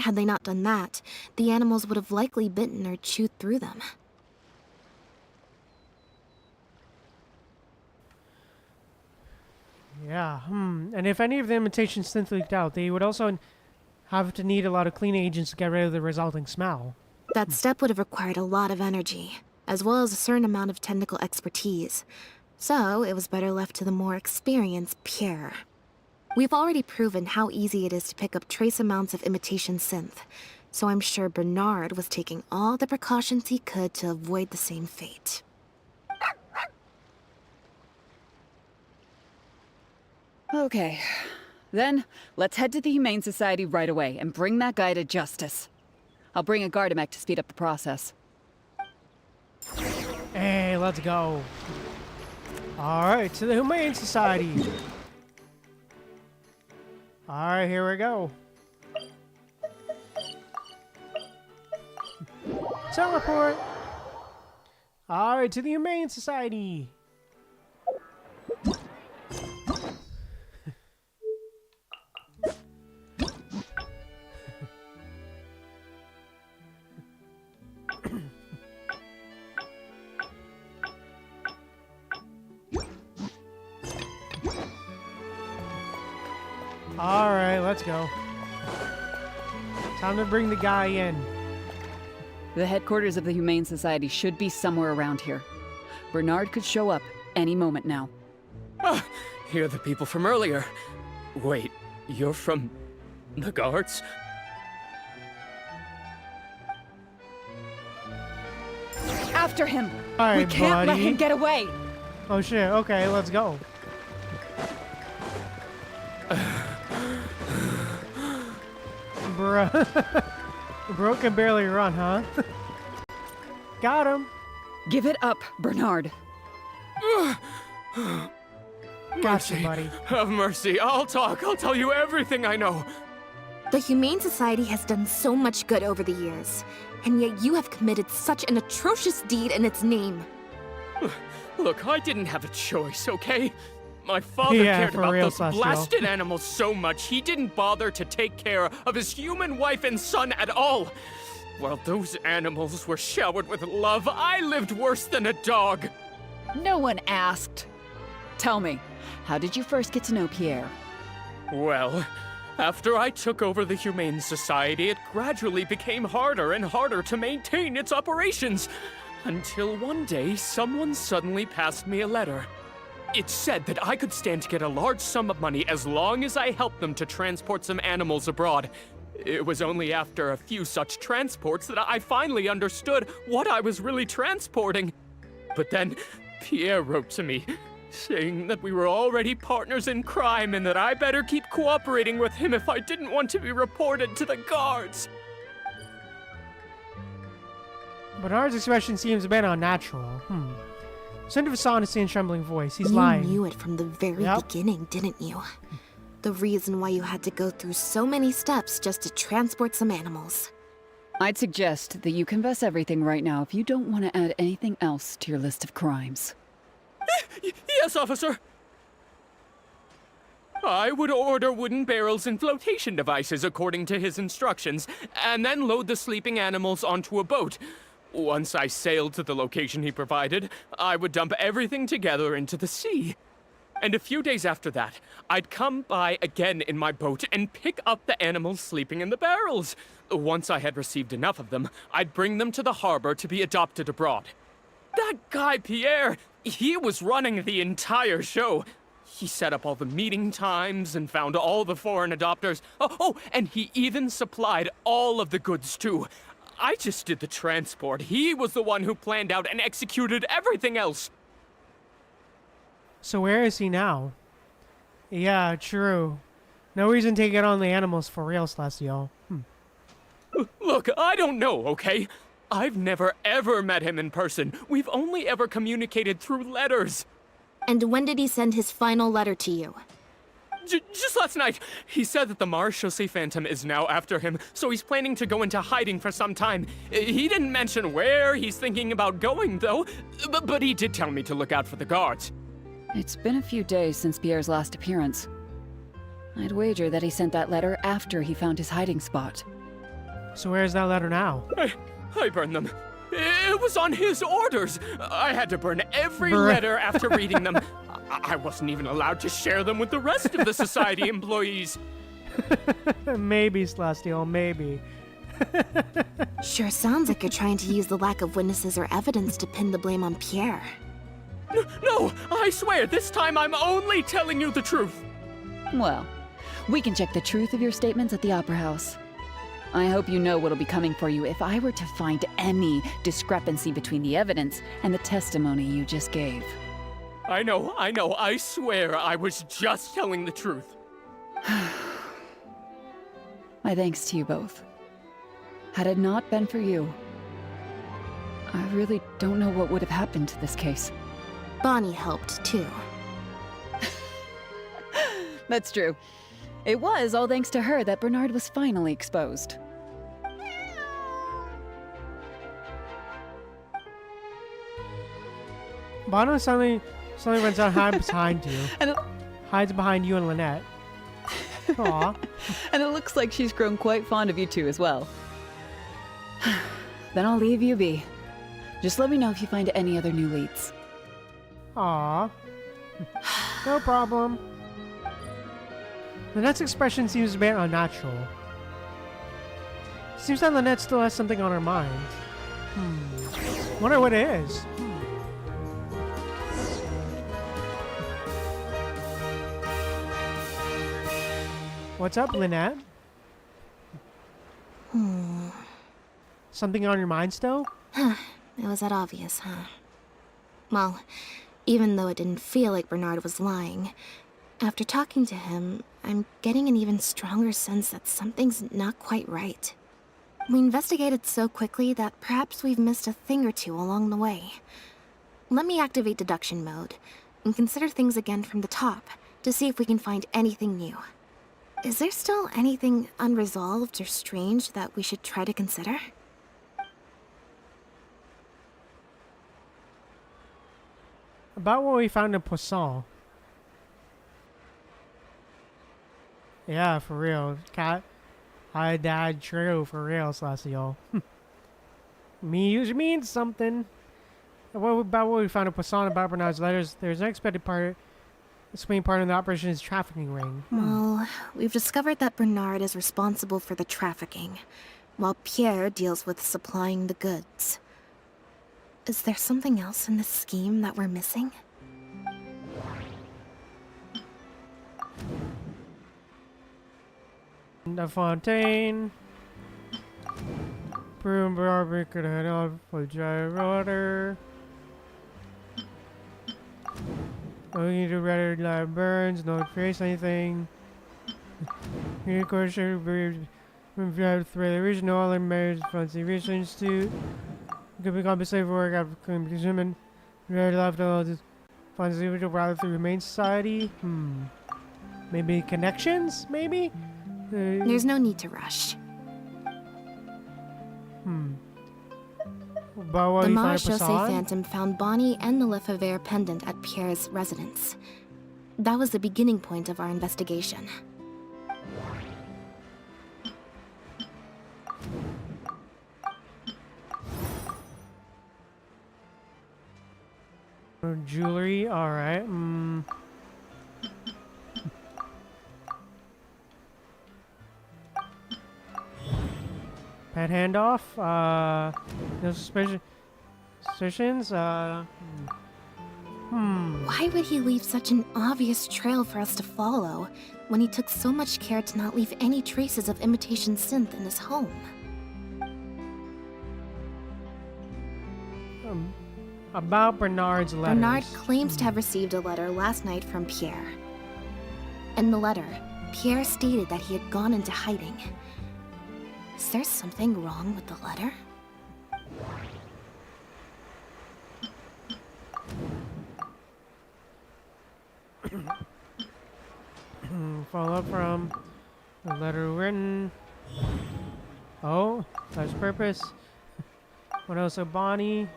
Had they not done that, the animals would have likely bitten or chewed through them. Yeah, And if any of the imitation synth leaked out, they would also have to need a lot of cleaning agents to get rid of the resulting smell. That step would have required a lot of energy, as well as a certain amount of technical expertise. So, it was better left to the more experienced Pierre. We've already proven how easy it is to pick up trace amounts of imitation synth, so I'm sure Bernard was taking all the precautions he could to avoid the same fate. Okay, then let's head to the Humane Society right away and bring that guy to justice. I'll bring a Gardamek to speed up the process. Hey, let's go. Alright, to the Humane Society. Alright, here we go. Teleport! Alright, to the Humane Society. let's go. Time to bring the guy in. The headquarters of the Humane Society should be somewhere around here. Bernard could show up any moment now. Ah, you're the people from earlier. Wait, you're from the guards? After him! All We right, can't let buddy. him get away! Oh shit, okay, let's go. Bruh. Bro can barely run, huh? Got him. Give it up, Bernard. Gotcha, buddy. Have mercy. I'll talk. I'll tell you everything I know. The Humane Society has done so much good over the years, and yet you have committed such an atrocious deed in its name. Look, I didn't have a choice, okay? My father cared about those blasted animals so much, he didn't bother to take care of his human wife and son at all. While those animals were showered with love, I lived worse than a dog. No one asked. Tell me, how did you first get to know Pierre? Well, after I took over the Humane Society, it gradually became harder and harder to maintain its operations. Until one day, someone suddenly passed me a letter. It said that I could stand to get a large sum of money as long as I helped them to transport some animals abroad. It was only after a few such transports that I finally understood what I was really transporting. But then, Pierre wrote to me, saying that we were already partners in crime and that I better keep cooperating with him if I didn't want to be reported to the guards. Bernard's expression seems a bit unnatural. Send of a honesty and trembling voice. He's lying. You knew it from the very beginning, didn't you? The reason why you had to go through so many steps just to transport some animals. I'd suggest that you confess everything right now if you don't want to add anything else to your list of crimes. Yes, officer. I would order wooden barrels and flotation devices according to his instructions, and then load the sleeping animals onto a boat. Once I sailed to the location he provided, I would dump everything together into the sea. And a few days after that, I'd come by again in my boat and pick up the animals sleeping in the barrels. Once I had received enough of them, I'd bring them to the harbor to be adopted abroad. That guy, Pierre, he was running the entire show. He set up all the meeting times and found all the foreign adopters. Oh, and he even supplied all of the goods, too. I just did the transport. He was the one who planned out and executed everything else. So where is he now? Yeah, true. No reason to get on the animals for real, Celestial. Look, I don't know, okay? I've never ever met him in person. We've only ever communicated through letters. And when did he send his final letter to you? Just last night. He said that the Marechaussee Phantom is now after him, so he's planning to go into hiding for some time. He didn't mention where he's thinking about going, though. But he did tell me to look out for the guards. It's been a few days since Pierre's last appearance. I'd wager that he sent that letter after he found his hiding spot. So where's that letter now? I burned them. It was on his orders. I had to burn every letter after reading them. I wasn't even allowed to share them with the rest of the society employees. Maybe, Celestial, maybe. Sure sounds like you're trying to use the lack of witnesses or evidence to pin the blame on Pierre. No, I swear, this time I'm only telling you the truth. Well, we can check the truth of your statements at the Opera House. I hope you know what'll be coming for you if I were to find any discrepancy between the evidence and the testimony you just gave. I know, I swear I was just telling the truth. My thanks to you both. Had it not been for you, I really don't know what would have happened to this case. Bonnie helped, too. That's true. It was all thanks to her that Bernard was finally exposed. Bono suddenly runs out and hides behind you. Hides behind you and Lynette. Aw. And it looks like she's grown quite fond of you two as well. Then I'll leave you be. Just let me know if you find any other new leads. Aw. No problem. Lynette's expression seems a bit unnatural. Seems that Lynette still has something on her mind. Wonder what it is. What's up, Lynette? Something on your mind still? It was that obvious, huh? Well, even though it didn't feel like Bernard was lying, after talking to him, I'm getting an even stronger sense that something's not quite right. We investigated so quickly that perhaps we've missed a thing or two along the way. Let me activate deduction mode and consider things again from the top to see if we can find anything new. Is there still anything unresolved or strange that we should try to consider? About what we found in Poisson. Yeah, for real. Cat, hi, dad, true, for real, Celestial. Means something. About what we found in Poisson about Bernard's letters, there's an expected part. This main part of the operation is trafficking ring. Well, we've discovered that Bernard is responsible for the trafficking, while Pierre deals with supplying the goods. Is there something else in this scheme that we're missing? The Fontaine. Broom Barbie could head off for dry water. Looking to red light burns, not trace anything. Of course, through the original and marriage fancy research institute. Could be compensated for work after consuming red left all this fancy rather through Humane Society. Maybe connections? Maybe? There's no need to rush. The Marechaussee Phantom found Bonnie and the Lefebvre pendant at Pierre's residence. That was the beginning point of our investigation. Jewelry, alright. Pet handoff, no suspicions, Why would he leave such an obvious trail for us to follow, when he took so much care to not leave any traces of imitation synth in his home? About Bernard's letters. Bernard claims to have received a letter last night from Pierre. In the letter, Pierre stated that he had gone into hiding. Is there something wrong with the letter? Follow up from the letter written. Oh, that's purpose. What else? So Bonnie.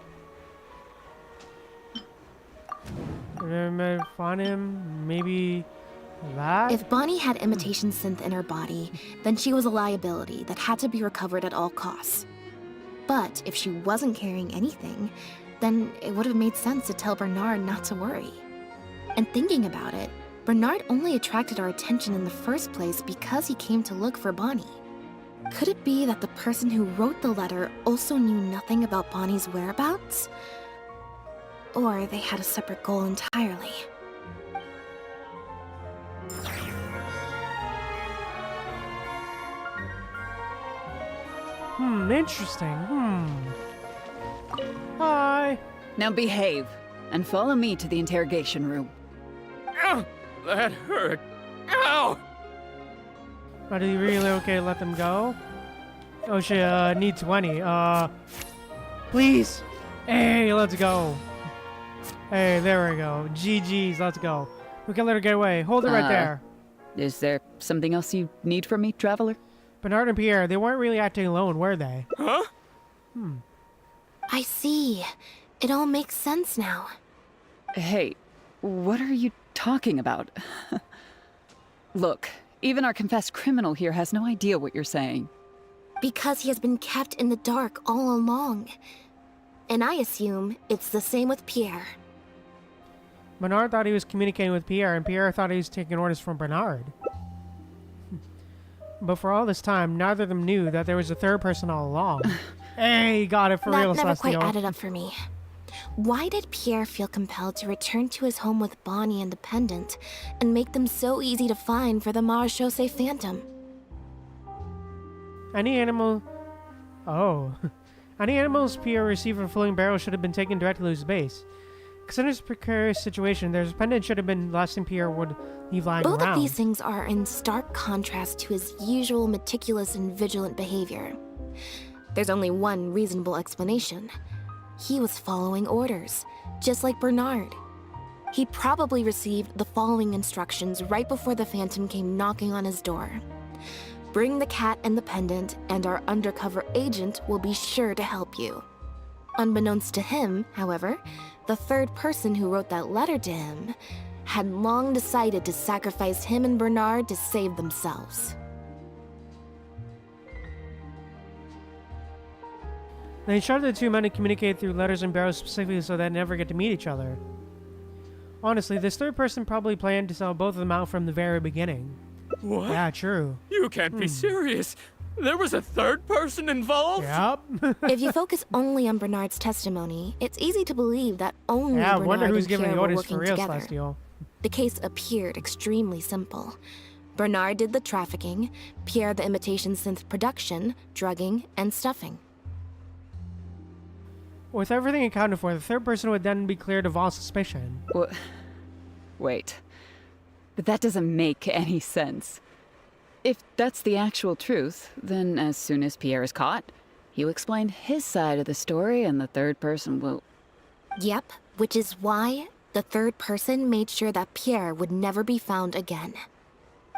Find him. Maybe that. If Bonnie had imitation synth in her body, then she was a liability that had to be recovered at all costs. But if she wasn't carrying anything, then it would have made sense to tell Bernard not to worry. And thinking about it, Bernard only attracted our attention in the first place because he came to look for Bonnie. Could it be that the person who wrote the letter also knew nothing about Bonnie's whereabouts? Or they had a separate goal entirely? Interesting. Hi. Now behave, and follow me to the interrogation room. Ow! That hurt. Ow! Are you really okay to let them go? Oh shit, need 20. Please. Hey, let's go. Hey, there we go. GG's, let's go. We can let her get away. Hold it right there. Is there something else you need from me, Traveler? Bernard and Pierre, they weren't really acting alone, were they? Huh? I see. It all makes sense now. Hey, what are you talking about? Look, even our confessed criminal here has no idea what you're saying. Because he has been kept in the dark all along. And I assume it's the same with Pierre. Bernard thought he was communicating with Pierre, and Pierre thought he was taking orders from Bernard. But for all this time, neither of them knew that there was a third person all along. Hey, got it for real, That never Celestial. quite added up for me. Why did Pierre feel compelled to return to his home with Bonnie and the pendant, and make them so easy to find for the Marechaussee Phantom? Any animal... Oh. Any animals Pierre received from floating barrel should have been taken directly to his base. Considering this precarious situation, their pendant should have been the last thing Pierre would leave lying Both around. of these things are in stark contrast to his usual meticulous and vigilant behavior. There's only one reasonable explanation. He was following orders, just like Bernard. He probably received the following instructions right before the Phantom came knocking on his door. Bring the cat and the pendant, and our undercover agent will be sure to help you. Unbeknownst to him, however, the third person who wrote that letter to him had long decided to sacrifice him and Bernard to save themselves. They instructed the two men to communicate through letters and barrels specifically so they'd never get to meet each other. Honestly, this third person probably planned to sell both of them out from the very beginning. What? Yeah, true. You can't be serious. There was a third person involved? Yep. If you focus only on Bernard's testimony, it's easy to believe that only Yeah, I Bernard wonder who's and giving Pierre the were orders for working real, together. Celestial. The case appeared extremely simple. Bernard did the trafficking, Pierre the imitation synth production, drugging, and stuffing. With everything accounted for, the third person would then be cleared of all suspicion. Wait. But that doesn't make any sense. If that's the actual truth, then as soon as Pierre is caught, he'll explain his side of the story and the third person will... Yep, which is why the third person made sure that Pierre would never be found again.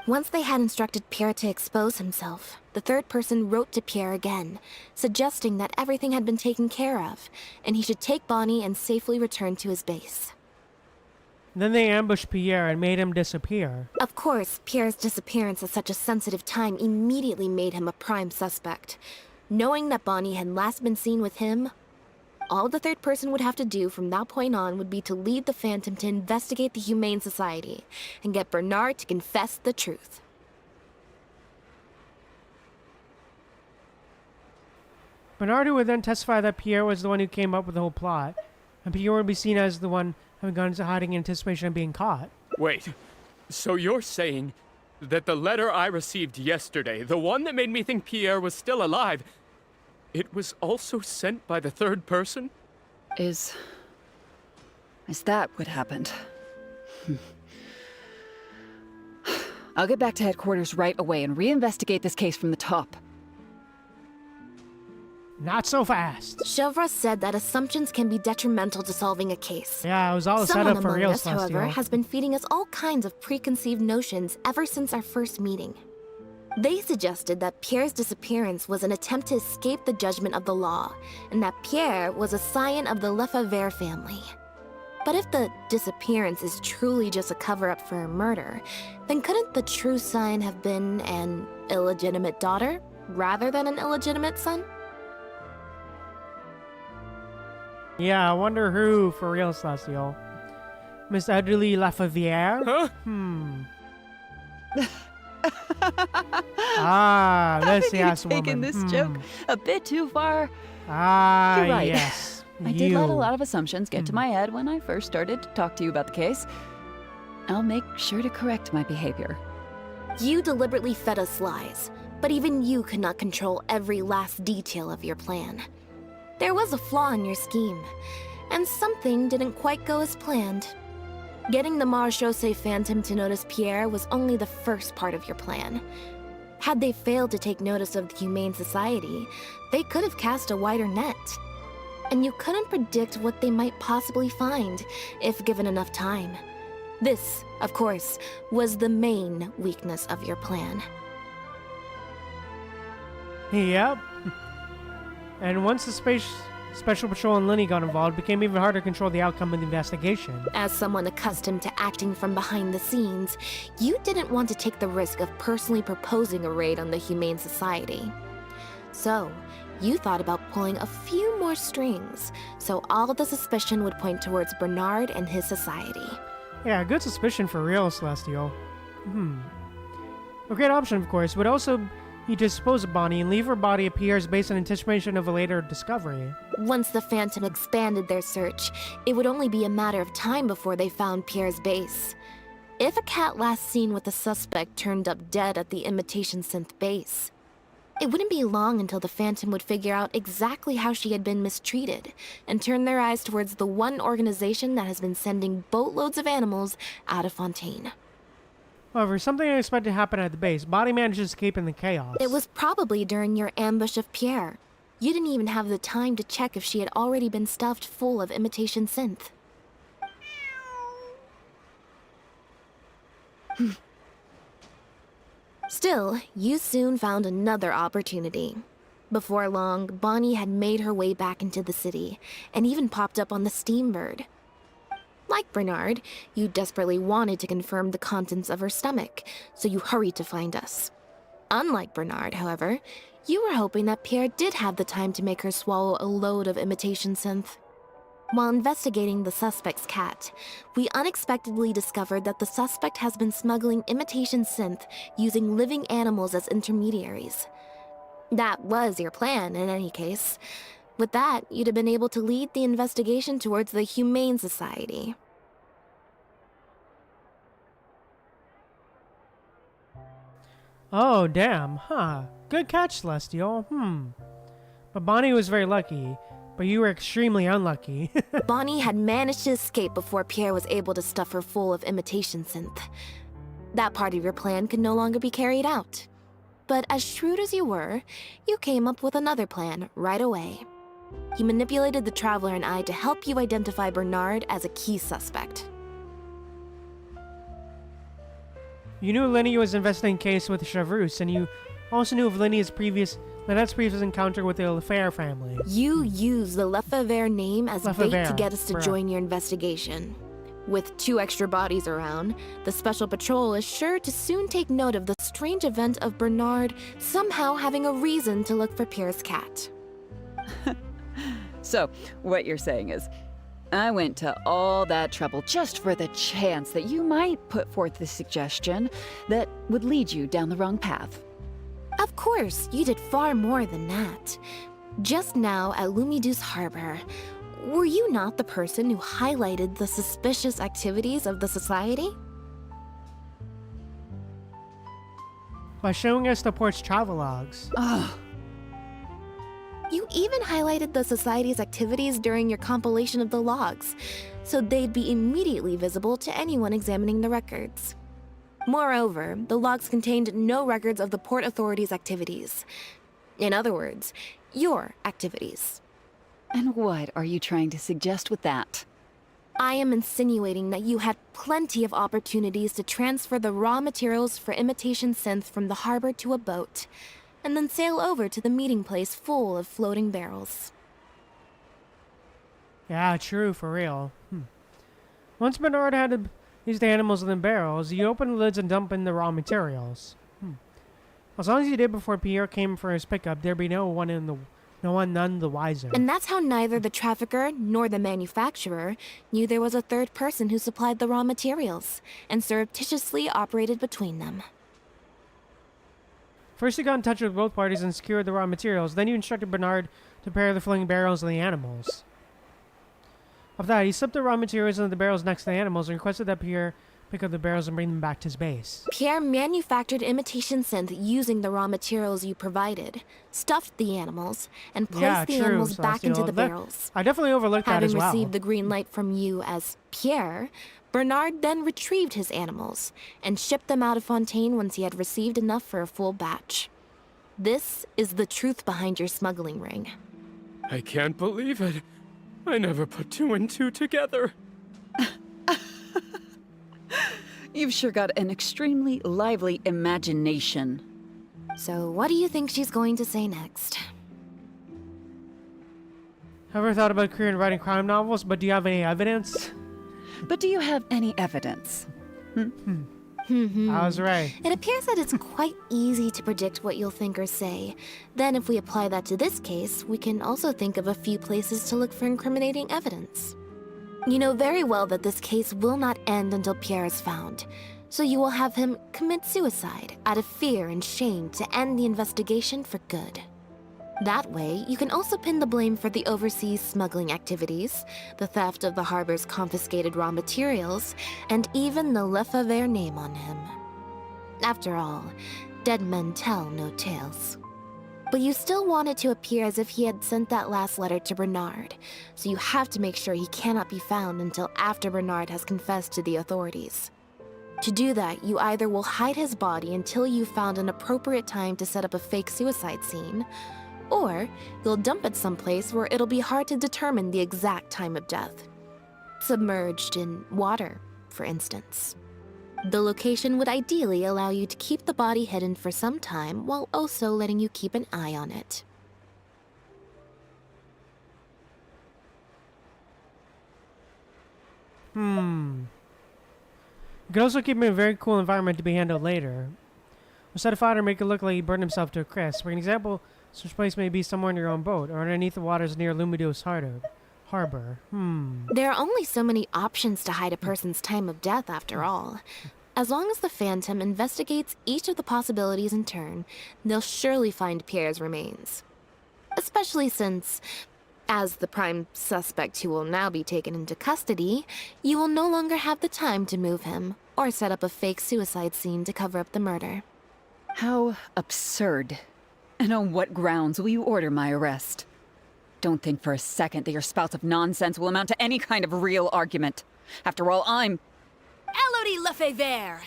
Once they had instructed Pierre to expose himself, the third person wrote to Pierre again, suggesting that everything had been taken care of, and he should take Bonnie and safely return to his base. Then they ambushed Pierre and made him disappear. Of course, Pierre's disappearance at such a sensitive time immediately made him a prime suspect. Knowing that Bonnie had last been seen with him, all the third person would have to do from that point on would be to lead the Phantom to investigate the Humane Society and get Bernard to confess the truth. Bernard would then testify that Pierre was the one who came up with the whole plot, and Pierre would be seen as the one having gone into hiding in anticipation of being caught. Wait, so you're saying that the letter I received yesterday, the one that made me think Pierre was still alive, it was also sent by the third person? Is that what happened? I'll get back to headquarters right away and reinvestigate this case from the top. Not so fast. Chevra said that assumptions can be detrimental to solving a case. Yeah, it was all set Someone up for among real, us, however, Celestial. has been feeding us all kinds of preconceived notions ever since our first meeting. They suggested that Pierre's disappearance was an attempt to escape the judgment of the law, and that Pierre was a scion of the Lefebvre family. But if the disappearance is truly just a cover-up for a murder, then couldn't the true scion have been an illegitimate daughter, rather than an illegitimate son? Yeah, I wonder who for real, Celestial. Miss Adelie Lafavere? Huh? This yes Taking woman. this joke a bit too far. You're right. yes. I did let a lot of assumptions get to my head when I first started to talk to you about the case. I'll make sure to correct my behavior. You deliberately fed us lies, but even you could not control every last detail of your plan. There was a flaw in your scheme, and something didn't quite go as planned. Getting the Marechaussee Phantom to notice Pierre was only the first part of your plan. Had they failed to take notice of the Humane Society, they could have cast a wider net. And you couldn't predict what they might possibly find, if given enough time. This, of course, was the main weakness of your plan. Yep. And once the Special Patrol and Lenny got involved, it became even harder to control the outcome of the investigation. As someone accustomed to acting from behind the scenes, you didn't want to take the risk of personally proposing a raid on the Humane Society. So, you thought about pulling a few more strings, so all of the suspicion would point towards Bernard and his society. Yeah, good suspicion for real, Celestial. A great option, of course, would also be to dispose of Bonnie and leave her body at Pierre's base in anticipation of a later discovery. Once the Phantom expanded their search, it would only be a matter of time before they found Pierre's base. If a cat last seen with the suspect turned up dead at the imitation synth base, it wouldn't be long until the Phantom would figure out exactly how she had been mistreated and turn their eyes towards the one organization that has been sending boatloads of animals out of Fontaine. However, something unexpected happened at the base. Bonnie managed to escape in the chaos. It was probably during your ambush of Pierre. You didn't even have the time to check if she had already been stuffed full of imitation synth. Still, you soon found another opportunity. Before long, Bonnie had made her way back into the city, and even popped up on the Steambird. Like Bernard, you desperately wanted to confirm the contents of her stomach, so you hurried to find us. Unlike Bernard, however, you were hoping that Pierre did have the time to make her swallow a load of imitation synth. While investigating the suspect's cat, we unexpectedly discovered that the suspect has been smuggling imitation synth using living animals as intermediaries. That was your plan, in any case. With that, you'd have been able to lead the investigation towards the Humane Society. Oh, damn, huh. Good catch, Celestial. But Bonnie was very lucky. But you were extremely unlucky. Bonnie had managed to escape before Pierre was able to stuff her full of imitation synth. That part of your plan could no longer be carried out. But as shrewd as you were, you came up with another plan right away. You manipulated the Traveler and I to help you identify Bernard as a key suspect. You knew Lenny was investigating a case with Chavrus, and you also knew of Lynette's previous encounter with the Lefebvre family. You used the Lefebvre name as bait to get us to join your investigation. With 2 extra bodies around, the Special Patrol is sure to soon take note of the strange event of Bernard somehow having a reason to look for Pierre's cat. So, what you're saying is, I went to all that trouble just for the chance that you might put forth the suggestion that would lead you down the wrong path. Of course, you did far more than that. Just now at Lumidu's Harbor, were you not the person who highlighted the suspicious activities of the Society? By showing us the port's travelogues. Ugh. You even highlighted the Society's activities during your compilation of the logs, so they'd be immediately visible to anyone examining the records. Moreover, the logs contained no records of the Port Authority's activities. In other words, your activities. And what are you trying to suggest with that? I am insinuating that you had plenty of opportunities to transfer the raw materials for imitation synth from the harbor to a boat, and then sail over to the meeting place full of floating barrels. Yeah, true, for real. Once Bernard had used the animals in the barrels, you open the lids and dump in the raw materials. As long as you did before Pierre came for his pickup, there'd be none the wiser. And that's how neither the trafficker nor the manufacturer knew there was a third person who supplied the raw materials, and surreptitiously operated between them. First you got in touch with both parties and secured the raw materials, then you instructed Bernard to pair the floating barrels and the animals. After that, he slipped the raw materials into the barrels next to the animals and requested that Pierre pick up the barrels and bring them back to his base. Pierre manufactured imitation synth using the raw materials you provided, stuffed the animals, and placed the animals back into the barrels. I definitely overlooked that as well. Having received the green light from you as Pierre, Bernard then retrieved his animals and shipped them out of Fontaine once he had received enough for a full batch. This is the truth behind your smuggling ring. I can't believe it. I never put 2 and 2 together. You've sure got an extremely lively imagination. So what do you think she's going to say next? Have ever thought about a career in writing crime novels, but do you have any evidence? But do you have any evidence? I was right. It appears that it's quite easy to predict what you'll think or say. Then if we apply that to this case, we can also think of a few places to look for incriminating evidence. You know very well that this case will not end until Pierre is found. so you will have him commit suicide out of fear and shame to end the investigation for good. That way, you can also pin the blame for the overseas smuggling activities, the theft of the harbor's confiscated raw materials, and even the Lefebvre name on him. After all, dead men tell no tales. But you still want it to appear as if he had sent that last letter to Bernard, so you have to make sure he cannot be found until after Bernard has confessed to the authorities. To do that, you either will hide his body until you've found an appropriate time to set up a fake suicide scene, or you'll dump it someplace where it'll be hard to determine the exact time of death. Submerged in water, for instance. The location would ideally allow you to keep the body hidden for some time while also letting you keep an eye on it. You could also keep him in a very cool environment to be handled later. Or set a fire to make it look like he burned himself to a crisp. For an example, such place may be somewhere in your own boat, or underneath the waters near Lumidos Harbor. There are only so many options to hide a person's time of death, after all. As long as the Phantom investigates each of the possibilities in turn, they'll surely find Pierre's remains. Especially since, as the prime suspect who will now be taken into custody, you will no longer have the time to move him, or set up a fake suicide scene to cover up the murder. How absurd. And on what grounds will you order my arrest? Don't think for a second that your spouts of nonsense will amount to any kind of real argument. After all, I'm... Elodie Lefebvre!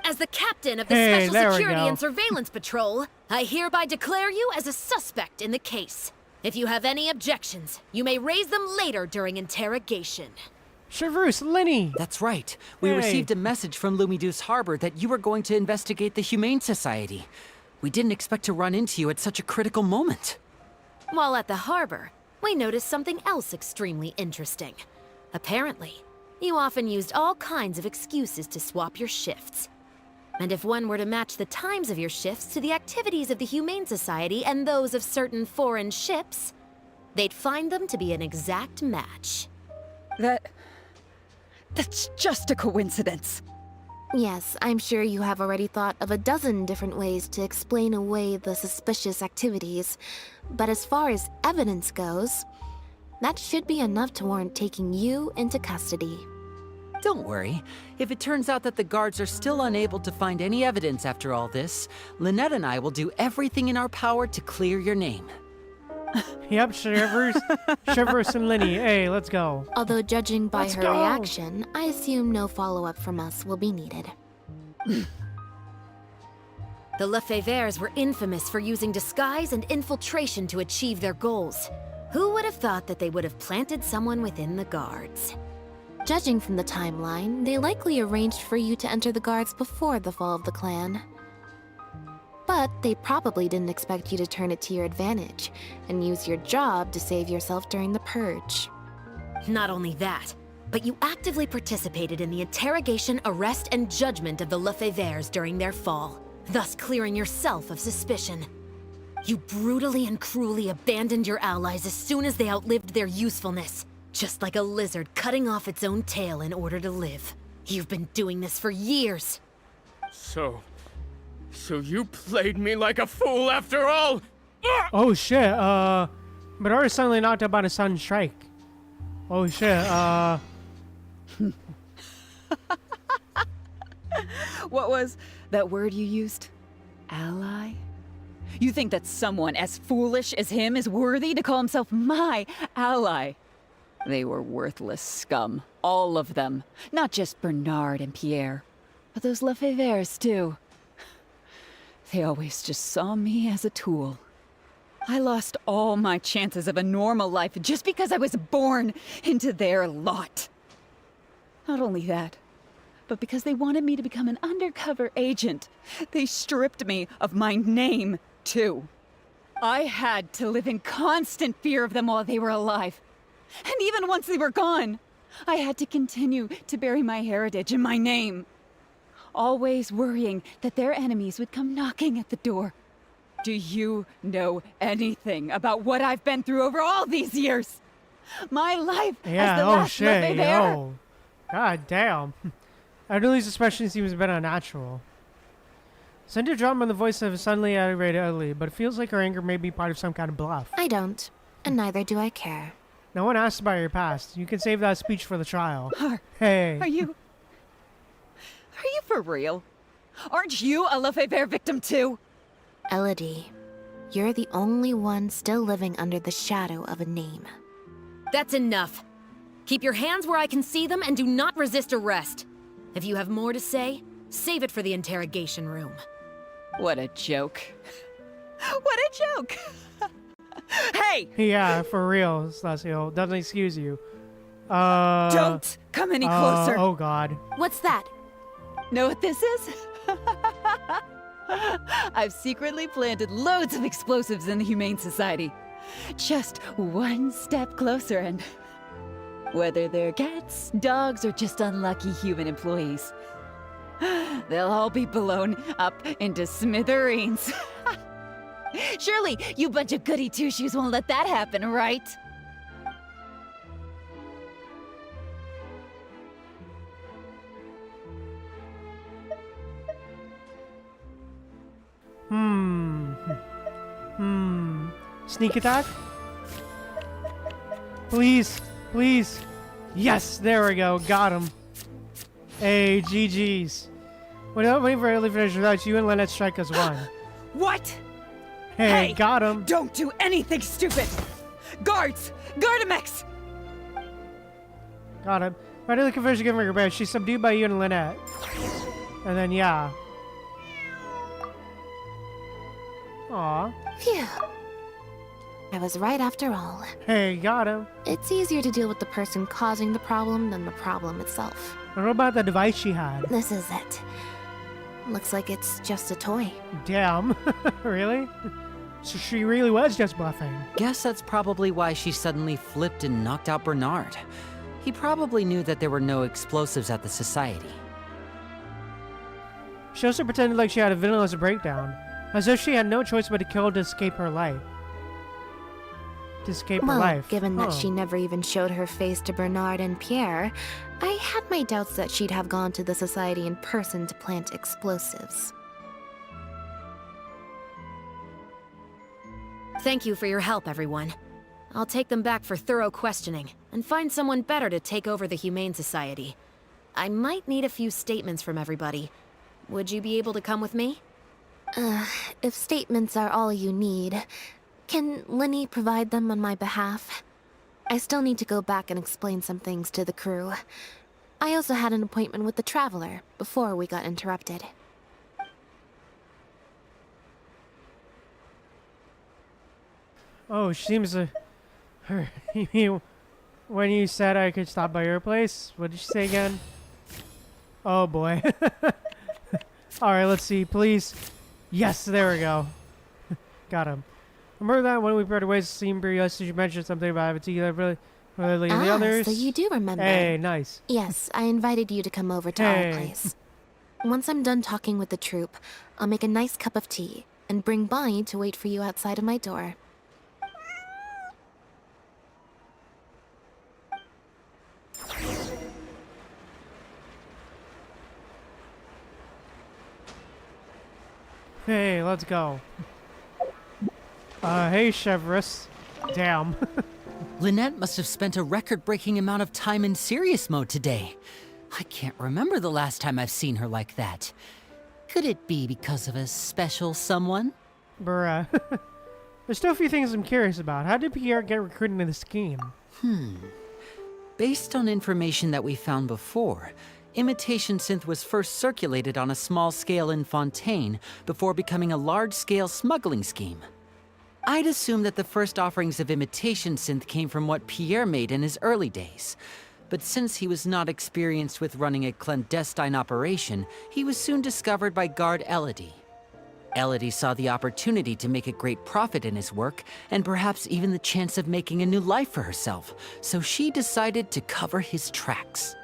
As the captain of the Hey, Special there we Security go. and Surveillance Patrol, I hereby declare you as a suspect in the case. If you have any objections, you may raise them later during interrogation. Chevreuse, Lenny! That's right. We Hey. received a message from Lumidos Harbor that you were going to investigate the Humane Society. We didn't expect to run into you at such a critical moment. While at the harbor, we noticed something else extremely interesting. Apparently, you often used all kinds of excuses to swap your shifts. And if one were to match the times of your shifts to the activities of the Humane Society and those of certain foreign ships, they'd find them to be an exact match. That's just a coincidence. Yes, I'm sure you have already thought of a dozen different ways to explain away the suspicious activities, but as far as evidence goes, that should be enough to warrant taking you into custody. Don't worry. If it turns out that the guards are still unable to find any evidence after all this, Lynette and I will do everything in our power to clear your name. Yep, Chevreuse and Lenny. Hey, let's go. Although judging by Let's her go. reaction, I assume no follow-up from us will be needed. The Lefebvres were infamous for using disguise and infiltration to achieve their goals. Who would have thought that they would have planted someone within the guards? Judging from the timeline, they likely arranged for you to enter the guards before the fall of the clan. But they probably didn't expect you to turn it to your advantage and use your job to save yourself during the purge. Not only that, but you actively participated in the interrogation, arrest, and judgment of the Lefebvres during their fall, thus clearing yourself of suspicion. You brutally and cruelly abandoned your allies as soon as they outlived their usefulness, just like a lizard cutting off its own tail in order to live. You've been doing this for years. So you played me like a fool after all? Oh shit, Bernard is suddenly knocked out by the sudden strike. Oh shit, What was that word you used? Ally? You think that someone as foolish as him is worthy to call himself my ally? They were worthless scum. All of them. Not just Bernard and Pierre, but those Lefebvres too. They always just saw me as a tool. I lost all my chances of a normal life just because I was born into their lot. Not only that, but because they wanted me to become an undercover agent, they stripped me of my name, too. I had to live in constant fear of them while they were alive. And even once they were gone, I had to continue to bury my heritage and my name. Always worrying that their enemies would come knocking at the door. Do you know anything about what I've been through over all these years? My life as yeah, the oh last shit, Lefebvre. yo. God damn. Ederly's expression seems a bit unnatural. Cinder dropped on the voice of suddenly irritated Ederly, but it feels like her anger may be part of some kind of bluff. I don't, and neither do I care. No one asked about your past. You can save that speech for the trial. Are you for real? Aren't you a Lefebvre victim too? Elodie, you're the only one still living under the shadow of a name. That's enough. Keep your hands where I can see them and do not resist arrest. If you have more to say, save it for the interrogation room. What a joke. What a joke! Hey! Yeah, for real, Celestial. Doesn't excuse you. Don't come any closer. Oh god. What's that? Know what this is? I've secretly planted loads of explosives in the Humane Society. Just one step closer and... whether they're cats, dogs, or just unlucky human employees, they'll all be blown up into smithereens. Surely, you bunch of goody two-shoes won't let that happen, right? Sneak attack? Please. Please. Yes, there we go. Got him. Hey, GG's. Without waiting for early finish without you and Lynette strike us one. What? Hey, got him. Don't do anything stupid. Guards! Gardamex! Got him. Readily confers to give her your badge. She's subdued by you and Lynette. And then, yeah. Aw. Phew. I was right after all. Hey, got him. It's easier to deal with the person causing the problem than the problem itself. What about the device she had? This is it. Looks like it's just a toy. Damn. Really? So she really was just bluffing. Guess that's probably why she suddenly flipped and knocked out Bernard. He probably knew that there were no explosives at the Society. She also pretended like she had a villainous breakdown, as if she had no choice but to kill to escape her life. Given that she never even showed her face to Bernard and Pierre, I had my doubts that she'd have gone to the Society in person to plant explosives. Thank you for your help, everyone. I'll take them back for thorough questioning, and find someone better to take over the Humane Society. I might need a few statements from everybody. Would you be able to come with me? If statements are all you need, can Linny provide them on my behalf? I still need to go back and explain some things to the crew. I also had an appointment with the Traveler before we got interrupted. Oh, she seems to... When you said I could stop by your place, what did she say again? Oh boy. Alright, let's see, please. Yes, there we go. Got him. Remember that when we parted ways, it seemed curious you mentioned something about it really the others? So you do remember. Hey, nice. Yes, I invited you to come over to our place. Once I'm done talking with the troupe, I'll make a nice cup of tea and bring Bonnie to wait for you outside of my door. Hey, let's go. Hey, Chevrolet. Damn. Lynette must have spent a record-breaking amount of time in serious mode today. I can't remember the last time I've seen her like that. Could it be because of a special someone? Bruh. There's still a few things I'm curious about. How did Pierre get recruited into the scheme? Based on information that we found before, imitation synth was first circulated on a small scale in Fontaine before becoming a large-scale smuggling scheme. I'd assume that the first offerings of imitation synth came from what Pierre made in his early days. But since he was not experienced with running a clandestine operation, he was soon discovered by guard Elodie. Elodie saw the opportunity to make a great profit in his work, and perhaps even the chance of making a new life for herself, so she decided to cover his tracks.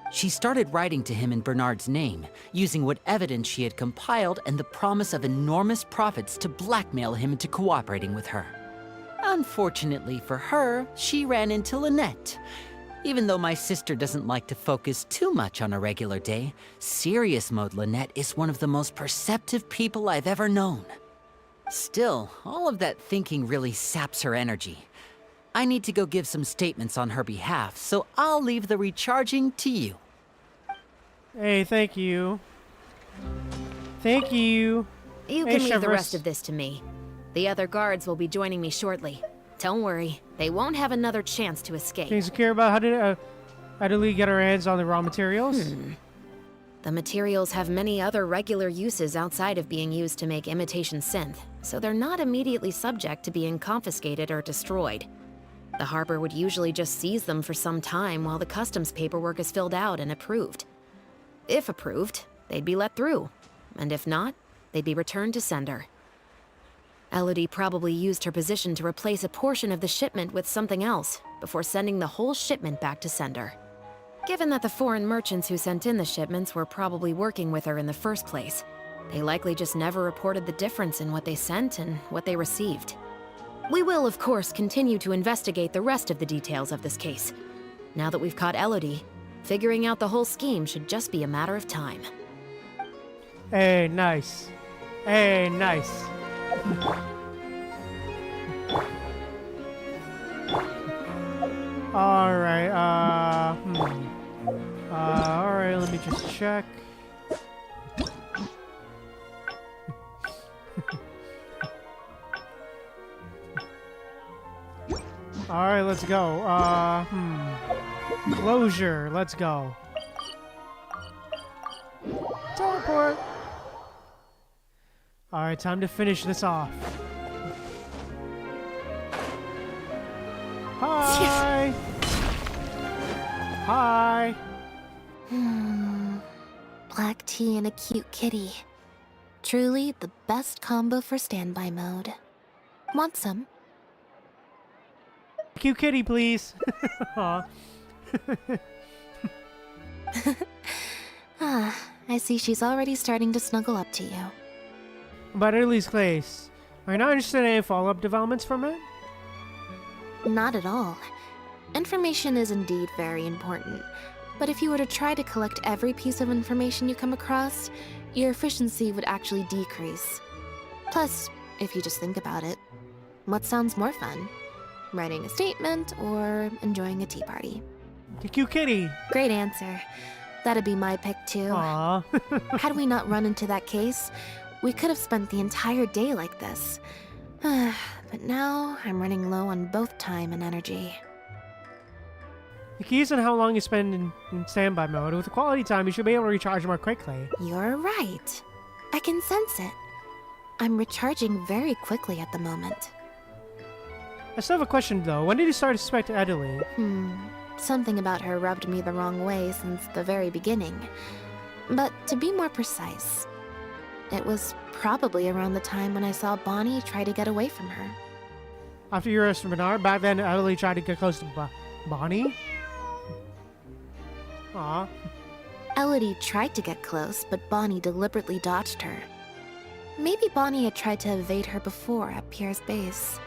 She started writing to him in Bernard's name, using what evidence she had compiled and the promise of enormous profits to blackmail him into cooperating with her. Unfortunately for her, she ran into Lynette. Even though my sister doesn't like to focus too much on a regular day, serious mode Lynette is one of the most perceptive people I've ever known. Still, all of that thinking really saps her energy. I need to go give some statements on her behalf, so I'll leave the recharging to you. Hey, thank you. Thank you. You Hey, can leave the Chevrolet. rest of this to me. The other guards will be joining me shortly. Don't worry, they won't have another chance to escape. Things to care about how do we get our hands on the raw materials? The materials have many other regular uses outside of being used to make imitation synth, so they're not immediately subject to being confiscated or destroyed. The harbor would usually just seize them for some time while the customs paperwork is filled out and approved. If approved, they'd be let through, and if not, they'd be returned to sender. Elodie probably used her position to replace a portion of the shipment with something else before sending the whole shipment back to sender. Given that the foreign merchants who sent in the shipments were probably working with her in the first place, they likely just never reported the difference in what they sent and what they received. We will, of course, continue to investigate the rest of the details of this case. Now that we've caught Elodie, figuring out the whole scheme should just be a matter of time. Hey, nice. Hey, nice. Alright, alright, let me just check. Alright, let's go. Closure, let's go. Teleport! Alright, time to finish this off. Hi! Hi! Black tea and a cute kitty. Truly the best combo for standby mode. Want some? Cute kitty, please. Aw. I see she's already starting to snuggle up to you. About Italy's case, are you not interested in any follow-up developments from it? Not at all. Information is indeed very important, but if you were to try to collect every piece of information you come across, your efficiency would actually decrease. Plus, if you just think about it, what sounds more fun? Writing a statement or enjoying a tea party? The cute kitty. Great answer. That'd be my pick too. Aww. Had we not run into that case, we could have spent the entire day like this. But now, I'm running low on both time and energy. The key isn't how long you spend in standby mode. With the quality time, you should be able to recharge more quickly. You're right. I can sense it. I'm recharging very quickly at the moment. I still have a question though. When did you start to suspect Italy? Something about her rubbed me the wrong way since the very beginning. But to be more precise, it was probably around the time when I saw Bonnie try to get away from her. After you arrested Bernard, back then Italy tried to get close to Bonnie? Aw. Elodie tried to get close, but Bonnie deliberately dodged her. Maybe Bonnie had tried to evade her before at Pierre's base.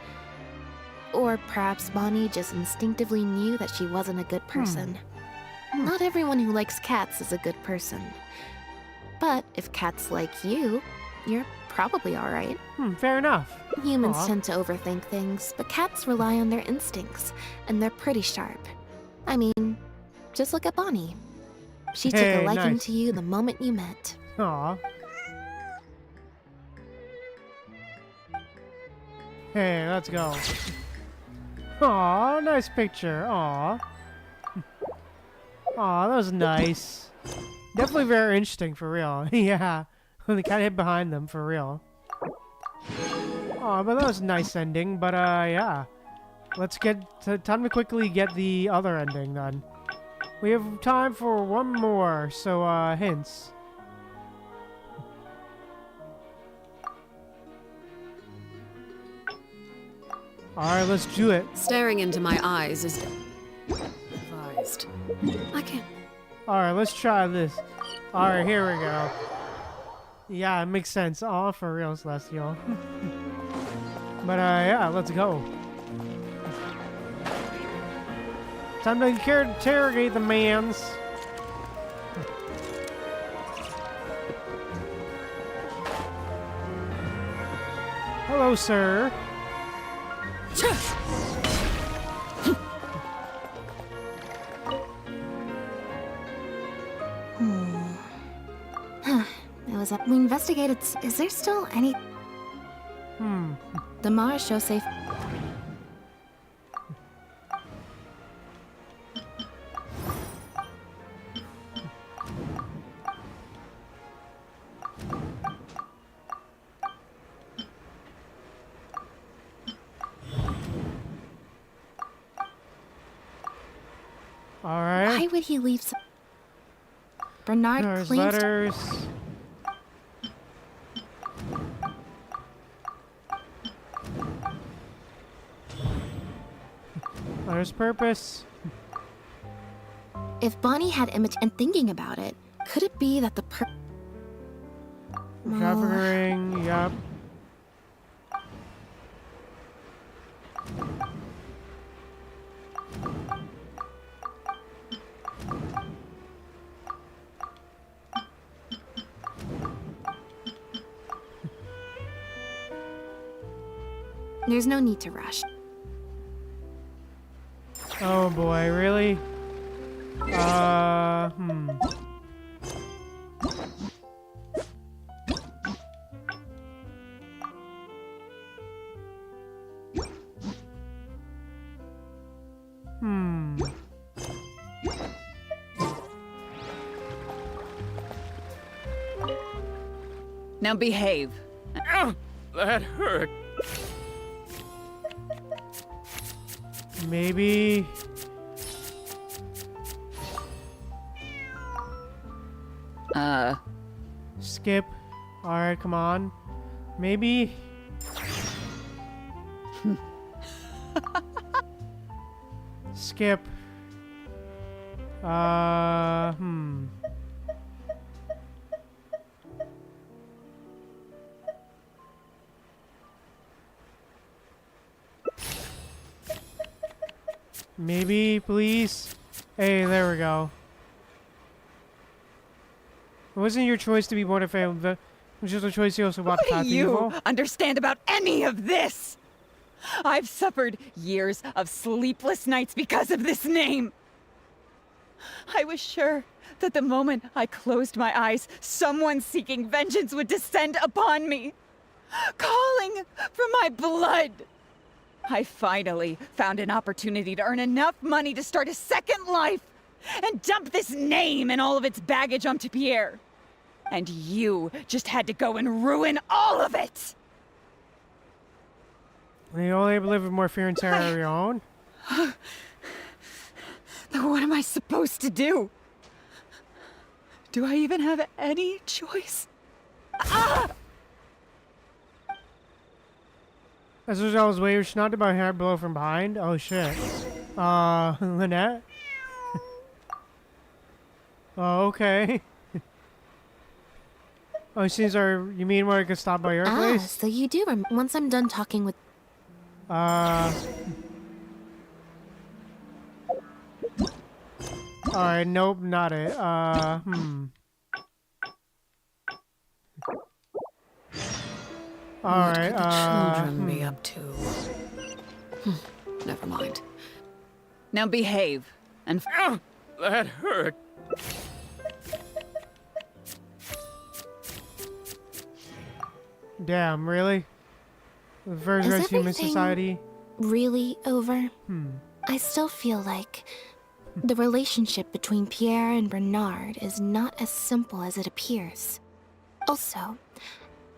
Or perhaps Bonnie just instinctively knew that she wasn't a good person. Not everyone who likes cats is a good person. But if cats like you, you're probably alright. Fair enough. Humans Aw. tend to overthink things, but cats rely on their instincts, and they're pretty sharp. I mean, just look at Bonnie. She took a liking to you the moment you met. Aw. Hey, let's go. Aw, nice picture. Aw. Aw, that was nice. Definitely very interesting, for real. Yeah. They kind of hid behind them, for real. Aw, but that was a nice ending. But, yeah. Let's get... time to quickly get the other ending, then. We have time for one more, so, hints. Alright, let's do it. Staring into my eyes is advised. I can't. Alright, let's try this. Alright, here we go. Yeah, it makes sense. Aw, for real, Celestial. But, yeah, let's go. Time to interrogate the mans. Hello, sir. We investigated. Is there still any? The Mara show safe. All right. Why would he leave? Bernard There's claims. Letters. There's purpose. If Bonnie had and thinking about it, could it be that the Traffic ring, yup. There's no need to rush. Oh boy, really? Now behave. That hurt. Maybe. Skip. Alright, come on. Maybe. Skip. Maybe, please. Hey, there we go. It wasn't your choice to be motivated. It was just a choice you also bought. What do you understand about any of this? I've suffered years of sleepless nights because of this name. I was sure that the moment I closed my eyes, someone seeking vengeance would descend upon me, calling for my blood. I finally found an opportunity to earn enough money to start a second life and dump this name and all of its baggage onto Pierre. And you just had to go and ruin all of it! Are you only able to live with more fear and terror of your own? Then what am I supposed to do? Do I even have any choice? As a result, I was waiting, she knocked my hair blow from behind. Oh shit. Lynette? Oh, okay. Oh, since you mean where I could stop by your place? So you do. Once I'm done talking with. Alright, nope, not it. Alright, what could the children be up to? Never mind. Now behave and. That hurt. Damn, really? The version of human society? Really over? I still feel like the relationship between Pierre and Bernard is not as simple as it appears. Also,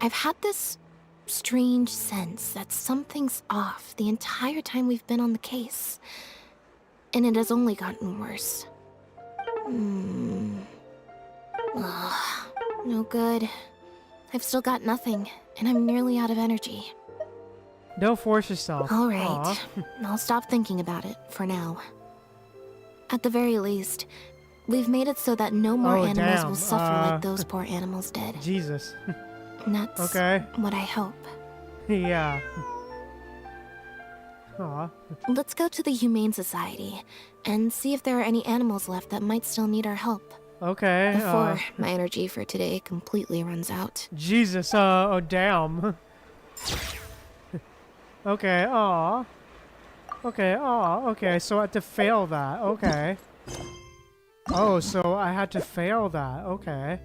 I've had this strange sense that something's off the entire time we've been on the case. And it has only gotten worse. Ugh, no good. I've still got nothing, and I'm nearly out of energy. Don't force yourself. All right. I'll stop thinking about it for now. At the very least, we've made it so that no more animals will suffer like those poor animals did. Jesus. And that's what I hope. Yeah. Aw. Let's go to the Humane Society and see if there are any animals left that might still need our help. Okay. Before my energy for today completely runs out. Jesus, oh damn. Okay, aw. Okay, aw, okay, so I had to fail that, okay. Oh, so I had to fail that, okay.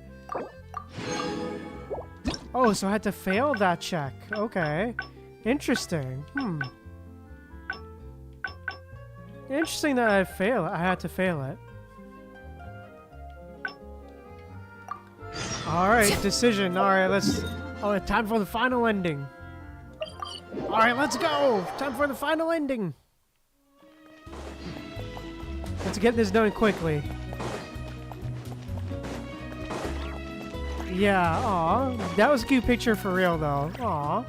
Oh, so I had to fail that check, okay. Interesting, Interesting that I had to fail it. Alright, decision, alright, let's... Oh, time for the final ending. Alright, let's go! Time for the final ending! Let's get this done quickly. Yeah, aw. That was a cute picture for real, though. Aw.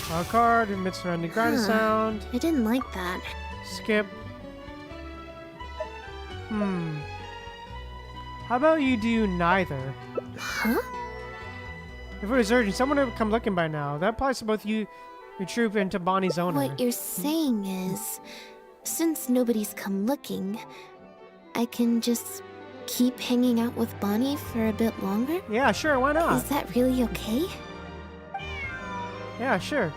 A card emits surrounding grind sound. I didn't like that. Skip. How about you do neither? Huh? If it was urgent, someone would come looking by now. That applies to both you, your troop, and to Bonnie's owner. What you're saying is, since nobody's come looking, I can just keep hanging out with Bonnie for a bit longer? Yeah, sure, why not? Is that really okay? Yeah, sure.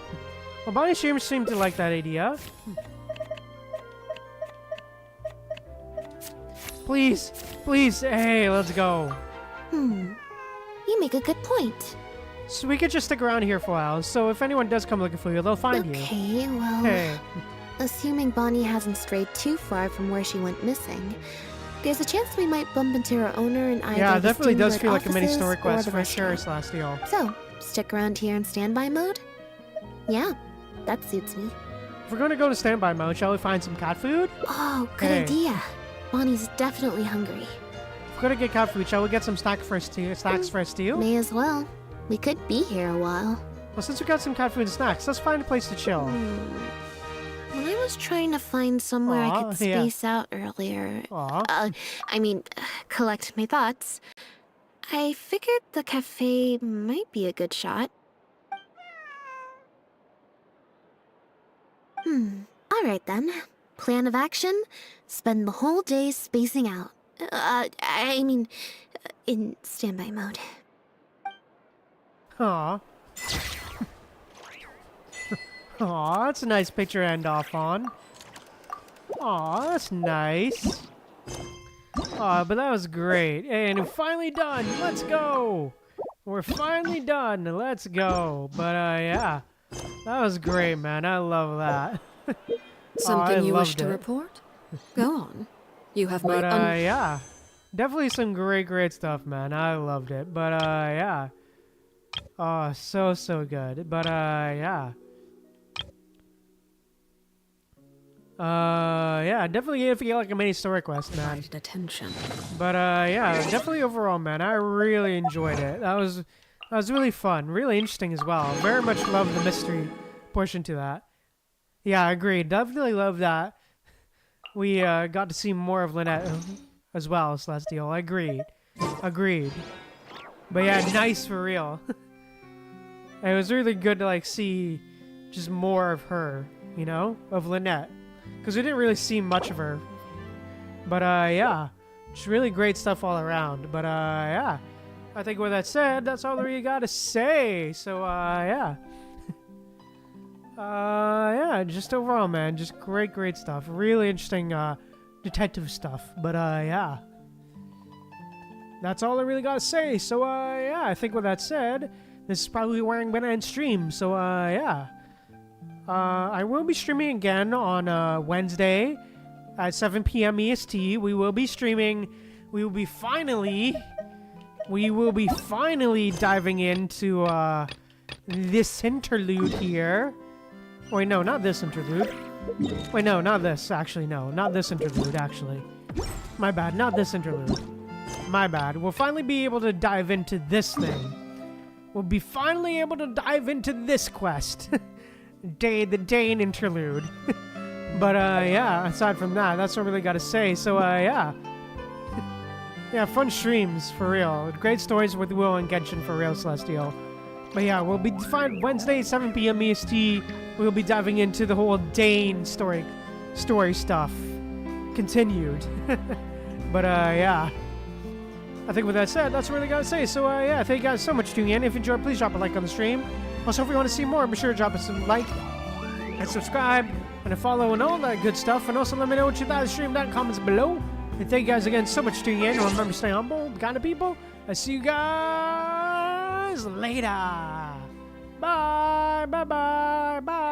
Well, Bonnie seemed to like that idea. Please, please, hey, let's go. You make a good point. So we could just stick around here for a while, so if anyone does come looking for you, they'll find you. Okay, well... Hey. Assuming Bonnie hasn't strayed too far from where she went missing, there's a chance we might bump into her owner in either Yeah, it the definitely does Steamboat feel like a mini offices story or quest the for sure, restaurant. Celestial. So, stick around here in standby mode? Yeah, that suits me. If we're going to go to standby mode, shall we find some cat food? Oh, good Hey. idea. Bonnie's definitely hungry. If we're going to get cat food, shall we get some snacks for us too? May as well. We could be here a while. Well, since we got some cat food and snacks, let's find a place to chill. When I was trying to find somewhere I Aw, could yeah. space out earlier, Aw. collect my thoughts, I figured the cafe might be a good shot. Alright then. Plan of action, spend the whole day spacing out. In standby mode. Aw. Aw, that's a nice picture to end off on. Aw, that's nice. Aw, but that was great. And we're finally done. Let's go. We're finally done. Let's go. But, yeah. That was great, man. I love that. Something you wish to it. report? Go on. You have But, my yeah. Definitely some great stuff, man. I loved it. But, yeah. Oh, so good. But, yeah. Yeah, definitely if you get like a mini story quest, man. Attention. But, yeah, definitely overall, man, I really enjoyed it. That was really fun, really interesting as well. Very much love the mystery portion to that. Yeah, I agree. Definitely love that. We, got to see more of Lynette as well, Celestial. Agreed. But yeah, nice for real. It was really good to, like, see just more of her, you know? Of Lynette. Because we didn't really see much of her. But, yeah. Just really great stuff all around. But, yeah. I think with that said, that's all we gotta say. So, yeah. Yeah, just overall, man. Just great stuff. Really interesting, detective stuff. But, yeah. That's all I really gotta say. So, yeah, I think with that said, this is probably where I'm gonna end stream. So, yeah. I will be streaming again on, Wednesday at 7 p.m. EST. We will be streaming. We will be finally diving into, this interlude here. Wait, no, not this interlude. Wait, no, not this, actually, no. Not this interlude, actually. My bad, not this interlude. My bad. We'll finally be able to dive into this thing. We'll be finally able to dive into this quest. The Dane interlude. But, yeah, aside from that, that's what I really gotta say. So, yeah. Yeah, fun streams, for real. Great stories with Will and Genshin, for real, Celestial. But yeah, we'll be fine Wednesday, 7 p.m. EST. We'll be diving into the whole Dane story stuff. Continued. But yeah. I think with that said, that's what I gotta say. So yeah, thank you guys so much for tuning in. If you enjoyed, please drop a like on the stream. Also, if you want to see more, be sure to drop us a like and subscribe and a follow and all that good stuff. And also let me know what you thought of the stream down in the comments below. And thank you guys again so much for tuning in. And remember, stay humble, kind of people. I'll see you guys later. Bye, bye, bye, bye.